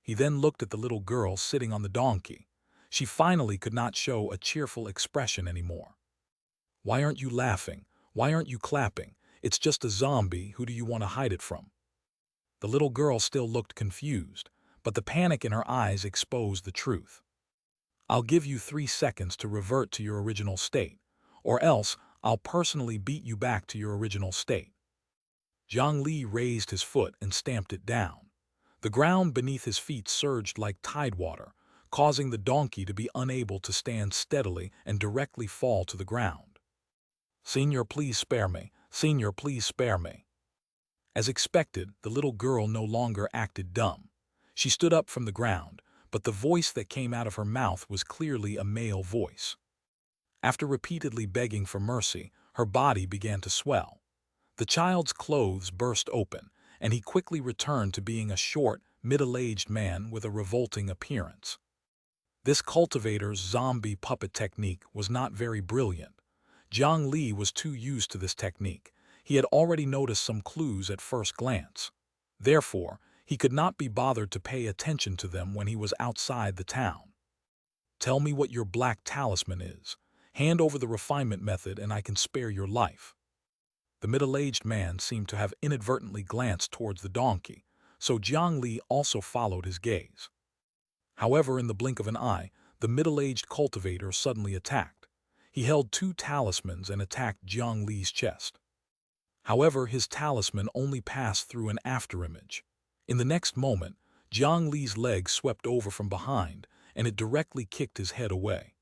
He then looked at the little girl sitting on the donkey. She finally could not show a cheerful expression anymore. "Why aren't you laughing? Why aren't you clapping? It's just a zombie. Who do you want to hide it from?" The little girl still looked confused, but the panic in her eyes exposed the truth. "I'll give you 3 seconds to revert to your original state, or else I'll personally beat you back to your original state." Jiang Li raised his foot and stamped it down. The ground beneath his feet surged like tidewater, causing the donkey to be unable to stand steadily and directly fall to the ground. "Senior, please spare me. Senior, please spare me." As expected, the little girl no longer acted dumb. She stood up from the ground, but the voice that came out of her mouth was clearly a male voice. After repeatedly begging for mercy, her body began to swell. The child's clothes burst open, and he quickly returned to being a short, middle-aged man with a revolting appearance. This cultivator's zombie puppet technique was not very brilliant. Jiang Li was too used to this technique. He had already noticed some clues at first glance. Therefore, he could not be bothered to pay attention to them when he was outside the town. "Tell me what your black talisman is. Hand over the refinement method and I can spare your life." The middle-aged man seemed to have inadvertently glanced towards the donkey, so Jiang Li also followed his gaze. However, in the blink of an eye, the middle-aged cultivator suddenly attacked. He held 2 talismans and attacked Jiang Li's chest. However, his talisman only passed through an afterimage. In the next moment, Jiang Li's leg swept over from behind, and it directly kicked his head away.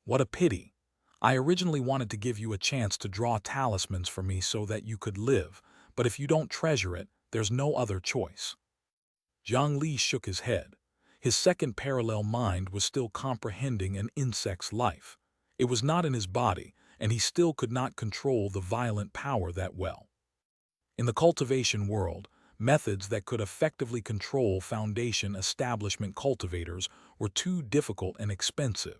What a pity. I originally wanted to give you a chance to draw talismans for me so that you could live, but if you don't treasure it, there's no other choice. Jiang Li shook his head. His second parallel mind was still comprehending an insect's life. It was not in his body, and he still could not control the violent power that well. In the cultivation world, methods that could effectively control foundation establishment cultivators were too difficult and expensive.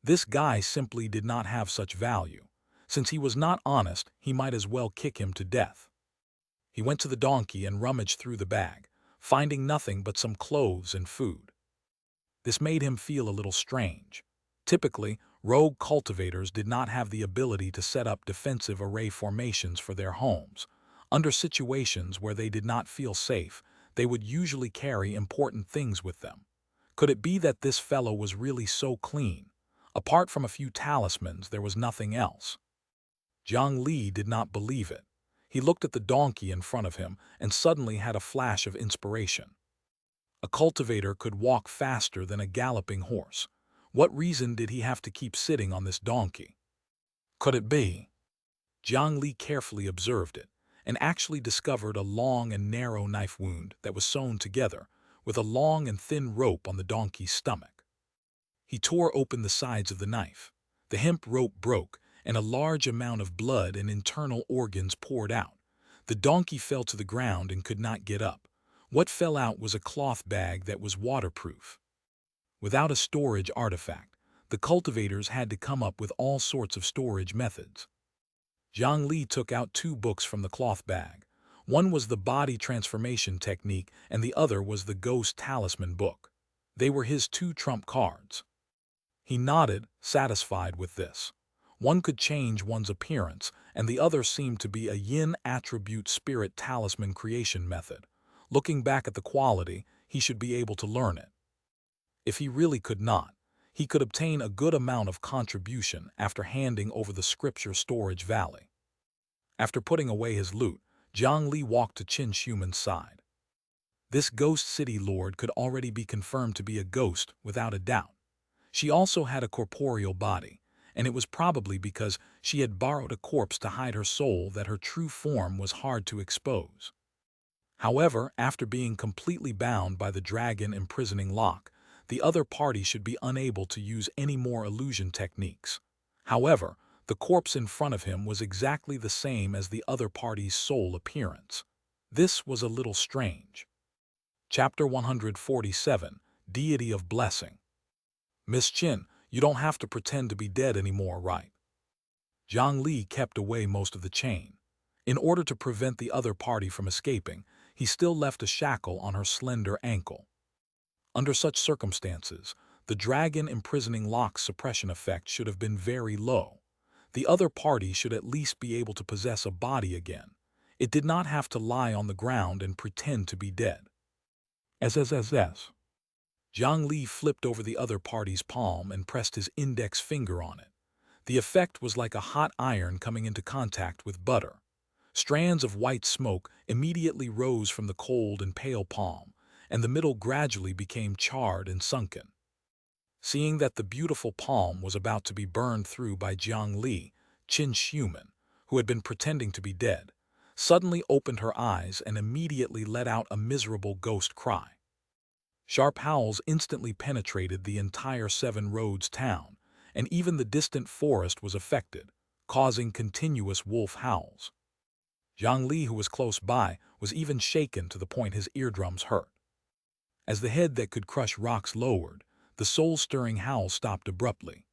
This guy simply did not have such value. Since he was not honest, he might as well kick him to death. He went to the donkey and rummaged through the bag, finding nothing but some clothes and food. This made him feel a little strange. Typically, rogue cultivators did not have the ability to set up defensive array formations for their homes. Under situations where they did not feel safe, they would usually carry important things with them. Could it be that this fellow was really so clean? Apart from a few talismans, there was nothing else. Jiang Li did not believe it. He looked at the donkey in front of him and suddenly had a flash of inspiration. A cultivator could walk faster than a galloping horse. What reason did he have to keep sitting on this donkey? Could it be? Jiang Li carefully observed it and actually discovered a long and narrow knife wound that was sewn together with a long and thin rope on the donkey's stomach. He tore open the sides of the knife. The hemp rope broke, and a large amount of blood and internal organs poured out. The donkey fell to the ground and could not get up. What fell out was a cloth bag that was waterproof. Without a storage artifact, the cultivators had to come up with all sorts of storage methods. Jiang Li took out 2 books from the cloth bag. One was the body transformation technique and the other was the ghost talisman book. They were his 2 trump cards. He nodded, satisfied with this. One could change one's appearance, and the other seemed to be a yin attribute spirit talisman creation method. Looking back at the quality, he should be able to learn it. If he really could not, he could obtain a good amount of contribution after handing over the scripture storage valley. After putting away his loot, Jiang Li walked to Xianxia's side. This ghost city lord could already be confirmed to be a ghost without a doubt. She also had a corporeal body, and it was probably because she had borrowed a corpse to hide her soul that her true form was hard to expose. However, after being completely bound by the dragon imprisoning lock, the other party should be unable to use any more illusion techniques. However, the corpse in front of him was exactly the same as the other party's soul appearance. This was a little strange. Chapter 147, Deity of Blessing. Miss Qin, you don't have to pretend to be dead anymore, right? Jiang Li kept away most of the chain. In order to prevent the other party from escaping, he still left a shackle on her slender ankle. Under such circumstances, the dragon imprisoning lock's suppression effect should have been very low. The other party should at least be able to possess a body again. It did not have to lie on the ground and pretend to be dead. SSSS. Jiang Li flipped over the other party's palm and pressed his index finger on it. The effect was like a hot iron coming into contact with butter. Strands of white smoke immediately rose from the cold and pale palm, and the middle gradually became charred and sunken. Seeing that the beautiful palm was about to be burned through by Jiang Li, Xianxia, who had been pretending to be dead, suddenly opened her eyes and immediately let out a miserable ghost cry. Sharp howls instantly penetrated the entire Seven Roads town, and even the distant forest was affected, causing continuous wolf howls. Jiang Li, who was close by, was even shaken to the point his eardrums hurt. As the head that could crush rocks lowered, the soul-stirring howl stopped abruptly.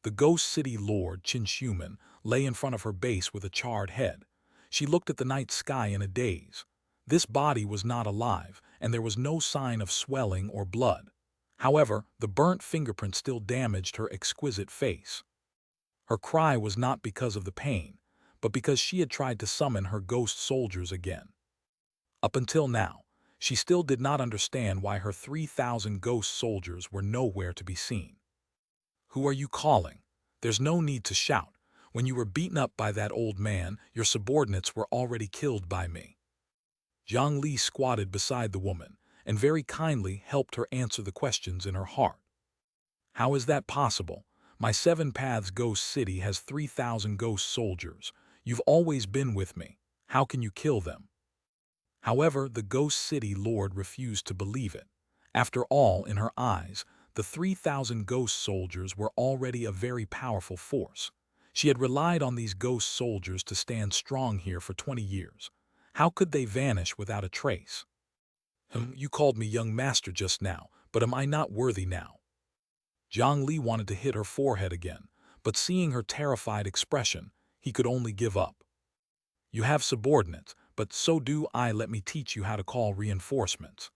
The ghost city lord, Xianxia, lay in front of her base with a charred head. She looked at the night sky in a daze. This body was not alive, and there was no sign of swelling or blood. However, the burnt fingerprint still damaged her exquisite face. Her cry was not because of the pain, but because she had tried to summon her ghost soldiers again. Up until now, she still did not understand why her 3,000 ghost soldiers were nowhere to be seen. Who are you calling? There's no need to shout. When you were beaten up by that old man, your subordinates were already killed by me." Jiang Li squatted beside the woman and very kindly helped her answer the questions in her heart. "How is that possible? My Seven Paths Ghost City has 3,000 ghost soldiers. You've always been with me. How can you kill them?" However, the Ghost City Lord refused to believe it. After all, in her eyes, the 3,000 ghost soldiers were already a very powerful force. She had relied on these ghost soldiers to stand strong here for 20 years. How could they vanish without a trace? You called me young master just now, but am I not worthy now?" Jiang Li wanted to hit her forehead again, but seeing her terrified expression, he could only give up. "You have subordinates, but so do I. Let me teach you how to call reinforcements."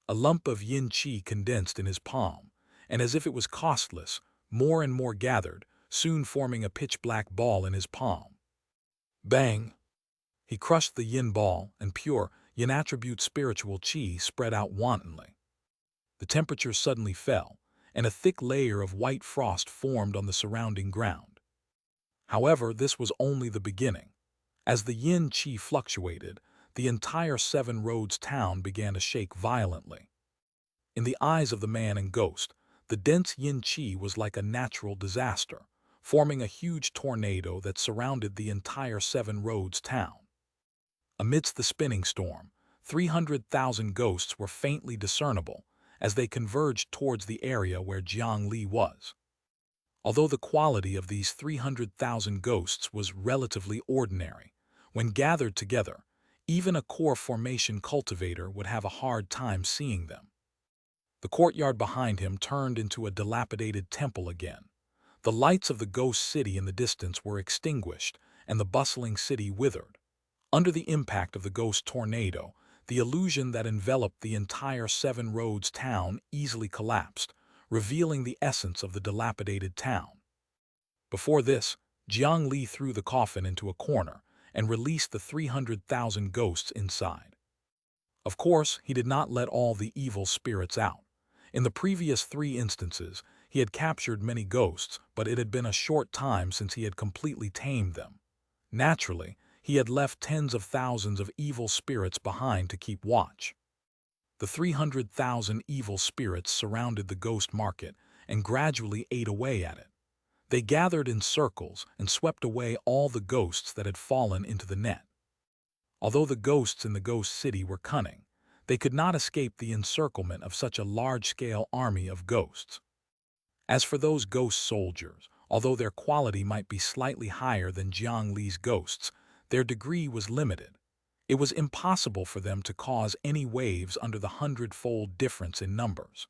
A lump of yin qi condensed in his palm, and as if it was costless, more and more gathered, soon forming a pitch-black ball in his palm. Bang! He crushed the yin ball, and pure, yin attribute spiritual qi spread out wantonly. The temperature suddenly fell, and a thick layer of white frost formed on the surrounding ground. However, this was only the beginning. As the yin qi fluctuated, the entire Seven Roads town began to shake violently. In the eyes of the man and ghost, the dense yin qi was like a natural disaster, forming a huge tornado that surrounded the entire Seven Roads town. Amidst the spinning storm, 300,000 ghosts were faintly discernible as they converged towards the area where Jiang Li was. Although the quality of these 300,000 ghosts was relatively ordinary, when gathered together, even a core formation cultivator would have a hard time seeing them. The courtyard behind him turned into a dilapidated temple again. The lights of the ghost city in the distance were extinguished, and the bustling city withered. Under the impact of the ghost tornado, the illusion that enveloped the entire Seven Roads town easily collapsed, revealing the essence of the dilapidated town. Before this, Jiang Li threw the coffin into a corner and released the 300,000 ghosts inside. Of course, he did not let all the evil spirits out. In the previous 3 instances, he had captured many ghosts, but it had been a short time since he had completely tamed them. Naturally, he had left tens of thousands of evil spirits behind to keep watch. The 300,000 evil spirits surrounded the ghost market and gradually ate away at it. They gathered in circles and swept away all the ghosts that had fallen into the net. Although the ghosts in the ghost city were cunning, they could not escape the encirclement of such a large-scale army of ghosts. As for those ghost soldiers, although their quality might be slightly higher than Jiang Li's ghosts, their degree was limited. It was impossible for them to cause any waves under the 100-fold difference in numbers.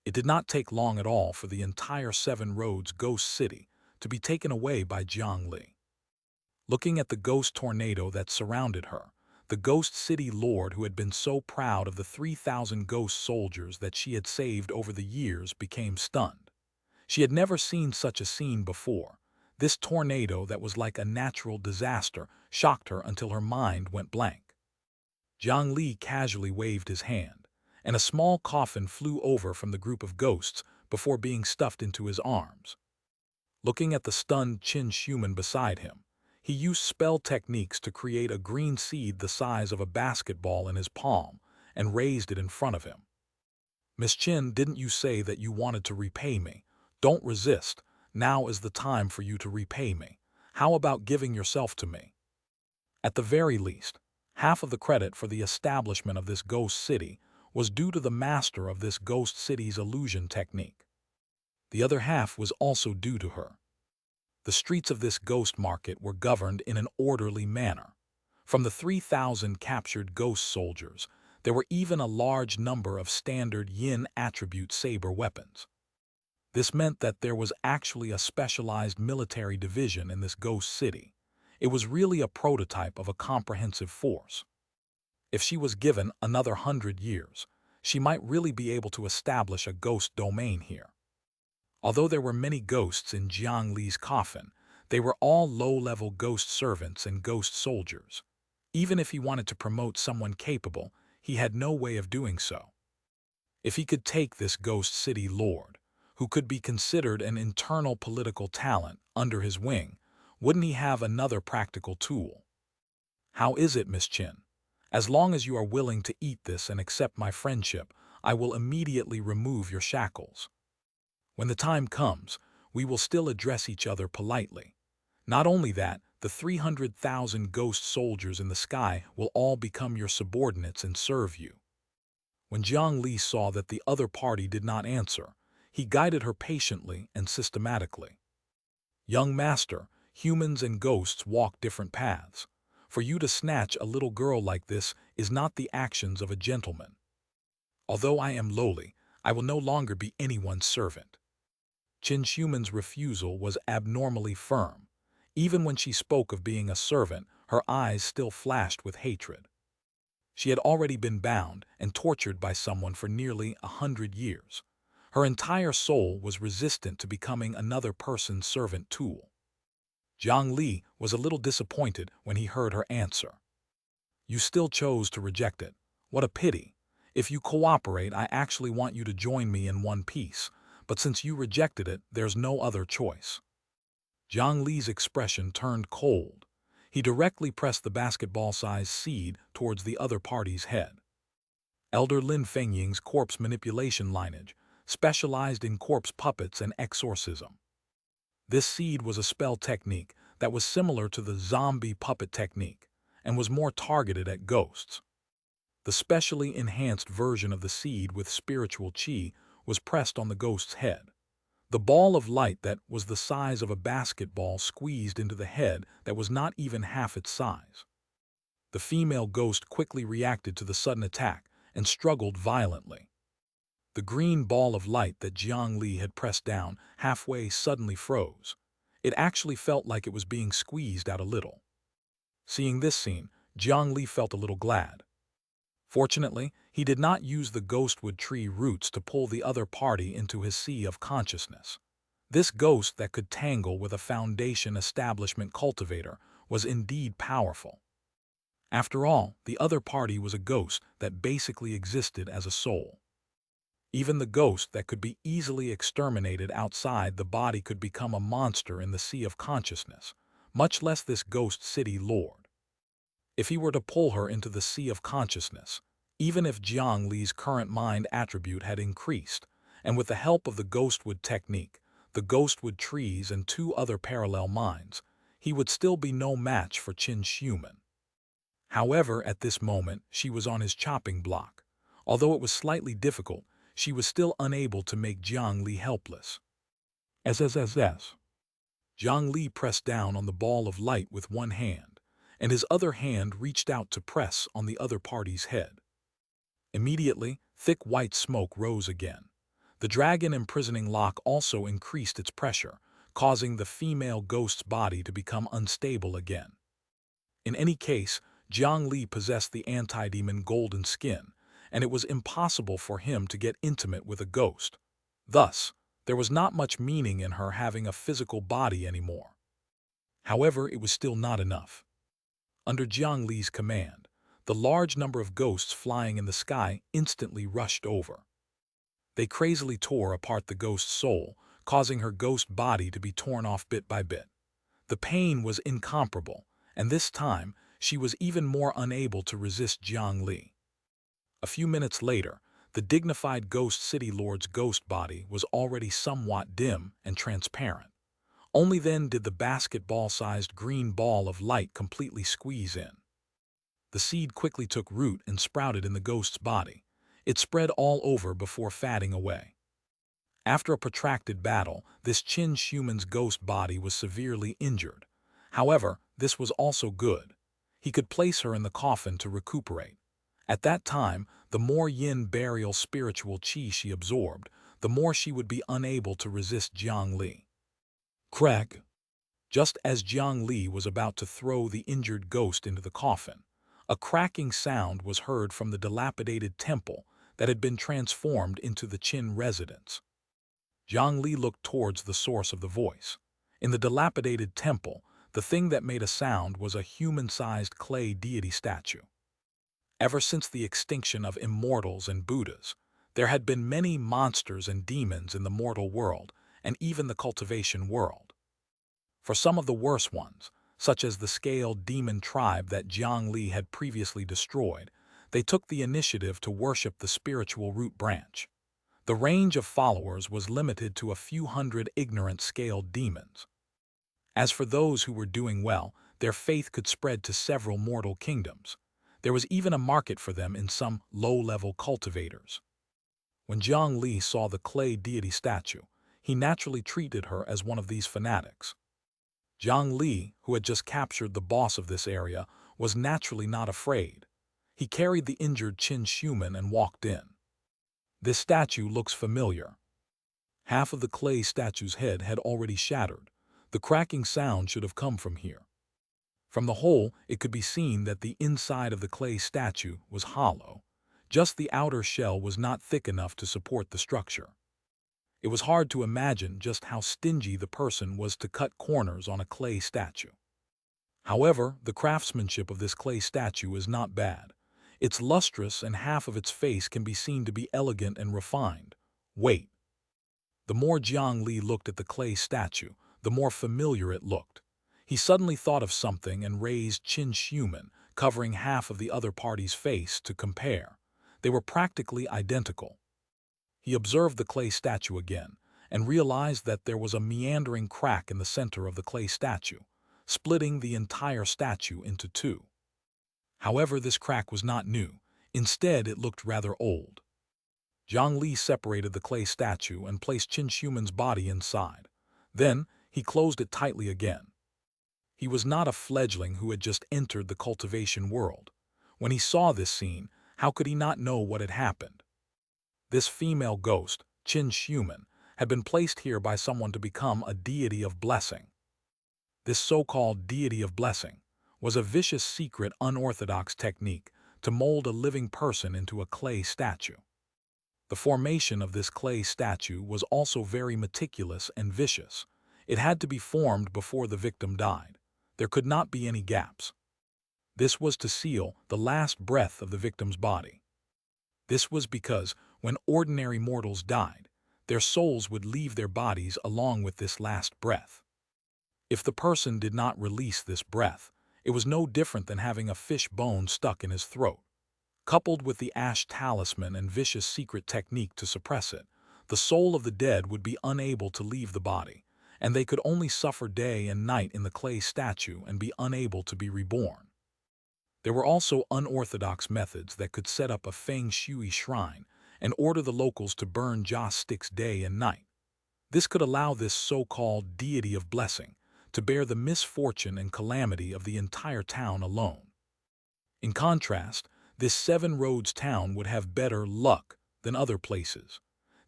It did not take long at all for the entire Seven Roads ghost city to be taken away by Jiang Li. Looking at the ghost tornado that surrounded her, the ghost city lord who had been so proud of the 3,000 ghost soldiers that she had saved over the years became stunned. She had never seen such a scene before. This tornado that was like a natural disaster shocked her until her mind went blank. Jiang Li casually waved his hand, and a small coffin flew over from the group of ghosts before being stuffed into his arms. Looking at the stunned Qin human beside him, he used spell techniques to create a green seed the size of a basketball in his palm and raised it in front of him. "Miss Qin, didn't you say that you wanted to repay me? Don't resist. Now is the time for you to repay me. How about giving yourself to me?" At the very least, half of the credit for the establishment of this ghost city was due to the master of this ghost city's illusion technique. The other half was also due to her. The streets of this ghost market were governed in an orderly manner. From the 3,000 captured ghost soldiers, there were even a large number of standard yin attribute saber weapons. This meant that there was actually a specialized military division in this ghost city. It was really a prototype of a comprehensive force. If she was given another 100 years, she might really be able to establish a ghost domain here. Although there were many ghosts in Jiang Li's coffin, they were all low-level ghost servants and ghost soldiers. Even if he wanted to promote someone capable, he had no way of doing so. If he could take this ghost city lord, who could be considered an internal political talent, under his wing, Wouldn't he have another practical tool? How is it, Miss Chin? As long as you are willing to eat this and accept my friendship, I will immediately remove your shackles. When the time comes, we will still address each other politely. Not only that, the 300,000 ghost soldiers in the sky will all become your subordinates and serve you. When Jiang Li saw that the other party did not answer, he guided her patiently and systematically. Young master, humans and ghosts walk different paths. For you to snatch a little girl like this is not the actions of a gentleman. Although I am lowly, I will no longer be anyone's servant. Qin Shuman's refusal was abnormally firm. Even when she spoke of being a servant, her eyes still flashed with hatred. She had already been bound and tortured by someone for nearly 100 years. Her entire soul was resistant to becoming another person's servant tool. Jiang Li was a little disappointed when he heard her answer. You still chose to reject it. What a pity. If you cooperate, I actually want you to join me in one piece, but since you rejected it, there's no other choice. Jiang Li's expression turned cold. He directly pressed the basketball-sized seed towards the other party's head. Elder Lin Fengying's corpse manipulation lineage, specialized in corpse puppets and exorcism. This seed was a spell technique that was similar to the zombie puppet technique and was more targeted at ghosts. The specially enhanced version of the seed with spiritual qi was pressed on the ghost's head. The ball of light that was the size of a basketball squeezed into the head that was not even half its size. The female ghost quickly reacted to the sudden attack and struggled violently. The green ball of light that Jiang Li had pressed down halfway suddenly froze. It actually felt like it was being squeezed out a little. Seeing this scene, Jiang Li felt a little glad. Fortunately, he did not use the ghostwood tree roots to pull the other party into his sea of consciousness. This ghost that could tangle with a foundation establishment cultivator was indeed powerful. After all, the other party was a ghost that basically existed as a soul. Even the ghost that could be easily exterminated outside the body could become a monster in the sea of consciousness, much less this ghost city lord. If he were to pull her into the sea of consciousness, even if Jiang Li's current mind attribute had increased, and with the help of the ghostwood technique, the ghostwood trees and 2 other parallel minds, he would still be no match for Qin Shuman. However, at this moment, she was on his chopping block. Although it was slightly difficult, she was still unable to make Jiang Li helpless. SSSS. Jiang Li pressed down on the ball of light with one hand, and his other hand reached out to press on the other party's head. Immediately, thick white smoke rose again. The dragon imprisoning lock also increased its pressure, causing the female ghost's body to become unstable again. In any case, Jiang Li possessed the anti-demon golden skin, and it was impossible for him to get intimate with a ghost. Thus, there was not much meaning in her having a physical body anymore. However, it was still not enough. Under Jiang Li's command, the large number of ghosts flying in the sky instantly rushed over. They crazily tore apart the ghost's soul, causing her ghost body to be torn off bit by bit. The pain was incomparable, and this time, she was even more unable to resist Jiang Li. A few minutes later, the dignified ghost city lord's ghost body was already somewhat dim and transparent. Only then did the basketball-sized green ball of light completely squeeze in. The seed quickly took root and sprouted in the ghost's body. It spread all over before fading away. After a protracted battle, this Qin Shuman's ghost body was severely injured. However, this was also good. He could place her in the coffin to recuperate. At that time, the more yin burial spiritual qi she absorbed, the more she would be unable to resist Jiang Li. Crack! Just as Jiang Li was about to throw the injured ghost into the coffin, a cracking sound was heard from the dilapidated temple that had been transformed into the Qin residence. Jiang Li looked towards the source of the voice. In the dilapidated temple, the thing that made a sound was a human-sized clay deity statue. Ever since the extinction of immortals and Buddhas, there had been many monsters and demons in the mortal world and even the cultivation world. For some of the worse ones, such as the scaled demon tribe that Jiang Li had previously destroyed, they took the initiative to worship the spiritual root branch. The range of followers was limited to a few hundred ignorant scaled demons. As for those who were doing well, their faith could spread to several mortal kingdoms. There was even a market for them in some low-level cultivators. When Jiang Li saw the clay deity statue, he naturally treated her as one of these fanatics. Jiang Li, who had just captured the boss of this area, was naturally not afraid. He carried the injured Qin Shuman and walked in. This statue looks familiar. Half of the clay statue's head had already shattered. The cracking sound should have come from here. From the hole, it could be seen that the inside of the clay statue was hollow. Just the outer shell was not thick enough to support the structure. It was hard to imagine just how stingy the person was to cut corners on a clay statue. However, the craftsmanship of this clay statue is not bad. It's lustrous and half of its face can be seen to be elegant and refined. Wait. The more Jiang Li looked at the clay statue, the more familiar it looked. He suddenly thought of something and raised Qin Shuman, covering half of the other party's face, to compare. They were practically identical. He observed the clay statue again and realized that there was a meandering crack in the center of the clay statue, splitting the entire statue into two. However, this crack was not new. Instead, it looked rather old. Jiang Li separated the clay statue and placed Qin Shuman's body inside. Then, he closed it tightly again. He was not a fledgling who had just entered the cultivation world. When he saw this scene, how could he not know what had happened? This female ghost, Qin Shuman, had been placed here by someone to become a deity of blessing. This so-called deity of blessing was a vicious, secret, unorthodox technique to mold a living person into a clay statue. The formation of this clay statue was also very meticulous and vicious. It had to be formed before the victim died. There could not be any gaps. This was to seal the last breath of the victim's body. This was because when ordinary mortals died, their souls would leave their bodies along with this last breath. If the person did not release this breath, it was no different than having a fish bone stuck in his throat. Coupled with the ash talisman and vicious secret technique to suppress it, the soul of the dead would be unable to leave the body, and they could only suffer day and night in the clay statue and be unable to be reborn. There were also unorthodox methods that could set up a feng shui shrine and order the locals to burn joss sticks day and night. This could allow this so-called deity of blessing to bear the misfortune and calamity of the entire town alone. In contrast, this Seven Roads town would have better luck than other places.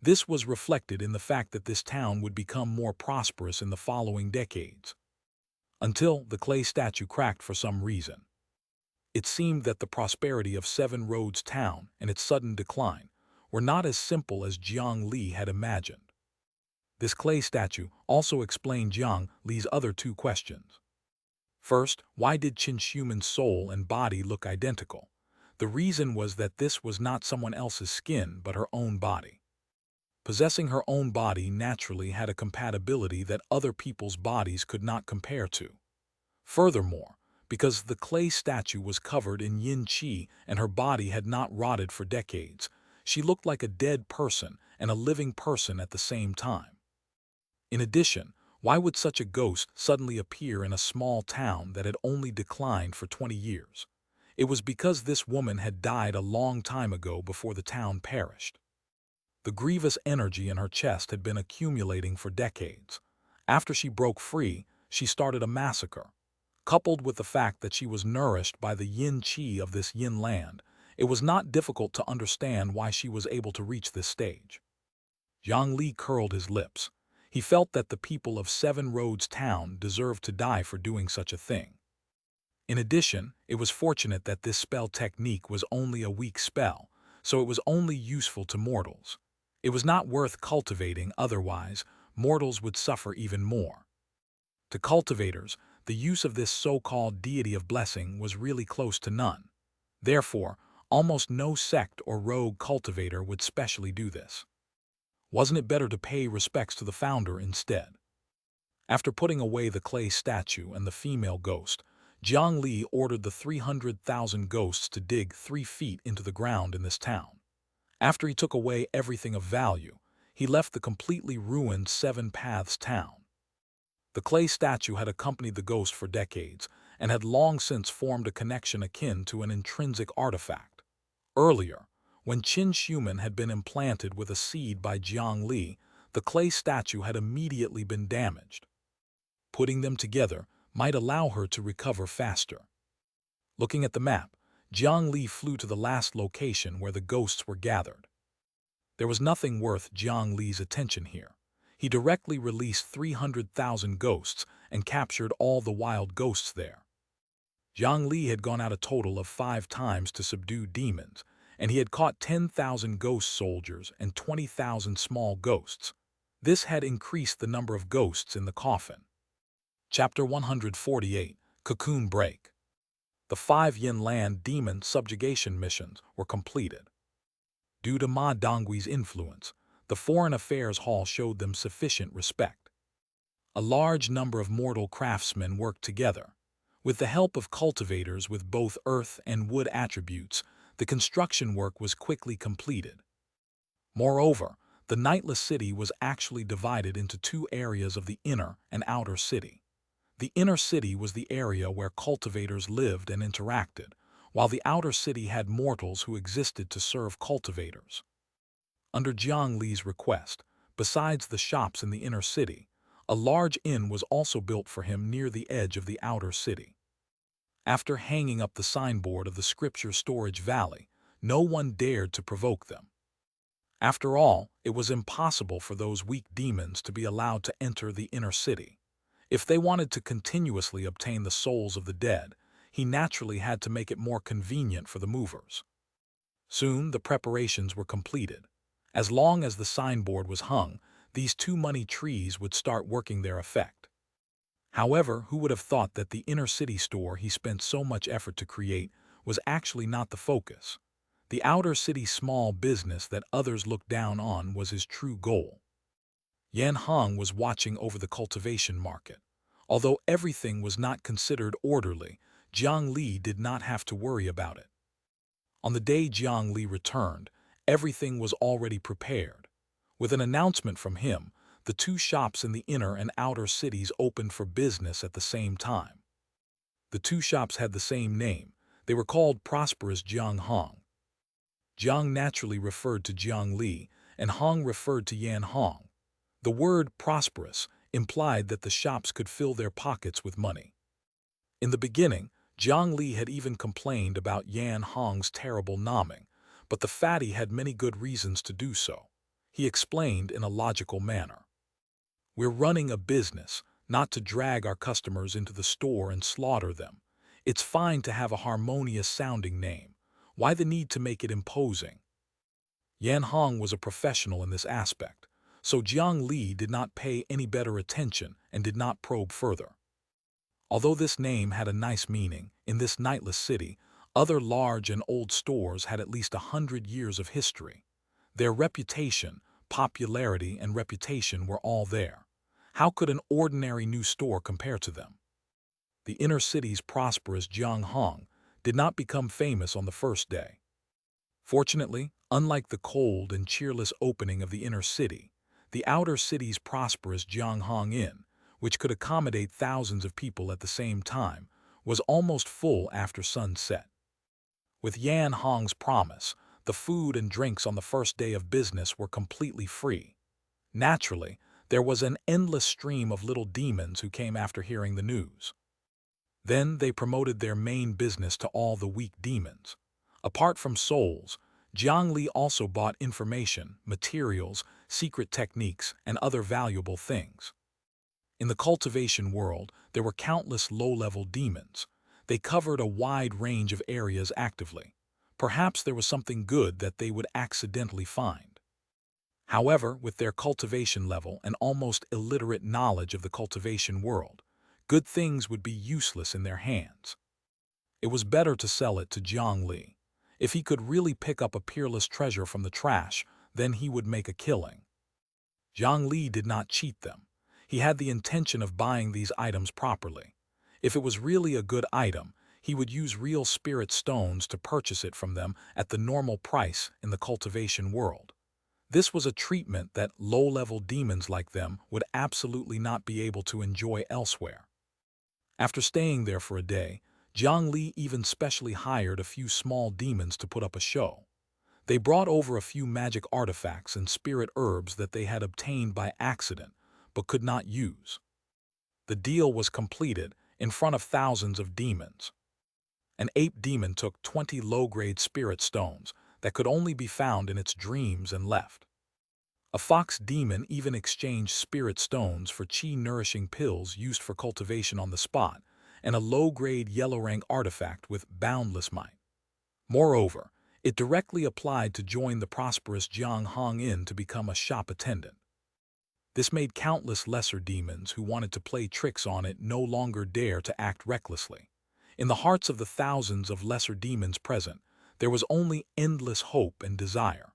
This was reflected in the fact that this town would become more prosperous in the following decades, until the clay statue cracked for some reason. It seemed that the prosperity of Seven Roads town and its sudden decline were not as simple as Jiang Li had imagined. This clay statue also explained Jiang Li's other two questions. First, why did Qin Shuman's soul and body look identical? The reason was that this was not someone else's skin but her own body. Possessing her own body naturally had a compatibility that other people's bodies could not compare to. Furthermore, because the clay statue was covered in yin qi and her body had not rotted for decades, she looked like a dead person and a living person at the same time. In addition, why would such a ghost suddenly appear in a small town that had only declined for 20 years? It was because this woman had died a long time ago before the town perished. The grievous energy in her chest had been accumulating for decades. After she broke free, she started a massacre. Coupled with the fact that she was nourished by the yin qi of this yin land, it was not difficult to understand why she was able to reach this stage. Jiang Li curled his lips. He felt that the people of Seven Roads town deserved to die for doing such a thing. In addition, it was fortunate that this spell technique was only a weak spell, so it was only useful to mortals. It was not worth cultivating, otherwise, mortals would suffer even more. To cultivators, the use of this so-called deity of blessing was really close to none. Therefore, almost no sect or rogue cultivator would specially do this. Wasn't it better to pay respects to the founder instead? After putting away the clay statue and the female ghost, Jiang Li ordered the 300,000 ghosts to dig 3 feet into the ground in this town. After he took away everything of value, he left the completely ruined Seven Paths town. The clay statue had accompanied the ghost for decades and had long since formed a connection akin to an intrinsic artifact. Earlier, when Qin Shuman had been implanted with a seed by Jiang Li, the clay statue had immediately been damaged. Putting them together might allow her to recover faster. Looking at the map, Jiang Li flew to the last location where the ghosts were gathered. There was nothing worth Jiang Li's attention here. He directly released 300,000 ghosts and captured all the wild ghosts there. Jiang Li had gone out a total of 5 times to subdue demons, and he had caught 10,000 ghost soldiers and 20,000 small ghosts. This had increased the number of ghosts in the coffin. Chapter 148, Cocoon Break. The 5 Yin Land demon subjugation missions were completed. Due to Ma Donggui's influence, the Foreign Affairs Hall showed them sufficient respect. A large number of mortal craftsmen worked together. With the help of cultivators with both earth and wood attributes, the construction work was quickly completed. Moreover, the Nightless City was actually divided into 2 areas of the inner and outer city. The inner city was the area where cultivators lived and interacted, while the outer city had mortals who existed to serve cultivators. Under Jiang Li's request, besides the shops in the inner city, a large inn was also built for him near the edge of the outer city. After hanging up the signboard of the Scripture Storage Valley, no one dared to provoke them. After all, it was impossible for those weak demons to be allowed to enter the inner city. If they wanted to continuously obtain the souls of the dead, he naturally had to make it more convenient for the movers. Soon the preparations were completed. As long as the signboard was hung, these 2 money trees would start working their effect. However, who would have thought that the inner city store he spent so much effort to create was actually not the focus? The outer city small business that others looked down on was his true goal. Yan Hong was watching over the cultivation market. Although everything was not considered orderly, Jiang Li did not have to worry about it. On the day Jiang Li returned, everything was already prepared. With an announcement from him, the 2 shops in the inner and outer cities opened for business at the same time. The 2 shops had the same name. They were called Prosperous Jiang Hong. Jiang naturally referred to Jiang Li, and Hong referred to Yan Hong. The word prosperous implied that the shops could fill their pockets with money. In the beginning, Jiang Li had even complained about Yan Hong's terrible nomming, but the fatty had many good reasons to do so. He explained in a logical manner. We're running a business, not to drag our customers into the store and slaughter them. It's fine to have a harmonious-sounding name. Why the need to make it imposing? Yan Hong was a professional in this aspect, so Jiang Li did not pay any better attention and did not probe further. Although this name had a nice meaning, in this nightless city, other large and old stores had at least 100 years of history. Their reputation, popularity, and reputation were all there. How could an ordinary new store compare to them? The inner city's prosperous Jiang Hong did not become famous on the first day. Fortunately, unlike the cold and cheerless opening of the inner city, the outer city's prosperous Jiang Hong Inn, which could accommodate thousands of people at the same time, was almost full after sunset. With Yan Hong's promise, the food and drinks on the first day of business were completely free. Naturally, there was an endless stream of little demons who came after hearing the news. Then they promoted their main business to all the weak demons. Apart from souls, Jiang Li also bought information, materials, secret techniques, and other valuable things. In the cultivation world, there were countless low-level demons. They covered a wide range of areas actively. Perhaps there was something good that they would accidentally find. However, with their cultivation level and almost illiterate knowledge of the cultivation world, good things would be useless in their hands. It was better to sell it to Jiang Li. If he could really pick up a peerless treasure from the trash, then he would make a killing. Jiang Li did not cheat them. He had the intention of buying these items properly. If it was really a good item, he would use real spirit stones to purchase it from them at the normal price in the cultivation world. This was a treatment that low-level demons like them would absolutely not be able to enjoy elsewhere. After staying there for a day, Jiang Li even specially hired a few small demons to put up a show. They brought over a few magic artifacts and spirit herbs that they had obtained by accident but could not use. The deal was completed in front of thousands of demons. An ape demon took 20 low-grade spirit stones that could only be found in its dreams and left. A fox demon even exchanged spirit stones for chi-nourishing pills used for cultivation on the spot, and a low-grade yellow-rank artifact with boundless might. Moreover, it directly applied to join the prosperous Jiang Hongin to become a shop attendant. This made countless lesser demons who wanted to play tricks on it no longer dare to act recklessly. In the hearts of the thousands of lesser demons present, there was only endless hope and desire.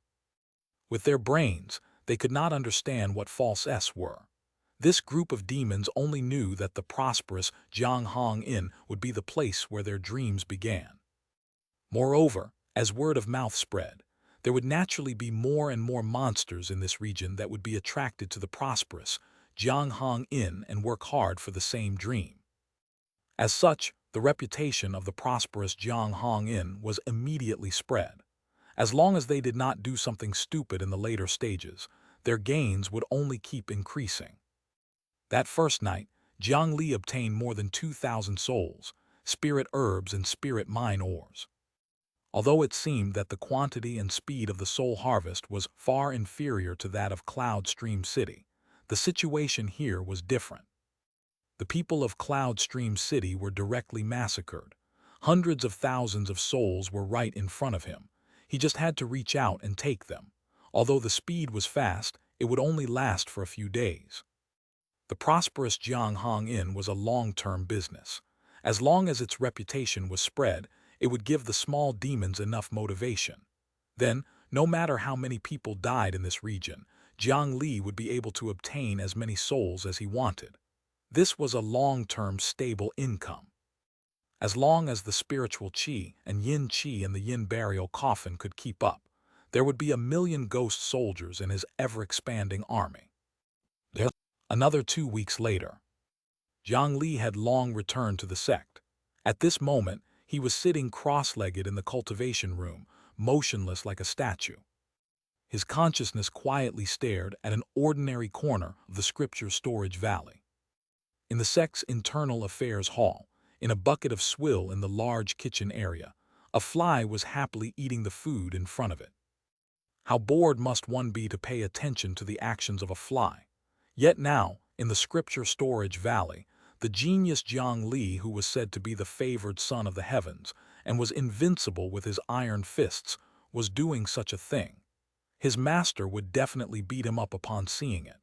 With their brains, they could not understand what false S were. This group of demons only knew that the prosperous Jiang Hongin would be the place where their dreams began. Moreover, as word of mouth spread, there would naturally be more and more monsters in this region that would be attracted to the prosperous Jiang Hongin and work hard for the same dream. As such, the reputation of the prosperous Jiang Hongin was immediately spread. As long as they did not do something stupid in the later stages, their gains would only keep increasing. That first night, Jiang Li obtained more than 2,000 souls, spirit herbs and spirit mine ores. Although it seemed that the quantity and speed of the soul harvest was far inferior to that of Cloud Stream City, the situation here was different. The people of Cloud Stream City were directly massacred. Hundreds of thousands of souls were right in front of him. He just had to reach out and take them. Although the speed was fast, it would only last for a few days. The prosperous Jiang Hongin was a long-term business. As long as its reputation was spread, it would give the small demons enough motivation. Then, no matter how many people died in this region, Jiang Li would be able to obtain as many souls as he wanted. This was a long-term stable income. As long as the spiritual qi and yin qi in the yin burial coffin could keep up, there would be 1,000,000 ghost soldiers in his ever-expanding army. Another 2 weeks later, Jiang Li had long returned to the sect. At this moment, he was sitting cross-legged in the cultivation room, motionless like a statue. His consciousness quietly stared at an ordinary corner of the scripture storage valley. In the sect's internal affairs hall, in a bucket of swill in the large kitchen area, a fly was happily eating the food in front of it. How bored must one be to pay attention to the actions of a fly? Yet now, in the scripture storage valley, the genius Jiang Li, who was said to be the favored son of the heavens and was invincible with his iron fists, was doing such a thing. His master would definitely beat him up upon seeing it.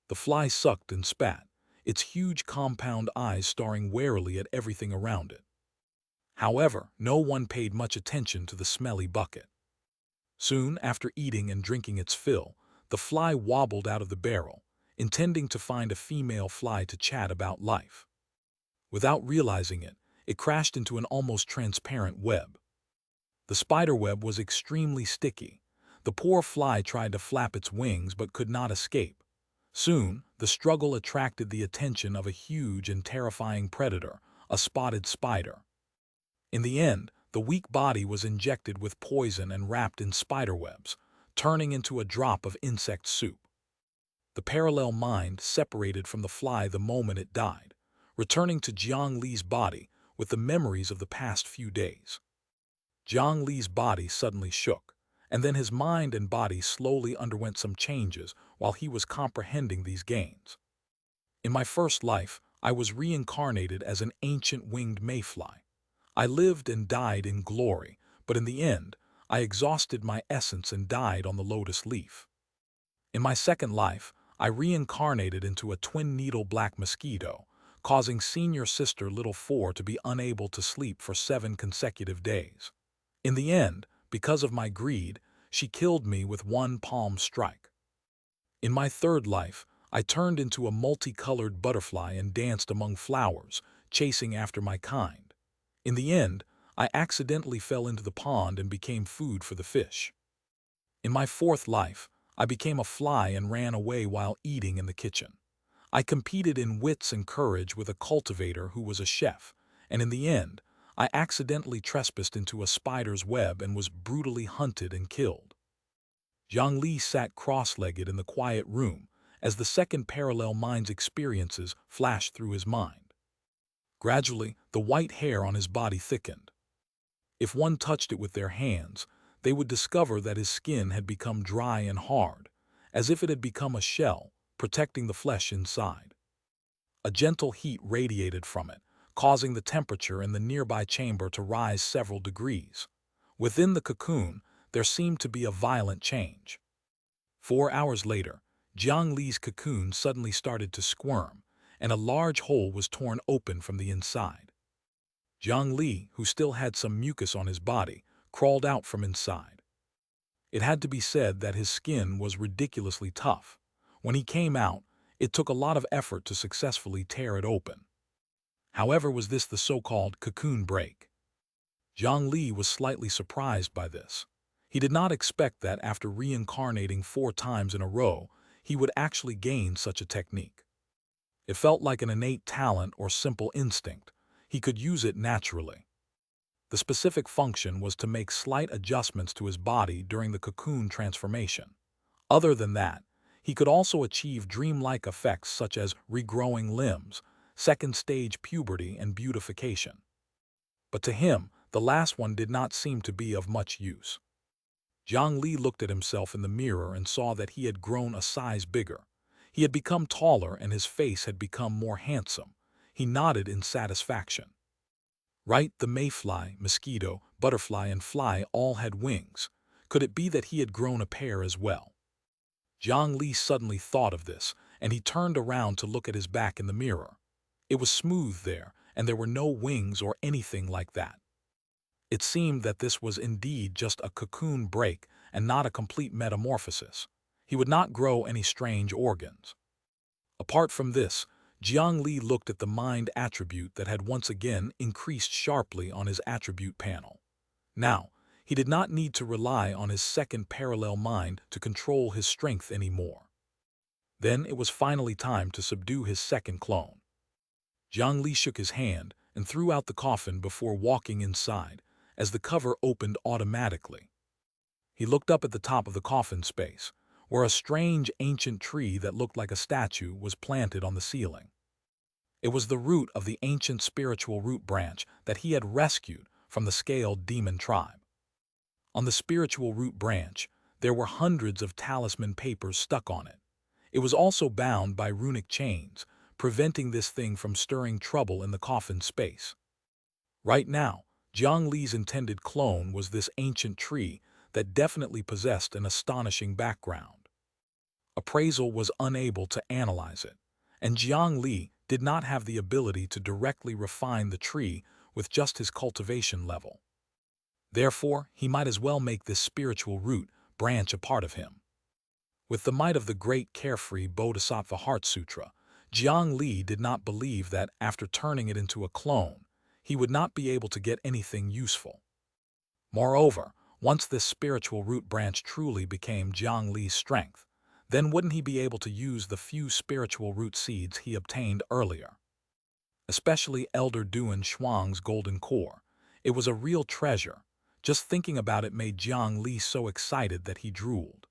The fly sucked and spat, its huge compound eyes staring warily at everything around it. However, no one paid much attention to the smelly bucket. Soon after eating and drinking its fill, the fly wobbled out of the barrel, intending to find a female fly to chat about life. Without realizing it, it crashed into an almost transparent web. The spider web was extremely sticky. The poor fly tried to flap its wings but could not escape. Soon, the struggle attracted the attention of a huge and terrifying predator, a spotted spider. In the end, the weak body was injected with poison and wrapped in spider webs, turning into a drop of insect soup. The parallel mind separated from the fly the moment it died, returning to Jiang Li's body with the memories of the past few days. Jiang Li's body suddenly shook, and then his mind and body slowly underwent some changes while he was comprehending these gains. In my first life, I was reincarnated as an ancient winged mayfly. I lived and died in glory, but in the end, I exhausted my essence and died on the lotus leaf. In my second life, I reincarnated into a twin-needle black mosquito, causing senior sister Little Four to be unable to sleep for 7 consecutive days. In the end, because of my greed, she killed me with one palm strike. In my third life, I turned into a multicolored butterfly and danced among flowers, chasing after my kind. In the end, I accidentally fell into the pond and became food for the fish. In my fourth life, I became a fly and ran away while eating in the kitchen. I competed in wits and courage with a cultivator who was a chef, and in the end, I accidentally trespassed into a spider's web and was brutally hunted and killed. Jiang Li sat cross-legged in the quiet room as the second parallel mind's experiences flashed through his mind. Gradually, the white hair on his body thickened. If one touched it with their hands, they would discover that his skin had become dry and hard, as if it had become a shell, protecting the flesh inside. A gentle heat radiated from it, causing the temperature in the nearby chamber to rise several degrees. Within the cocoon, there seemed to be a violent change. 4 hours later, Jiang Li's cocoon suddenly started to squirm, and a large hole was torn open from the inside. Jiang Li, who still had some mucus on his body, crawled out from inside. It had to be said that his skin was ridiculously tough. When he came out, it took a lot of effort to successfully tear it open. However, was this the so-called cocoon break? Jiang Li was slightly surprised by this. He did not expect that after reincarnating 4 times in a row, he would actually gain such a technique. It felt like an innate talent or simple instinct. He could use it naturally. The specific function was to make slight adjustments to his body during the cocoon transformation. Other than that, he could also achieve dreamlike effects such as regrowing limbs, second-stage puberty, and beautification. But to him, the last one did not seem to be of much use. Jiang Li looked at himself in the mirror and saw that he had grown a size bigger. He had become taller and his face had become more handsome. He nodded in satisfaction. Right, the mayfly, mosquito, butterfly, and fly all had wings. Could it be that he had grown a pair as well? Jiang Li suddenly thought of this, and he turned around to look at his back in the mirror. It was smooth there, and there were no wings or anything like that. It seemed that this was indeed just a cocoon break and not a complete metamorphosis. He would not grow any strange organs. Apart from this, Jiang Li looked at the mind attribute that had once again increased sharply on his attribute panel. Now, he did not need to rely on his second parallel mind to control his strength anymore. Then it was finally time to subdue his second clone. Jiang Li shook his hand and threw out the coffin before walking inside, as the cover opened automatically. He looked up at the top of the coffin space, where a strange ancient tree that looked like a statue was planted on the ceiling. It was the root of the ancient spiritual root branch that he had rescued from the scaled demon tribe. On the spiritual root branch, there were hundreds of talisman papers stuck on it. It was also bound by runic chains, preventing this thing from stirring trouble in the coffin space. Right now, Jiang Li's intended clone was this ancient tree that definitely possessed an astonishing background. Appraisal was unable to analyze it, and Jiang Li did not have the ability to directly refine the tree with just his cultivation level. Therefore, he might as well make this spiritual root branch a part of him. With the might of the great carefree Bodhisattva Heart Sutra, Jiang Li did not believe that after turning it into a clone, he would not be able to get anything useful. Moreover, once this spiritual root branch truly became Jiang Li's strength, then wouldn't he be able to use the few spiritual root seeds he obtained earlier? Especially Elder Duan Shuang's golden core. It was a real treasure. Just thinking about it made Jiang Li so excited that he drooled.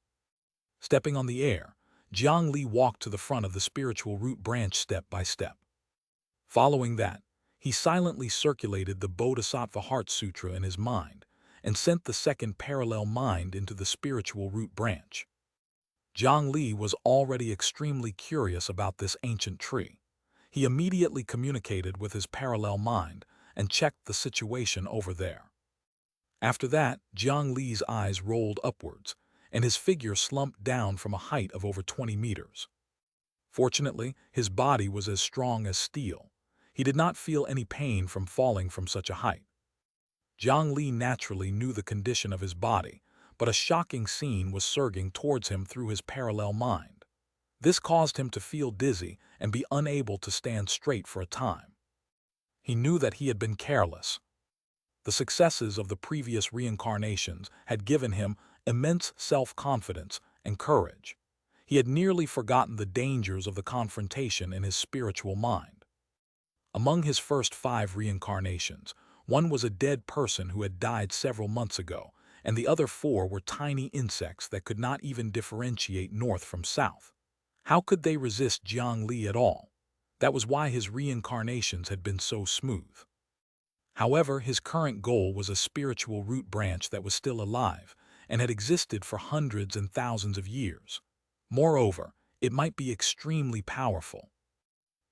Stepping on the air, Jiang Li walked to the front of the spiritual root branch step by step. Following that, he silently circulated the Bodhisattva Heart Sutra in his mind and sent the second parallel mind into the spiritual root branch. Jiang Li was already extremely curious about this ancient tree. He immediately communicated with his parallel mind and checked the situation over there. After that, Jiang Li's eyes rolled upwards, and his figure slumped down from a height of over 20 meters. Fortunately, his body was as strong as steel. He did not feel any pain from falling from such a height. Jiang Li naturally knew the condition of his body, but a shocking scene was surging towards him through his parallel mind. This caused him to feel dizzy and be unable to stand straight for a time. He knew that he had been careless. The successes of the previous reincarnations had given him immense self-confidence and courage. He had nearly forgotten the dangers of the confrontation in his spiritual mind. Among his first 5 reincarnations, one was a dead person who had died several months ago, and the other 4 were tiny insects that could not even differentiate north from south. How could they resist Jiang Li at all? That was why his reincarnations had been so smooth. However, his current goal was a spiritual root branch that was still alive and had existed for hundreds and thousands of years. Moreover, it might be extremely powerful.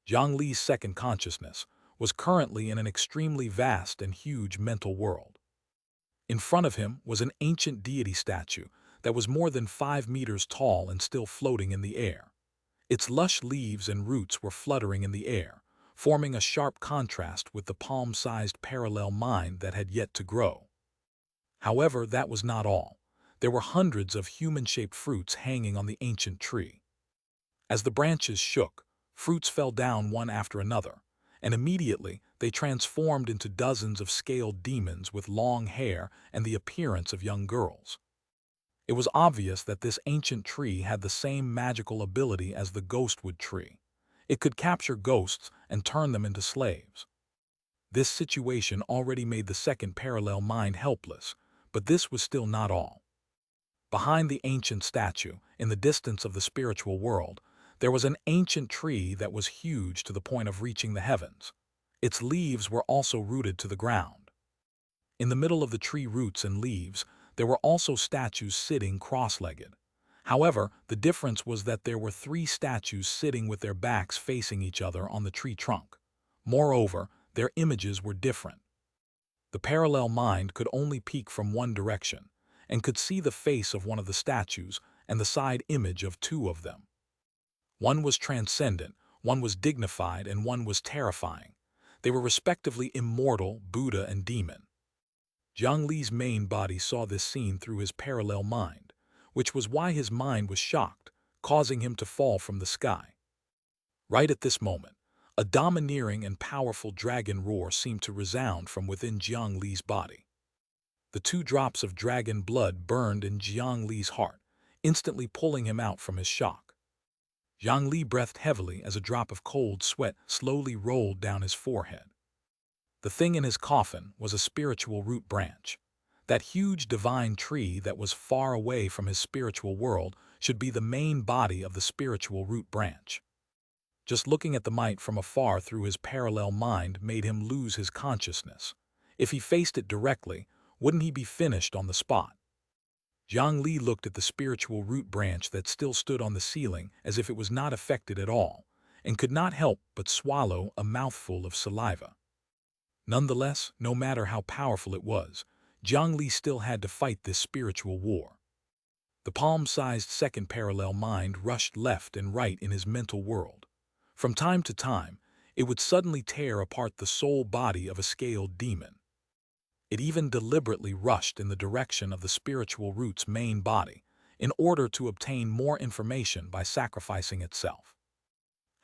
Jiang Li's second consciousness was currently in an extremely vast and huge mental world. In front of him was an ancient deity statue that was more than 5 meters tall and still floating in the air. Its lush leaves and roots were fluttering in the air, forming a sharp contrast with the palm-sized parallel mind that had yet to grow. However, that was not all. There were hundreds of human-shaped fruits hanging on the ancient tree. As the branches shook, fruits fell down one after another, and immediately they transformed into dozens of scaled demons with long hair and the appearance of young girls. It was obvious that this ancient tree had the same magical ability as the ghostwood tree. It could capture ghosts and turn them into slaves. This situation already made the second parallel mind helpless, but this was still not all. Behind the ancient statue, in the distance of the spiritual world, there was an ancient tree that was huge to the point of reaching the heavens. Its leaves were also rooted to the ground. In the middle of the tree roots and leaves, there were also statues sitting cross-legged. However, the difference was that there were 3 statues sitting with their backs facing each other on the tree trunk. Moreover, their images were different. The parallel mind could only peek from one direction, and could see the face of one of the statues and the side image of 2 of them. One was transcendent, one was dignified, and one was terrifying. They were respectively immortal, Buddha, and demon. Jiang Li's main body saw this scene through his parallel mind, which was why his mind was shocked, causing him to fall from the sky. Right at this moment, a domineering and powerful dragon roar seemed to resound from within Jiang Li's body. The 2 drops of dragon blood burned in Jiang Li's heart, instantly pulling him out from his shock. Jiang Li breathed heavily as a drop of cold sweat slowly rolled down his forehead. The thing in his coffin was a spiritual root branch. That huge divine tree that was far away from his spiritual world should be the main body of the spiritual root branch. Just looking at the mite from afar through his parallel mind made him lose his consciousness. If he faced it directly, wouldn't he be finished on the spot? Jiang Li looked at the spiritual root branch that still stood on the ceiling as if it was not affected at all, and could not help but swallow a mouthful of saliva. Nonetheless, no matter how powerful it was, Jiang Li still had to fight this spiritual war. The palm-sized second parallel mind rushed left and right in his mental world. From time to time, it would suddenly tear apart the soul body of a scaled demon. It even deliberately rushed in the direction of the spiritual root's main body in order to obtain more information by sacrificing itself.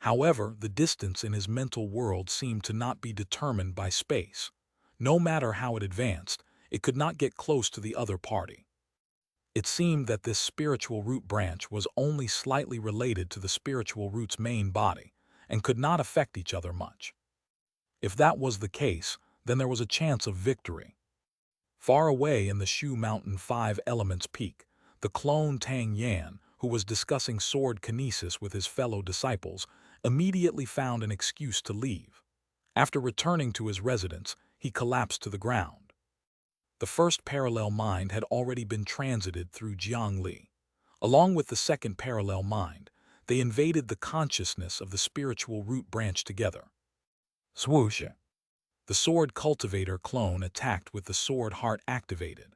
However, the distance in his mental world seemed to not be determined by space. No matter how it advanced, it could not get close to the other party. It seemed that this spiritual root branch was only slightly related to the spiritual root's main body and could not affect each other much. If that was the case, then there was a chance of victory. Far away in the Shu Mountain 5 Elements Peak, the clone Tang Yan, who was discussing sword kinesis with his fellow disciples, immediately found an excuse to leave. After returning to his residence, he collapsed to the ground. The first parallel mind had already been transited through Jiang Li. Along with the second parallel mind, they invaded the consciousness of the spiritual root branch together. Wuxia. The sword cultivator clone attacked with the sword heart activated.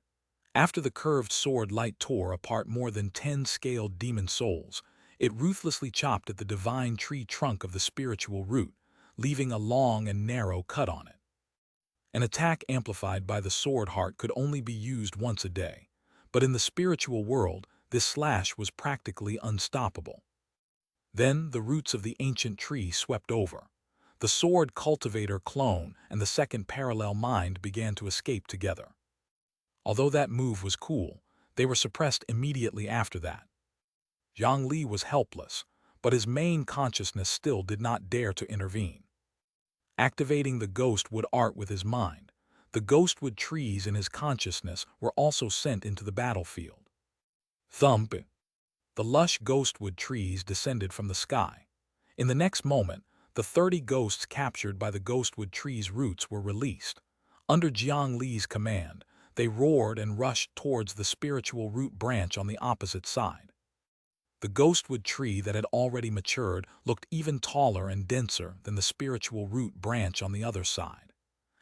After the curved sword light tore apart more than 10 scaled demon souls, it ruthlessly chopped at the divine tree trunk of the spiritual root, leaving a long and narrow cut on it. An attack amplified by the sword heart could only be used once a day, but in the spiritual world, this slash was practically unstoppable. Then the roots of the ancient tree swept over. The sword cultivator clone and the second parallel mind began to escape together. Although that move was cool, they were suppressed immediately after that. Jiang Li was helpless, but his main consciousness still did not dare to intervene. Activating the ghostwood art with his mind, the ghostwood trees in his consciousness were also sent into the battlefield. Thump! The lush ghostwood trees descended from the sky. In the next moment, the 30 ghosts captured by the ghostwood trees' roots were released. Under Jiang Li's command, they roared and rushed towards the spiritual root branch on the opposite side. The ghostwood tree that had already matured looked even taller and denser than the spiritual root branch on the other side.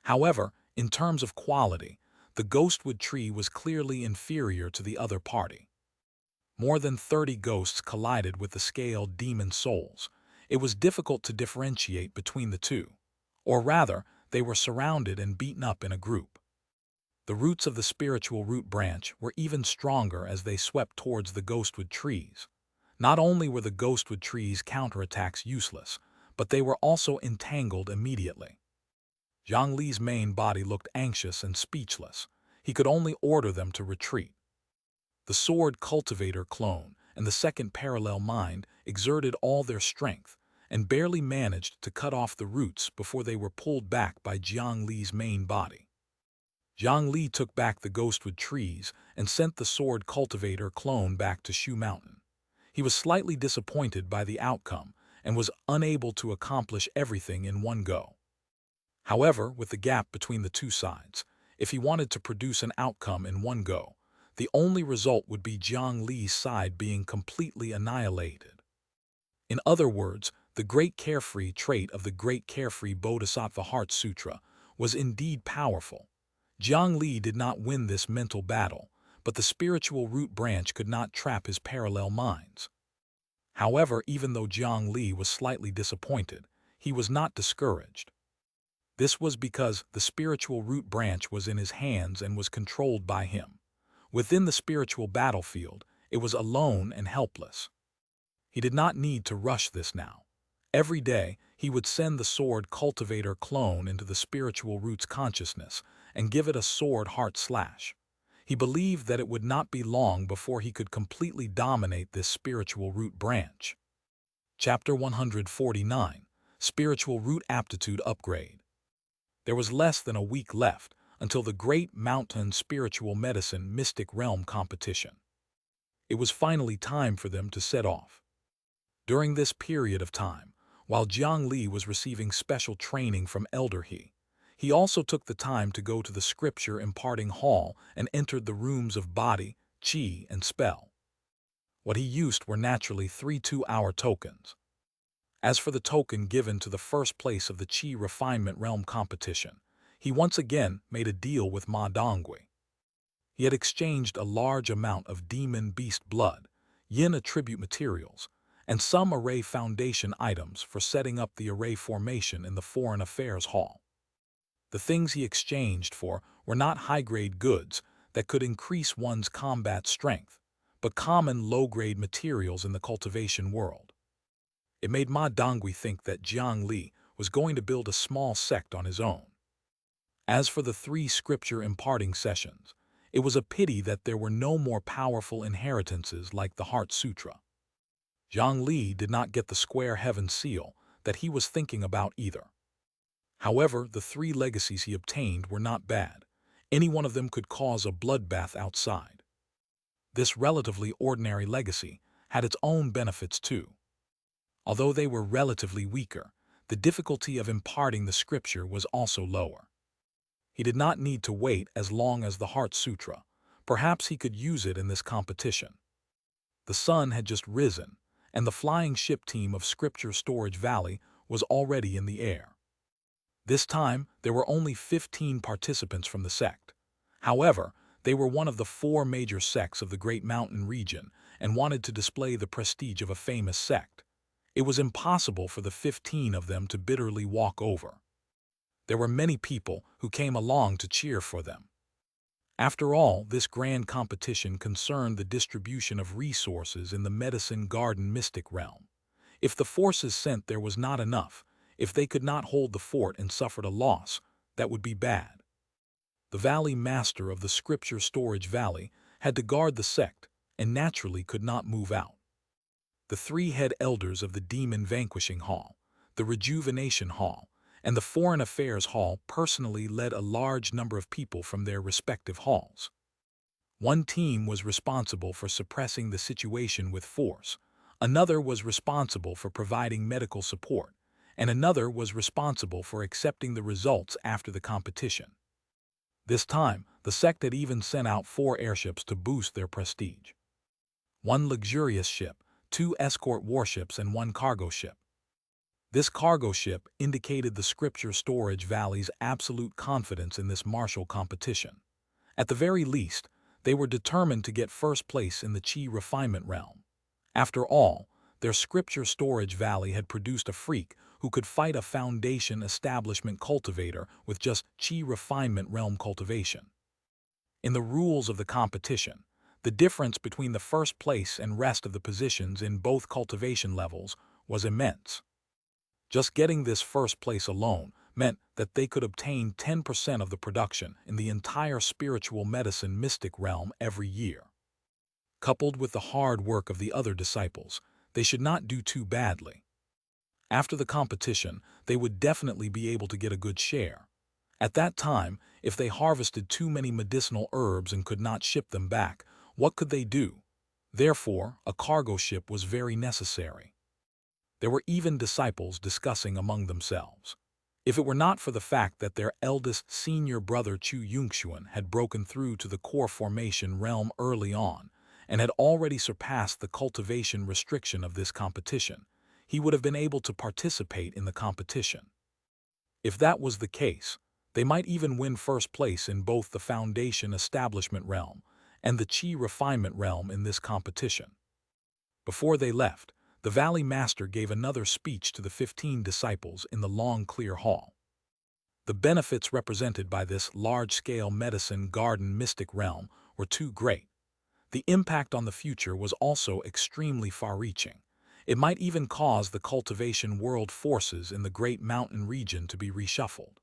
However, in terms of quality, the ghostwood tree was clearly inferior to the other party. More than 30 ghosts collided with the scaled demon souls. It was difficult to differentiate between the two. Or rather, they were surrounded and beaten up in a group. The roots of the spiritual root branch were even stronger as they swept towards the ghostwood trees. Not only were the ghostwood trees' counterattacks useless, but they were also entangled immediately. Jiang Li's main body looked anxious and speechless. He could only order them to retreat. The sword cultivator clone and the second parallel mind exerted all their strength and barely managed to cut off the roots before they were pulled back by Jiang Li's main body. Jiang Li took back the ghostwood trees and sent the sword cultivator clone back to Shu Mountain. He was slightly disappointed by the outcome and was unable to accomplish everything in one go. However, with the gap between the two sides, if he wanted to produce an outcome in one go, the only result would be Jiang Li's side being completely annihilated. In other words, the Great Carefree trait of the Great Carefree Bodhisattva Heart Sutra was indeed powerful. Jiang Li did not win this mental battle, but the spiritual root branch could not trap his parallel minds. However, even though Jiang Li was slightly disappointed, he was not discouraged. This was because the spiritual root branch was in his hands and was controlled by him. Within the spiritual battlefield, it was alone and helpless. He did not need to rush this now. Every day, he would send the sword cultivator clone into the spiritual root's consciousness and give it a sword heart slash. He believed that it would not be long before he could completely dominate this spiritual root branch. Chapter 149, Spiritual Root Aptitude Upgrade. There was less than a week left until the Great Mountain Spiritual Medicine Mystic Realm competition. It was finally time for them to set off. During this period of time, while Jiang Li was receiving special training from Elder he also took the time to go to the scripture imparting hall and entered the rooms of body, chi, and spell. What he used were naturally 3 2-hour tokens. As for the token given to the first place of the Chi Refinement Realm competition, he once again made a deal with Ma Dongui. He had exchanged a large amount of demon beast blood, yin attribute materials, and some array foundation items for setting up the array formation in the Foreign Affairs Hall. The things he exchanged for were not high-grade goods that could increase one's combat strength, but common low-grade materials in the cultivation world. It made Ma Dongui think that Jiang Li was going to build a small sect on his own. As for the 3 scripture imparting sessions, it was a pity that there were no more powerful inheritances like the Heart Sutra. Jiang Li did not get the square heaven seal that he was thinking about either. However, the 3 legacies he obtained were not bad. Any one of them could cause a bloodbath outside. This relatively ordinary legacy had its own benefits too. Although they were relatively weaker, the difficulty of imparting the scripture was also lower. He did not need to wait as long as the Heart Sutra. Perhaps he could use it in this competition. The sun had just risen, and the flying ship team of Scripture Storage Valley was already in the air. This time, there were only 15 participants from the sect. However, they were one of the 4 major sects of the Great Mountain region and wanted to display the prestige of a famous sect. It was impossible for the 15 of them to bitterly walk over. There were many people who came along to cheer for them. After all, this grand competition concerned the distribution of resources in the Medicine Garden mystic realm. If the forces sent there was not enough, if they could not hold the fort and suffered a loss, that would be bad. The valley master of the scripture storage valley had to guard the sect and naturally could not move out. The three head elders of the Demon Vanquishing Hall, the Rejuvenation Hall, and the Foreign Affairs Hall personally led a large number of people from their respective halls. One team was responsible for suppressing the situation with force, another was responsible for providing medical support, and another was responsible for accepting the results after the competition. This time, the sect had even sent out 4 airships to boost their prestige. 1 luxurious ship, 2 escort warships, and 1 cargo ship. This cargo ship indicated the Scripture Storage Valley's absolute confidence in this martial competition. At the very least, they were determined to get first place in the Qi refinement realm. After all, their Scripture Storage Valley had produced a freak who could fight a Foundation establishment cultivator with just Qi refinement realm cultivation. In the rules of the competition, the difference between the first place and rest of the positions in both cultivation levels was immense. Just getting this first place alone meant that they could obtain 10% of the production in the entire spiritual medicine mystic realm every year. Coupled with the hard work of the other disciples, they should not do too badly. After the competition, they would definitely be able to get a good share. At that time, if they harvested too many medicinal herbs and could not ship them back, what could they do? Therefore, a cargo ship was very necessary. There were even disciples discussing among themselves. If it were not for the fact that their eldest senior brother Chu Yongxuan had broken through to the core formation realm early on and had already surpassed the cultivation restriction of this competition, he would have been able to participate in the competition. If that was the case, they might even win first place in both the Foundation establishment realm and the Qi refinement realm in this competition. Before they left, the Valley Master gave another speech to the 15 disciples in the long clear hall. The benefits represented by this large-scale medicine garden mystic realm were too great. The impact on the future was also extremely far-reaching. It might even cause the cultivation world forces in the Great Mountain region to be reshuffled.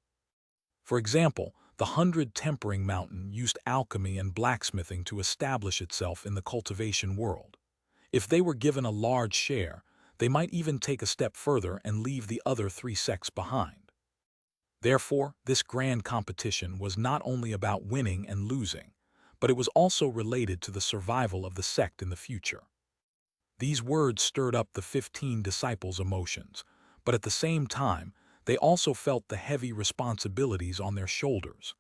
For example, the 100 Tempering Mountain used alchemy and blacksmithing to establish itself in the cultivation world. If they were given a large share, they might even take a step further and leave the other 3 sects behind. Therefore, this grand competition was not only about winning and losing, but it was also related to the survival of the sect in the future. These words stirred up the 15 disciples' emotions, but at the same time, they also felt the heavy responsibilities on their shoulders.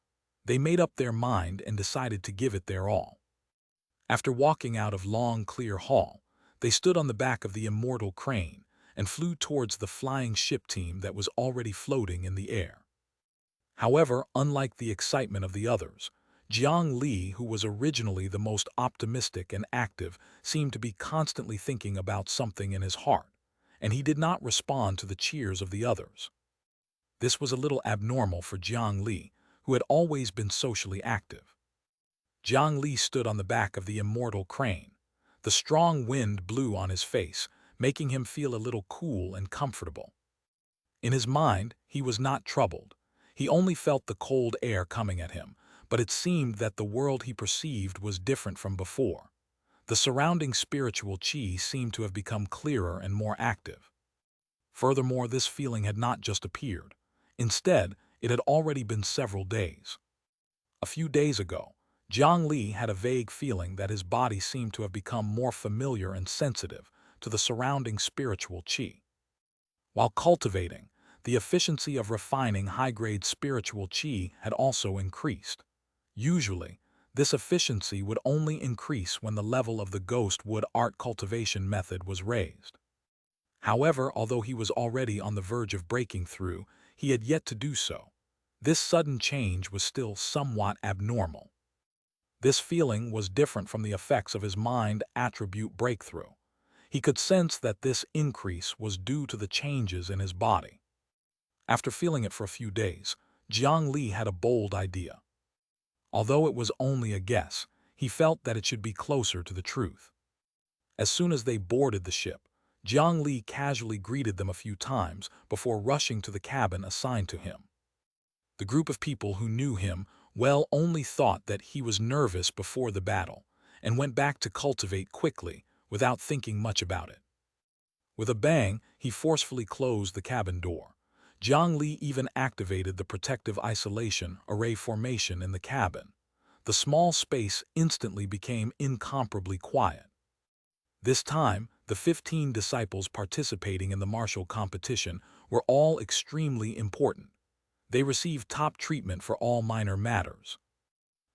They made up their mind and decided to give it their all. After walking out of long, clear hall, they stood on the back of the immortal crane and flew towards the flying ship team that was already floating in the air. However, unlike the excitement of the others, Jiang Li, who was originally the most optimistic and active, seemed to be constantly thinking about something in his heart, and he did not respond to the cheers of the others. This was a little abnormal for Jiang Li, who had always been socially active. Jiang Li stood on the back of the immortal crane. The strong wind blew on his face, making him feel a little cool and comfortable. In his mind, he was not troubled. He only felt the cold air coming at him, but it seemed that the world he perceived was different from before. The surrounding spiritual qi seemed to have become clearer and more active. Furthermore, this feeling had not just appeared. Instead, it had already been several days. A few days ago, Jiang Li had a vague feeling that his body seemed to have become more familiar and sensitive to the surrounding spiritual qi. While cultivating, the efficiency of refining high-grade spiritual qi had also increased. Usually, this efficiency would only increase when the level of the ghost wood art cultivation method was raised. However, although he was already on the verge of breaking through, he had yet to do so. This sudden change was still somewhat abnormal. This feeling was different from the effects of his mind attribute breakthrough. He could sense that this increase was due to the changes in his body. After feeling it for a few days, Jiang Li had a bold idea. Although it was only a guess, he felt that it should be closer to the truth. As soon as they boarded the ship, Jiang Li casually greeted them a few times before rushing to the cabin assigned to him. The group of people who knew him well only thought that he was nervous before the battle and went back to cultivate quickly without thinking much about it. With a bang, he forcefully closed the cabin door. Jiang Li even activated the protective isolation array formation in the cabin. The small space instantly became incomparably quiet. This time, the 15 disciples participating in the martial competition were all extremely important. They received top treatment for all minor matters.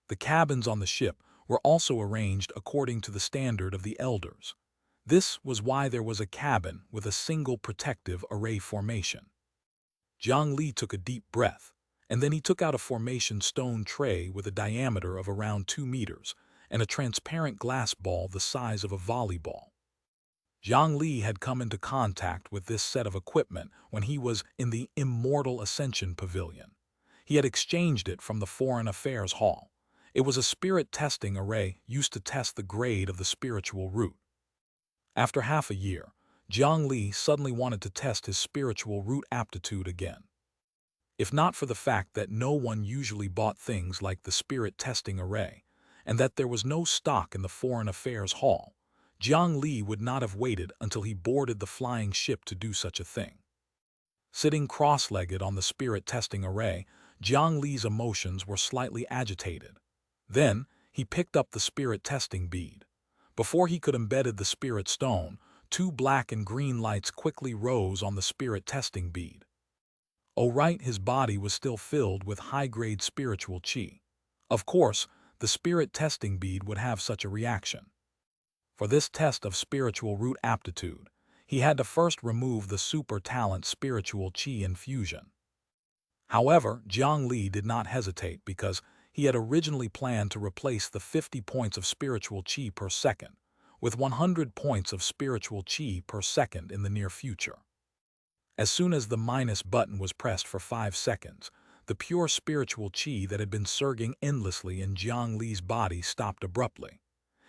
The cabins on the ship were also arranged according to the standard of the elders. This was why there was a cabin with a single protective array formation. Jiang Li took a deep breath, and then he took out a formation stone tray with a diameter of around 2 meters and a transparent glass ball the size of a volleyball. Jiang Li had come into contact with this set of equipment when he was in the Immortal Ascension Pavilion. He had exchanged it from the Foreign Affairs Hall. It was a spirit testing array used to test the grade of the spiritual root. After half a year, Jiang Li suddenly wanted to test his spiritual root aptitude again. If not for the fact that no one usually bought things like the spirit testing array, and that there was no stock in the Foreign Affairs Hall, Jiang Li would not have waited until he boarded the flying ship to do such a thing. Sitting cross-legged on the spirit testing array, Jiang Li's emotions were slightly agitated. Then, he picked up the spirit testing bead. Before he could embed the spirit stone, 2 black and green lights quickly rose on the spirit testing bead. Oh right, his body was still filled with high-grade spiritual qi. Of course, the spirit testing bead would have such a reaction. For this test of spiritual root aptitude, he had to first remove the super talent spiritual qi infusion. However, Jiang Li did not hesitate because he had originally planned to replace the 50 points of spiritual qi per second with 100 points of spiritual qi per second in the near future. As soon as the minus button was pressed for 5 seconds, the pure spiritual qi that had been surging endlessly in Jiang Li's body stopped abruptly.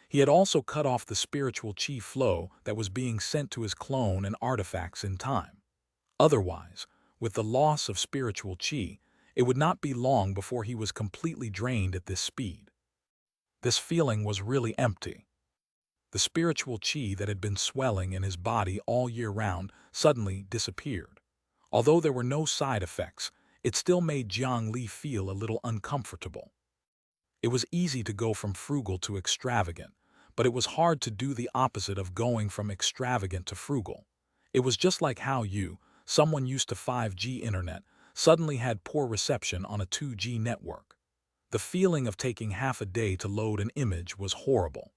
He had also cut off the spiritual qi flow that was being sent to his clone and artifacts in time. Otherwise, with the loss of spiritual qi, it would not be long before he was completely drained at this speed. This feeling was really empty. The spiritual qi that had been swelling in his body all year round suddenly disappeared. Although there were no side effects, it still made Jiang Li feel a little uncomfortable. It was easy to go from frugal to extravagant, but it was hard to do the opposite of going from extravagant to frugal. It was just like how someone used to 5G internet, suddenly had poor reception on a 2G network. The feeling of taking half a day to load an image was horrible.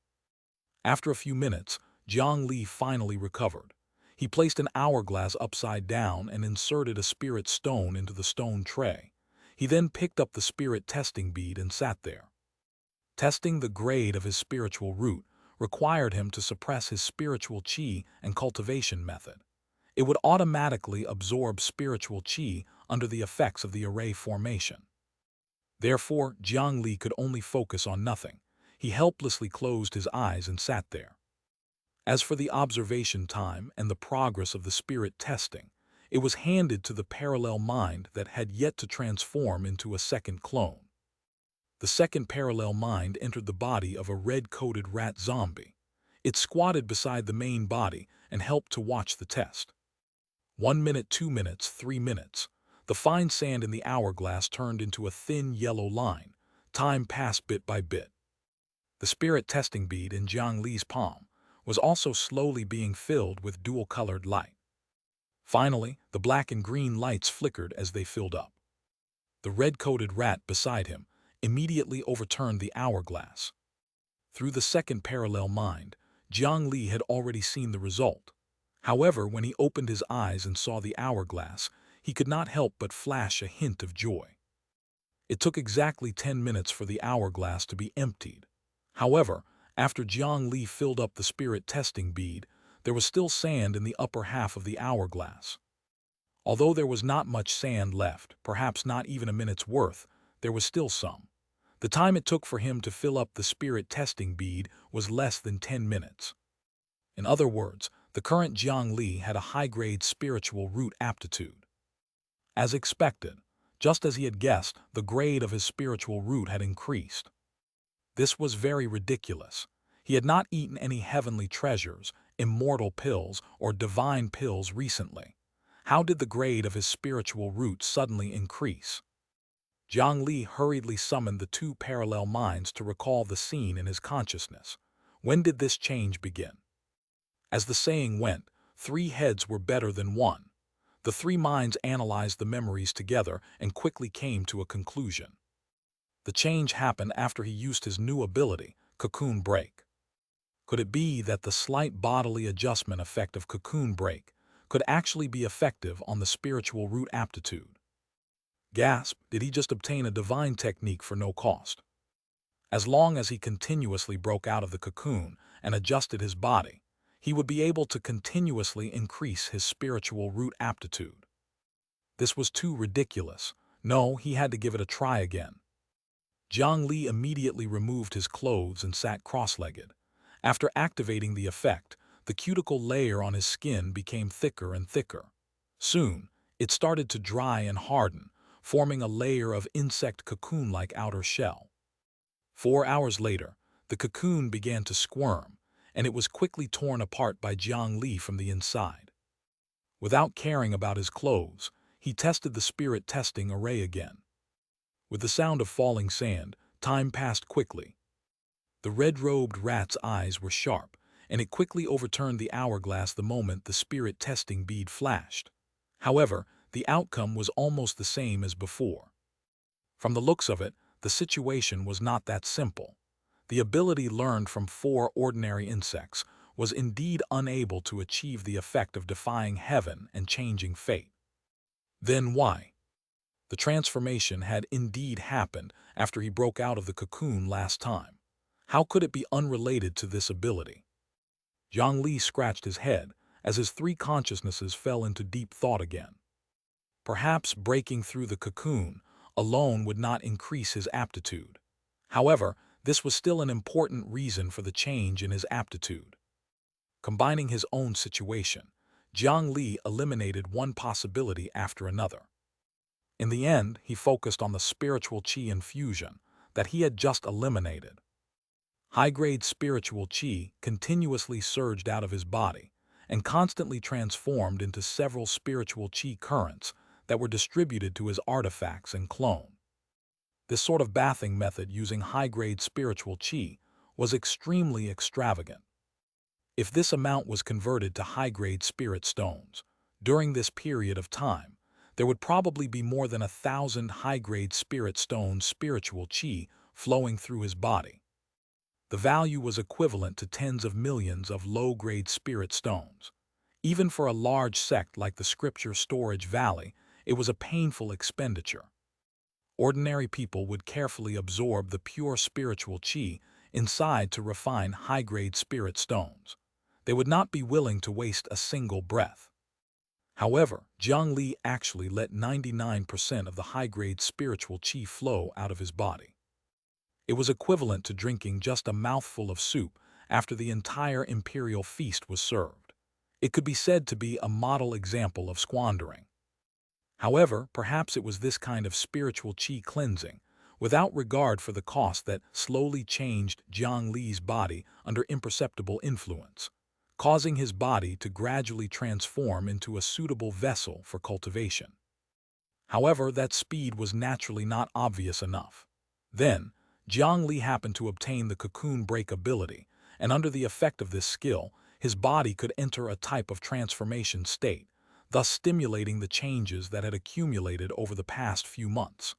After a few minutes, Jiang Li finally recovered. He placed an hourglass upside down and inserted a spirit stone into the stone tray. He then picked up the spirit testing bead and sat there. Testing the grade of his spiritual root required him to suppress his spiritual qi and cultivation method. It would automatically absorb spiritual qi under the effects of the array formation. Therefore, Jiang Li could only focus on nothing. He helplessly closed his eyes and sat there. As for the observation time and the progress of the spirit testing, it was handed to the parallel mind that had yet to transform into a second clone. The second parallel mind entered the body of a red-coated rat zombie. It squatted beside the main body and helped to watch the test. 1 minute, 2 minutes, 3 minutes. The fine sand in the hourglass turned into a thin yellow line. Time passed bit by bit. The spirit testing bead in Jiang Li's palm was also slowly being filled with dual-colored light. Finally, the black and green lights flickered as they filled up. The red-coated rat beside him immediately overturned the hourglass. Through the second parallel mind, Jiang Li had already seen the result. However, when he opened his eyes and saw the hourglass, he could not help but flash a hint of joy. It took exactly 10 minutes for the hourglass to be emptied. However, after Jiang Li filled up the spirit testing bead, there was still sand in the upper half of the hourglass. Although there was not much sand left, perhaps not even a minute's worth, there was still some. The time it took for him to fill up the spirit testing bead was less than 10 minutes. In other words, The current Jiang Li had a high-grade spiritual root aptitude. As expected, just as he had guessed, the grade of his spiritual root had increased. This was very ridiculous. He had not eaten any heavenly treasures, immortal pills, or divine pills recently. How did the grade of his spiritual root suddenly increase? Jiang Li hurriedly summoned the two parallel minds to recall the scene in his consciousness. When did this change begin? As the saying went, 3 heads were better than 1. The 3 minds analyzed the memories together and quickly came to a conclusion. The change happened after he used his new ability, Cocoon Break. Could it be that the slight bodily adjustment effect of Cocoon Break could actually be effective on the spiritual root aptitude? Gasp, did he just obtain a divine technique for no cost? As long as he continuously broke out of the cocoon and adjusted his body, he would be able to continuously increase his spiritual root aptitude. This was too ridiculous. No, he had to give it a try again. Jiang Li immediately removed his clothes and sat cross-legged. After activating the effect, the cuticle layer on his skin became thicker and thicker. Soon, it started to dry and harden, forming a layer of insect cocoon-like outer shell. 4 hours later, the cocoon began to squirm, and it was quickly torn apart by Jiang Li from the inside. Without caring about his clothes, he tested the spirit testing array again. With the sound of falling sand, time passed quickly. The red-robed rat's eyes were sharp, and it quickly overturned the hourglass the moment the spirit testing bead flashed. However, the outcome was almost the same as before. From the looks of it, the situation was not that simple. The ability learned from 4 ordinary insects was indeed unable to achieve the effect of defying heaven and changing fate. Then why? The transformation had indeed happened after he broke out of the cocoon last time. How could it be unrelated to this ability? Jiang Li scratched his head as his 3 consciousnesses fell into deep thought again. Perhaps breaking through the cocoon alone would not increase his aptitude. However, this was still an important reason for the change in his aptitude. Combining his own situation, Jiang Li eliminated one possibility after another. In the end, he focused on the spiritual qi infusion that he had just eliminated. High-grade spiritual qi continuously surged out of his body and constantly transformed into several spiritual qi currents that were distributed to his artifacts and clone. This sort of bathing method using high-grade spiritual qi was extremely extravagant. If this amount was converted to high-grade spirit stones, during this period of time, there would probably be more than 1,000 high-grade spirit stones spiritual qi flowing through his body. The value was equivalent to tens of millions of low-grade spirit stones. Even for a large sect like the Scripture Storage Valley, it was a painful expenditure. Ordinary people would carefully absorb the pure spiritual qi inside to refine high-grade spirit stones. They would not be willing to waste a single breath. However, Jiang Li actually let 99% of the high-grade spiritual qi flow out of his body. It was equivalent to drinking just a mouthful of soup after the entire imperial feast was served. It could be said to be a model example of squandering. However, perhaps it was this kind of spiritual qi cleansing, without regard for the cost, that slowly changed Jiang Li's body under imperceptible influence, causing his body to gradually transform into a suitable vessel for cultivation. However, that speed was naturally not obvious enough. Then, Jiang Li happened to obtain the cocoon break ability, and under the effect of this skill, his body could enter a type of transformation state, thus stimulating the changes that had accumulated over the past few months.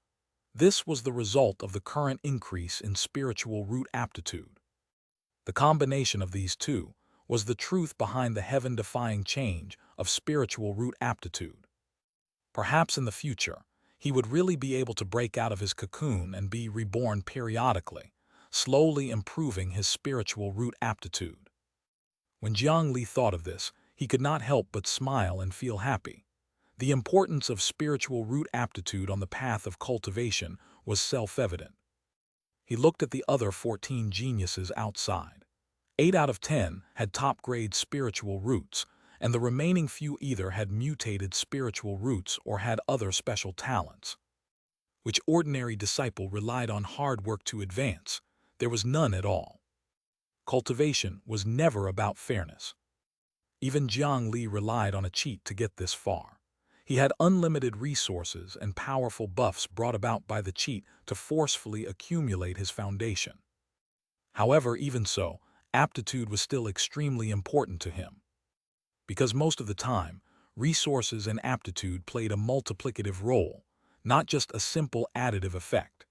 This was the result of the current increase in spiritual root aptitude. The combination of these two was the truth behind the heaven-defying change of spiritual root aptitude. Perhaps in the future, he would really be able to break out of his cocoon and be reborn periodically, slowly improving his spiritual root aptitude. When Jiang Li thought of this, he could not help but smile and feel happy. The importance of spiritual root aptitude on the path of cultivation was self-evident. He looked at the other 14 geniuses outside. 8 out of 10 had top-grade spiritual roots, and the remaining few either had mutated spiritual roots or had other special talents, which ordinary disciple relied on hard work to advance. There was none at all. Cultivation was never about fairness. Even Jiang Li relied on a cheat to get this far. He had unlimited resources and powerful buffs brought about by the cheat to forcefully accumulate his foundation. However, even so, aptitude was still extremely important to him, because most of the time, resources and aptitude played a multiplicative role, not just a simple additive effect.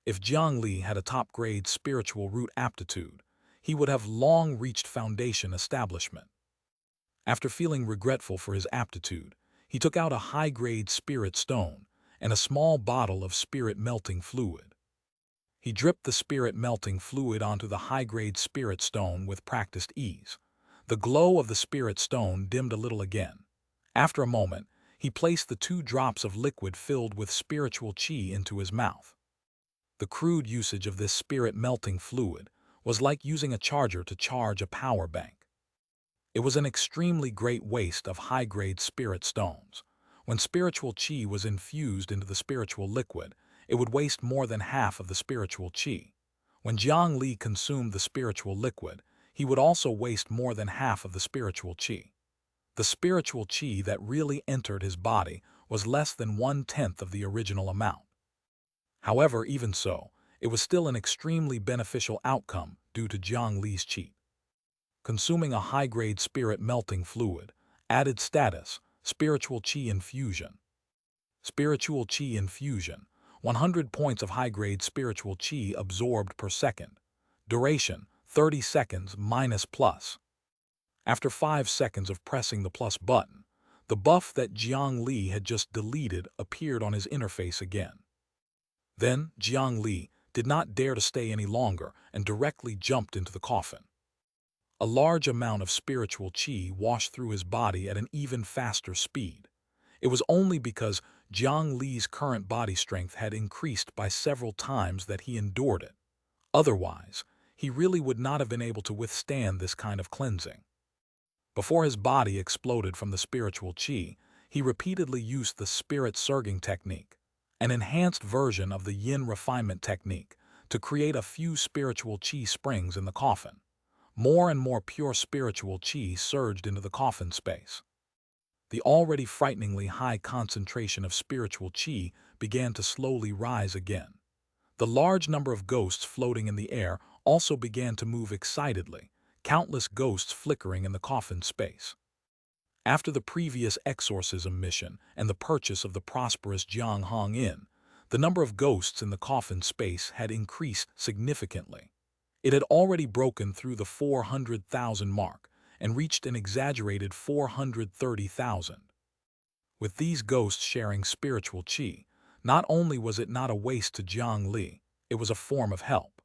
If Jiang Li had a top-grade spiritual root aptitude, he would have long reached foundation establishment. After feeling regretful for his aptitude, he took out a high-grade spirit stone and a small bottle of spirit-melting fluid. He dripped the spirit-melting fluid onto the high-grade spirit stone with practiced ease. The glow of the spirit stone dimmed a little again. After a moment, he placed the 2 drops of liquid filled with spiritual qi into his mouth. The crude usage of this spirit-melting fluid was like using a charger to charge a power bank. It was an extremely great waste of high-grade spirit stones. When spiritual qi was infused into the spiritual liquid, it would waste more than half of the spiritual qi. When Jiang Li consumed the spiritual liquid, he would also waste more than half of the spiritual qi. The spiritual qi that really entered his body was less than 1/10 of the original amount. However, even so, it was still an extremely beneficial outcome due to Jiang Li's cheat. Consuming a high-grade spirit-melting fluid, added status, spiritual qi infusion. Spiritual qi infusion, 100 points of high-grade spiritual qi absorbed per second. Duration, 30 seconds minus plus. After 5 seconds of pressing the plus button, the buff that Jiang Li had just deleted appeared on his interface again. Then Jiang Li did not dare to stay any longer and directly jumped into the coffin. A large amount of spiritual qi washed through his body at an even faster speed. It was only because Jiang Li's current body strength had increased by several times that he endured it. Otherwise, he really would not have been able to withstand this kind of cleansing. Before his body exploded from the spiritual qi, he repeatedly used the spirit surging technique, an enhanced version of the yin refinement technique, to create a few spiritual qi springs in the coffin. More and more pure spiritual qi surged into the coffin space. The already frighteningly high concentration of spiritual qi began to slowly rise again. The large number of ghosts floating in the air also began to move excitedly, countless ghosts flickering in the coffin space. After the previous exorcism mission and the purchase of the prosperous Jianghong Inn, the number of ghosts in the coffin space had increased significantly. It had already broken through the 400,000 mark and reached an exaggerated 430,000. With these ghosts sharing spiritual qi, not only was it not a waste to Jiang Li, it was a form of help.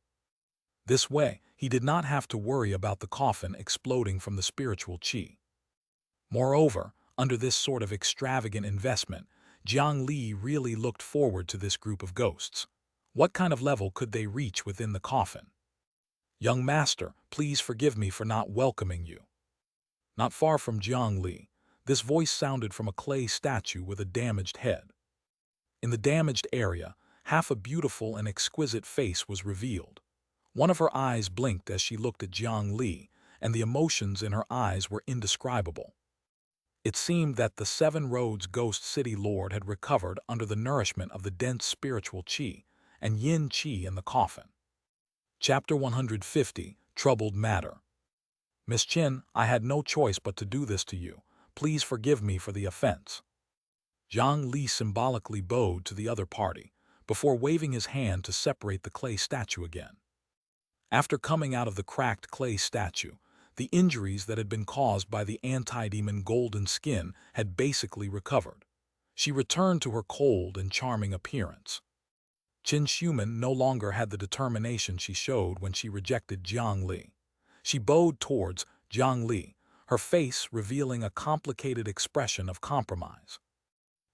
This way, he did not have to worry about the coffin exploding from the spiritual qi. Moreover, under this sort of extravagant investment, Jiang Li really looked forward to this group of ghosts. What kind of level could they reach within the coffin? "Young master, please forgive me for not welcoming you." Not far from Jiang Li, this voice sounded from a clay statue with a damaged head. In the damaged area, half a beautiful and exquisite face was revealed. One of her eyes blinked as she looked at Jiang Li, and the emotions in her eyes were indescribable. It seemed that the 7 Roads Ghost City Lord had recovered under the nourishment of the dense spiritual qi and yin qi in the coffin. Chapter 150, Troubled Matter. "Miss Qin, I had no choice but to do this to you. Please forgive me for the offense." Jiang Li symbolically bowed to the other party, before waving his hand to separate the clay statue again. After coming out of the cracked clay statue, the injuries that had been caused by the anti-demon golden skin had basically recovered. She returned to her cold and charming appearance. Qin Shuman no longer had the determination she showed when she rejected Jiang Li. She bowed towards Jiang Li, her face revealing a complicated expression of compromise.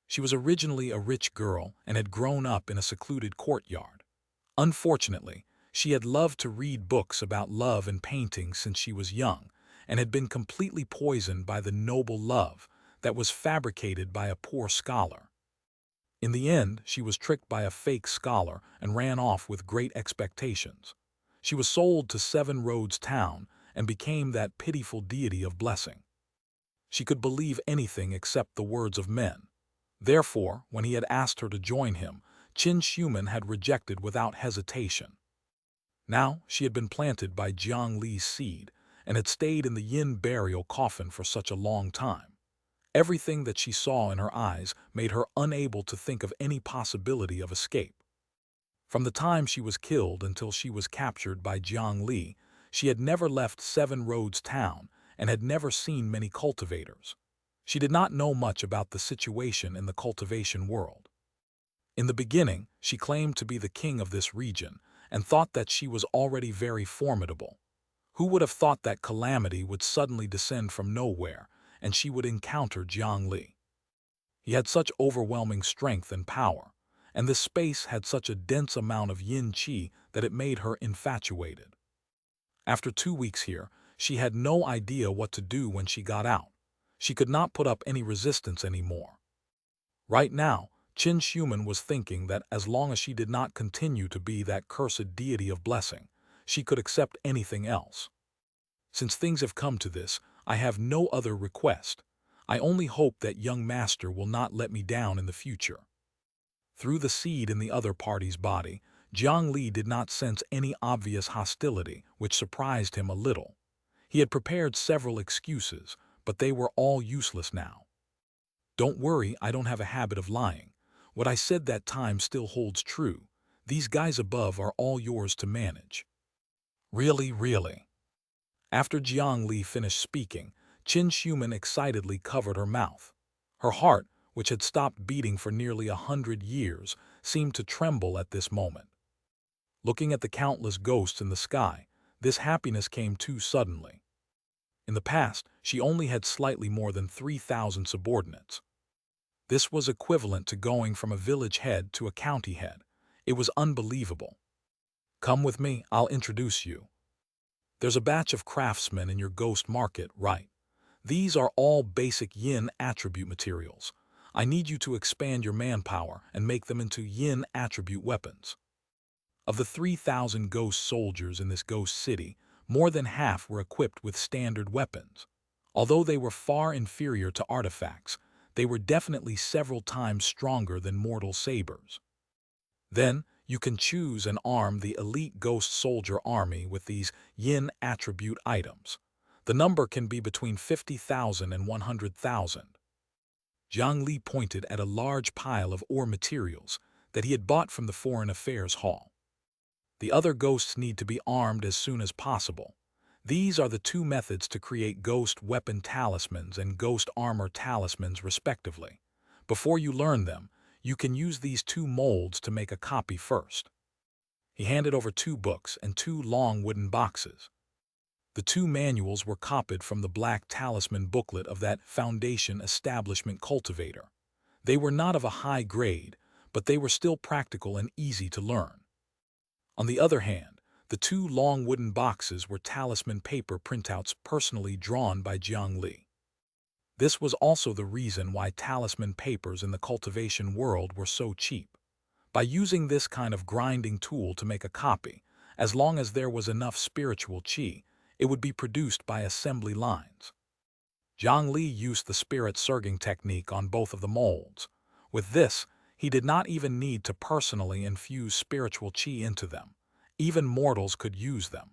She was originally a rich girl and had grown up in a secluded courtyard. Unfortunately, She had loved to read books about love and painting since she was young, and had been completely poisoned by the noble love that was fabricated by a poor scholar. In the end, she was tricked by a fake scholar and ran off with great expectations. She was sold to Seven Roads Town and became that pitiful deity of blessing. She could believe anything except the words of men. Therefore, when he had asked her to join him, Xianxia had rejected without hesitation. Now she had been planted by Jiang Li's seed and had stayed in the yin burial coffin for such a long time. Everything that she saw in her eyes made her unable to think of any possibility of escape. From the time she was killed until she was captured by Jiang Li, she had never left Seven Roads Town and had never seen many cultivators. She did not know much about the situation in the cultivation world. In the beginning, she claimed to be the king of this region and thought that she was already very formidable. Who would have thought that calamity would suddenly descend from nowhere and she would encounter Jiang Li? He had such overwhelming strength and power, and this space had such a dense amount of yin qi that it made her infatuated. After 2 weeks here, she had no idea what to do when she got out. She could not put up any resistance anymore. Right now, Xianxia was thinking that as long as she did not continue to be that cursed deity of blessing, she could accept anything else. Since things have come to this, I have no other request. I only hope that young master will not let me down in the future. Through the seed in the other party's body, Jiang Li did not sense any obvious hostility, which surprised him a little. He had prepared several excuses, but they were all useless now. Don't worry, I don't have a habit of lying. What I said that time still holds true. These guys above are all yours to manage. Really, really. After Jiang Li finished speaking, Xianxia excitedly covered her mouth. Her heart, which had stopped beating for nearly 100 years, seemed to tremble at this moment. Looking at the countless ghosts in the sky, this happiness came too suddenly. In the past, she only had slightly more than 3,000 subordinates. This was equivalent to going from a village head to a county head. It was unbelievable. Come with me, I'll introduce you. There's a batch of craftsmen in your ghost market, right? These are all basic yin attribute materials. I need you to expand your manpower and make them into yin attribute weapons. Of the 3,000 ghost soldiers in this ghost city, more than half were equipped with standard weapons. Although they were far inferior to artifacts, they were definitely several times stronger than mortal sabers. Then, you can choose and arm the elite ghost soldier army with these yin attribute items. The number can be between 50,000 and 100,000. Jiang Li pointed at a large pile of ore materials that he had bought from the Foreign Affairs Hall. The other ghosts need to be armed as soon as possible. These are the two methods to create ghost weapon talismans and ghost armor talismans respectively. Before you learn them, you can use these two molds to make a copy first. He handed over 2 books and 2 long wooden boxes. The 2 manuals were copied from the black talisman booklet of that Foundation Establishment cultivator. They were not of a high grade, but they were still practical and easy to learn. On the other hand, the 2 long wooden boxes were talisman paper printouts personally drawn by Jiang Li. This was also the reason why talisman papers in the cultivation world were so cheap. By using this kind of grinding tool to make a copy, as long as there was enough spiritual qi, it would be produced by assembly lines. Jiang Li used the spirit surging technique on both of the molds. With this, he did not even need to personally infuse spiritual qi into them. Even mortals could use them.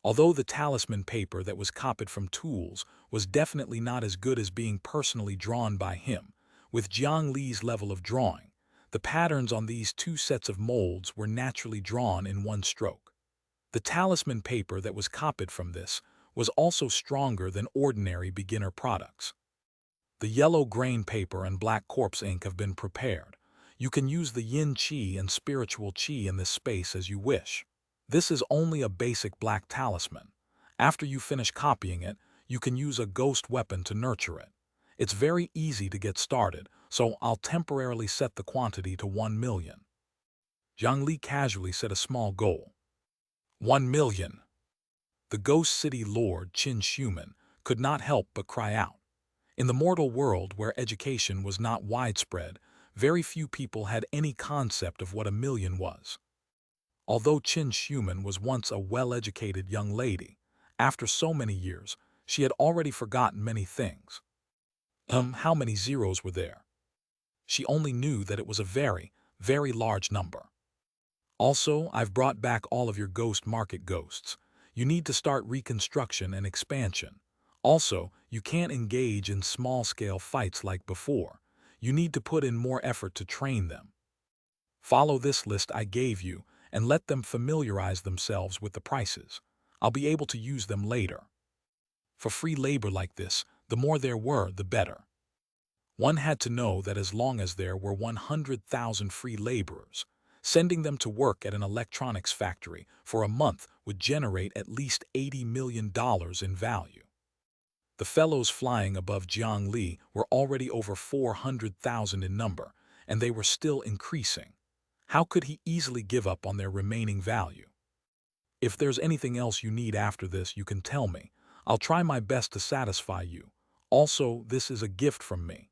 Although the talisman paper that was copied from tools was definitely not as good as being personally drawn by him, with Jiang Li's level of drawing, the patterns on these 2 sets of molds were naturally drawn in one stroke. The talisman paper that was copied from this was also stronger than ordinary beginner products. The yellow grain paper and black corpse ink have been prepared. You can use the yin qi and spiritual qi in this space as you wish. This is only a basic black talisman. After you finish copying it, you can use a ghost weapon to nurture it. It's very easy to get started, so I'll temporarily set the quantity to 1 million. Jiang Li casually set a small goal. 1 million. The ghost city lord Qin Shuman could not help but cry out. In the mortal world where education was not widespread, very few people had any concept of what a million was. Although Qin Shuman was once a well-educated young lady, after so many years, she had already forgotten many things. How many zeros were there? She only knew that it was a very, very large number. Also, I've brought back all of your ghost market ghosts. You need to start reconstruction and expansion. Also, you can't engage in small-scale fights like before. You need to put in more effort to train them. Follow this list I gave you and let them familiarize themselves with the prices. I'll be able to use them later. For free labor like this, the more there were, the better. One had to know that as long as there were 100,000 free laborers, sending them to work at an electronics factory for a month would generate at least $80 million in value. The fellows flying above Jiang Li were already over 400,000 in number, and they were still increasing. How could he easily give up on their remaining value? If there's anything else you need after this, you can tell me. I'll try my best to satisfy you. Also, this is a gift from me.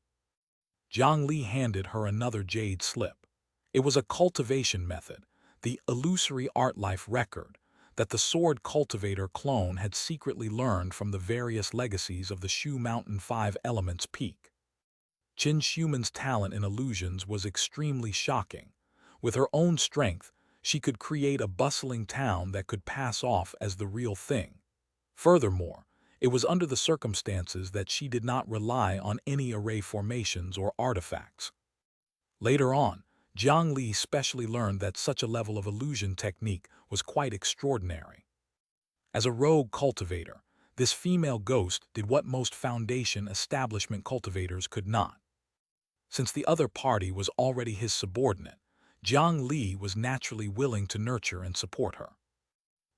Jiang Li handed her another jade slip. It was a cultivation method, the illusory art life record, that the sword cultivator clone had secretly learned from the various legacies of the Shu Mountain 5 Elements Peak. Qin Shuman's talent in illusions was extremely shocking. With her own strength, she could create a bustling town that could pass off as the real thing. Furthermore, it was under the circumstances that she did not rely on any array formations or artifacts. Later on, Jiang Li specially learned that such a level of illusion technique was quite extraordinary. As a rogue cultivator, this female ghost did what most foundation establishment cultivators could not. Since the other party was already his subordinate, Jiang Li was naturally willing to nurture and support her.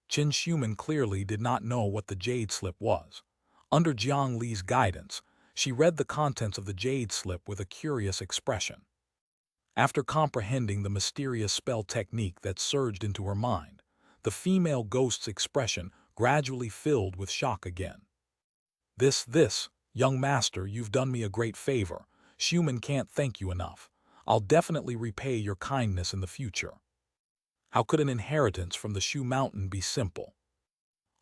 Qin Shuman clearly did not know what the jade slip was. Under Jiang Li's guidance, she read the contents of the jade slip with a curious expression. After comprehending the mysterious spell technique that surged into her mind, the female ghost's expression gradually filled with shock again. This, young master, you've done me a great favor. Shuman can't thank you enough. I'll definitely repay your kindness in the future. How could an inheritance from the Shu Mountain be simple?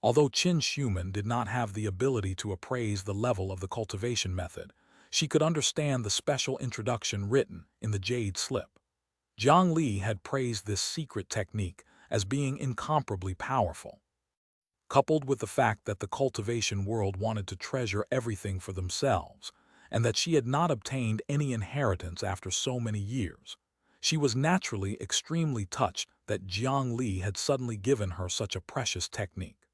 Although Qin Shuman did not have the ability to appraise the level of the cultivation method, she could understand the special introduction written in the jade slip. Jiang Li had praised this secret technique as being incomparably powerful. Coupled with the fact that the cultivation world wanted to treasure everything for themselves, and that she had not obtained any inheritance after so many years, she was naturally extremely touched that Jiang Li had suddenly given her such a precious technique.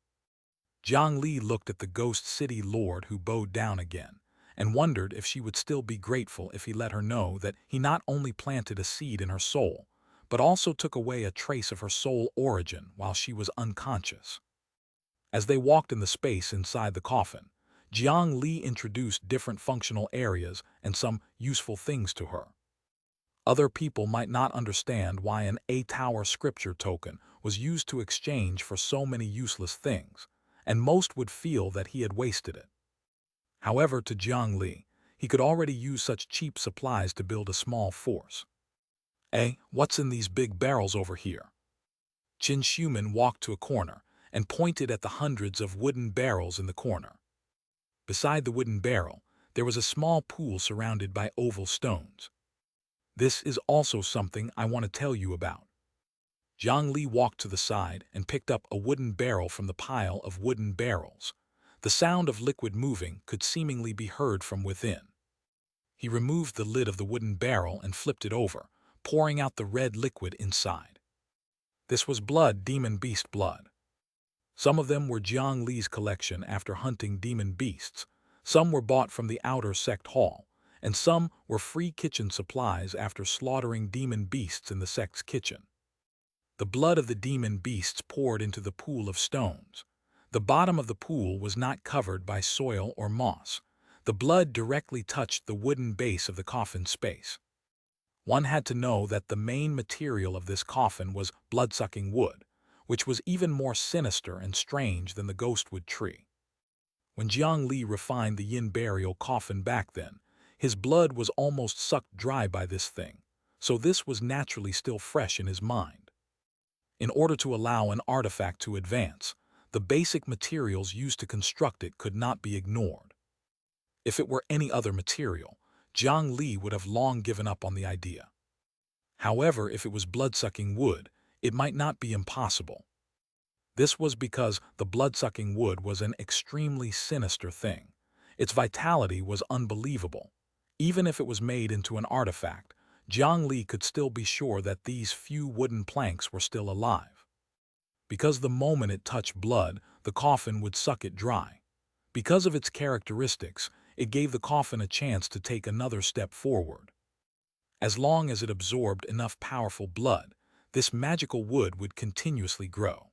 Jiang Li looked at the ghost city lord who bowed down again, and wondered if she would still be grateful if he let her know that he not only planted a seed in her soul, but also took away a trace of her soul origin while she was unconscious. As they walked in the space inside the coffin, Jiang Li introduced different functional areas and some useful things to her. Other people might not understand why an A-Tower scripture token was used to exchange for so many useless things, and most would feel that he had wasted it. However, to Jiang Li, he could already use such cheap supplies to build a small force. What's in these big barrels over here? Qin Shuman walked to a corner and pointed at the hundreds of wooden barrels in the corner. Beside the wooden barrel, there was a small pool surrounded by oval stones. This is also something I want to tell you about. Jiang Li walked to the side and picked up a wooden barrel from the pile of wooden barrels. The sound of liquid moving could seemingly be heard from within. He removed the lid of the wooden barrel and flipped it over, pouring out the red liquid inside. This was demon beast blood. Some of them were Jiang Li's collection after hunting demon beasts, some were bought from the outer sect hall, and some were free kitchen supplies after slaughtering demon beasts in the sect's kitchen. The blood of the demon beasts poured into the pool of stones. The bottom of the pool was not covered by soil or moss. The blood directly touched the wooden base of the coffin space. One had to know that the main material of this coffin was blood-sucking wood, which was even more sinister and strange than the ghostwood tree. When Jiang Li refined the yin burial coffin back then, his blood was almost sucked dry by this thing, so this was naturally still fresh in his mind. In order to allow an artifact to advance, the basic materials used to construct it could not be ignored. If it were any other material, Jiang Li would have long given up on the idea. However, if it was blood-sucking wood, it might not be impossible. This was because the blood-sucking wood was an extremely sinister thing. Its vitality was unbelievable. Even if it was made into an artifact, Jiang Li could still be sure that these few wooden planks were still alive. Because the moment it touched blood, the coffin would suck it dry. Because of its characteristics, it gave the coffin a chance to take another step forward. As long as it absorbed enough powerful blood, this magical wood would continuously grow.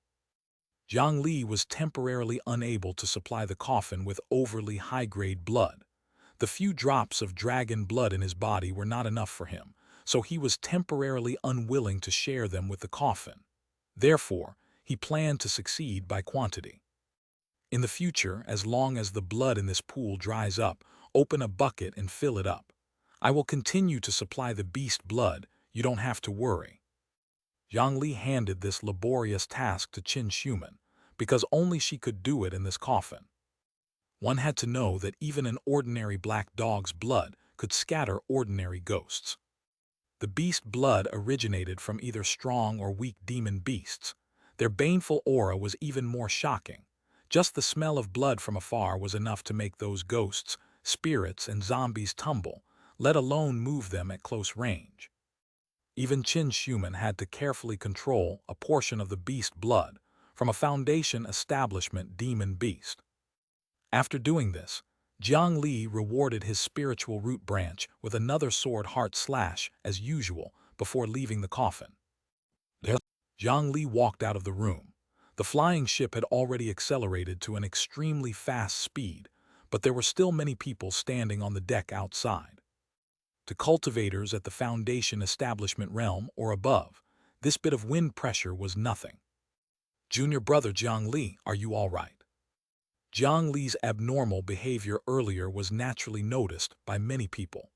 Jiang Li was temporarily unable to supply the coffin with overly high-grade blood. The few drops of dragon blood in his body were not enough for him, so he was temporarily unwilling to share them with the coffin. Therefore, he planned to succeed by quantity. In the future, as long as the blood in this pool dries up, open a bucket and fill it up. I will continue to supply the beast blood, you don't have to worry. Jiang Li handed this laborious task to Qin Shuman, because only she could do it in this coffin. One had to know that even an ordinary black dog's blood could scatter ordinary ghosts. The beast blood originated from either strong or weak demon beasts. Their baneful aura was even more shocking. Just the smell of blood from afar was enough to make those ghosts, spirits, and zombies tumble, let alone move them at close range. Even Qin Shuman had to carefully control a portion of the beast blood from a Foundation establishment demon beast. After doing this, Jiang Li rewarded his spiritual root branch with another sword heart slash as usual before leaving the coffin. Jiang Li walked out of the room. The flying ship had already accelerated to an extremely fast speed, but there were still many people standing on the deck outside. To cultivators at the Foundation establishment realm or above, this bit of wind pressure was nothing. Junior brother Jiang Li, are you all right? Jiang Li's abnormal behavior earlier was naturally noticed by many people.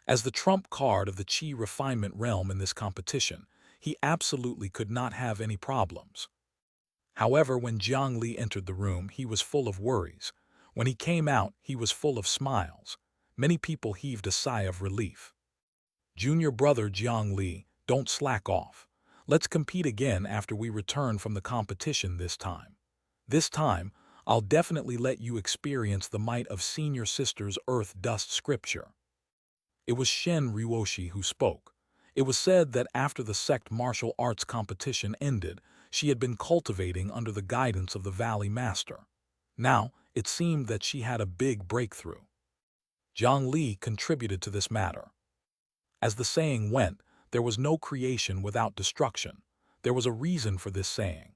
As the trump card of the Qi refinement realm in this competition, he absolutely could not have any problems. However, when Jiang Li entered the room, he was full of worries. When he came out, he was full of smiles. Many people heaved a sigh of relief. Junior brother Jiang Li, don't slack off. Let's compete again after we return from the competition this time. This time, I'll definitely let you experience the might of senior sister's earth dust scripture. It was Shen Ruoshi who spoke. It was said that after the sect martial arts competition ended, she had been cultivating under the guidance of the Valley Master. Now, it seemed that she had a big breakthrough. Jiang Li contributed to this matter. As the saying went, there was no creation without destruction. There was a reason for this saying.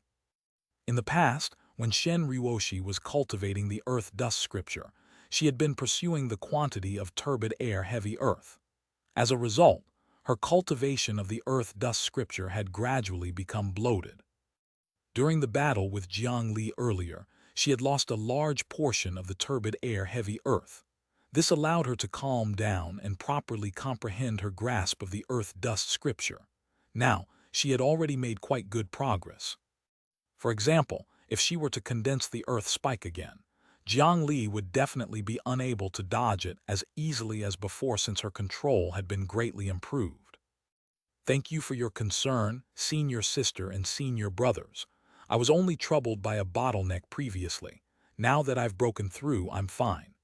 In the past, when Shen Ruoshi was cultivating the earth dust scripture, she had been pursuing the quantity of turbid air heavy earth. As a result, her cultivation of the earth dust scripture had gradually become bloated. During the battle with Jiang Li earlier, she had lost a large portion of the turbid air heavy earth. This allowed her to calm down and properly comprehend her grasp of the earth dust scripture. Now, she had already made quite good progress. For example, if she were to condense the earth spike again, Jiang Li would definitely be unable to dodge it as easily as before since her control had been greatly improved. Thank you for your concern, senior sister and senior brothers. I was only troubled by a bottleneck previously. Now that I've broken through, I'm fine.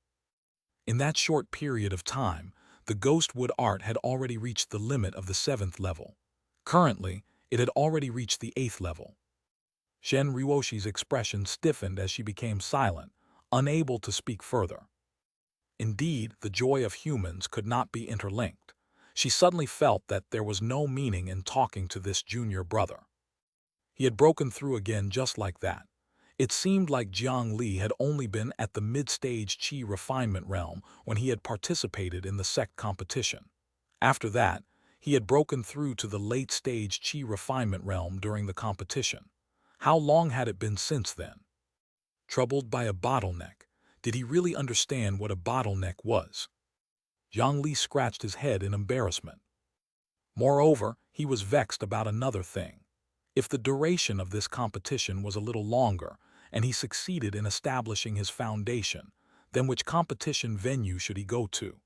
In that short period of time, the ghostwood art had already reached the limit of the 7th level. Currently, it had already reached the 8th level. Shen Ruoshi's expression stiffened as she became silent, unable to speak further. Indeed, the joy of humans could not be interlinked. She suddenly felt that there was no meaning in talking to this junior brother. He had broken through again just like that. It seemed like Jiang Li had only been at the mid-stage Qi refinement realm when he had participated in the sect competition. After that, he had broken through to the late-stage Qi refinement realm during the competition. How long had it been since then? Troubled by a bottleneck, did he really understand what a bottleneck was? Jiang Li scratched his head in embarrassment. Moreover, he was vexed about another thing. If the duration of this competition was a little longer, and he succeeded in establishing his foundation, then which competition venue should he go to?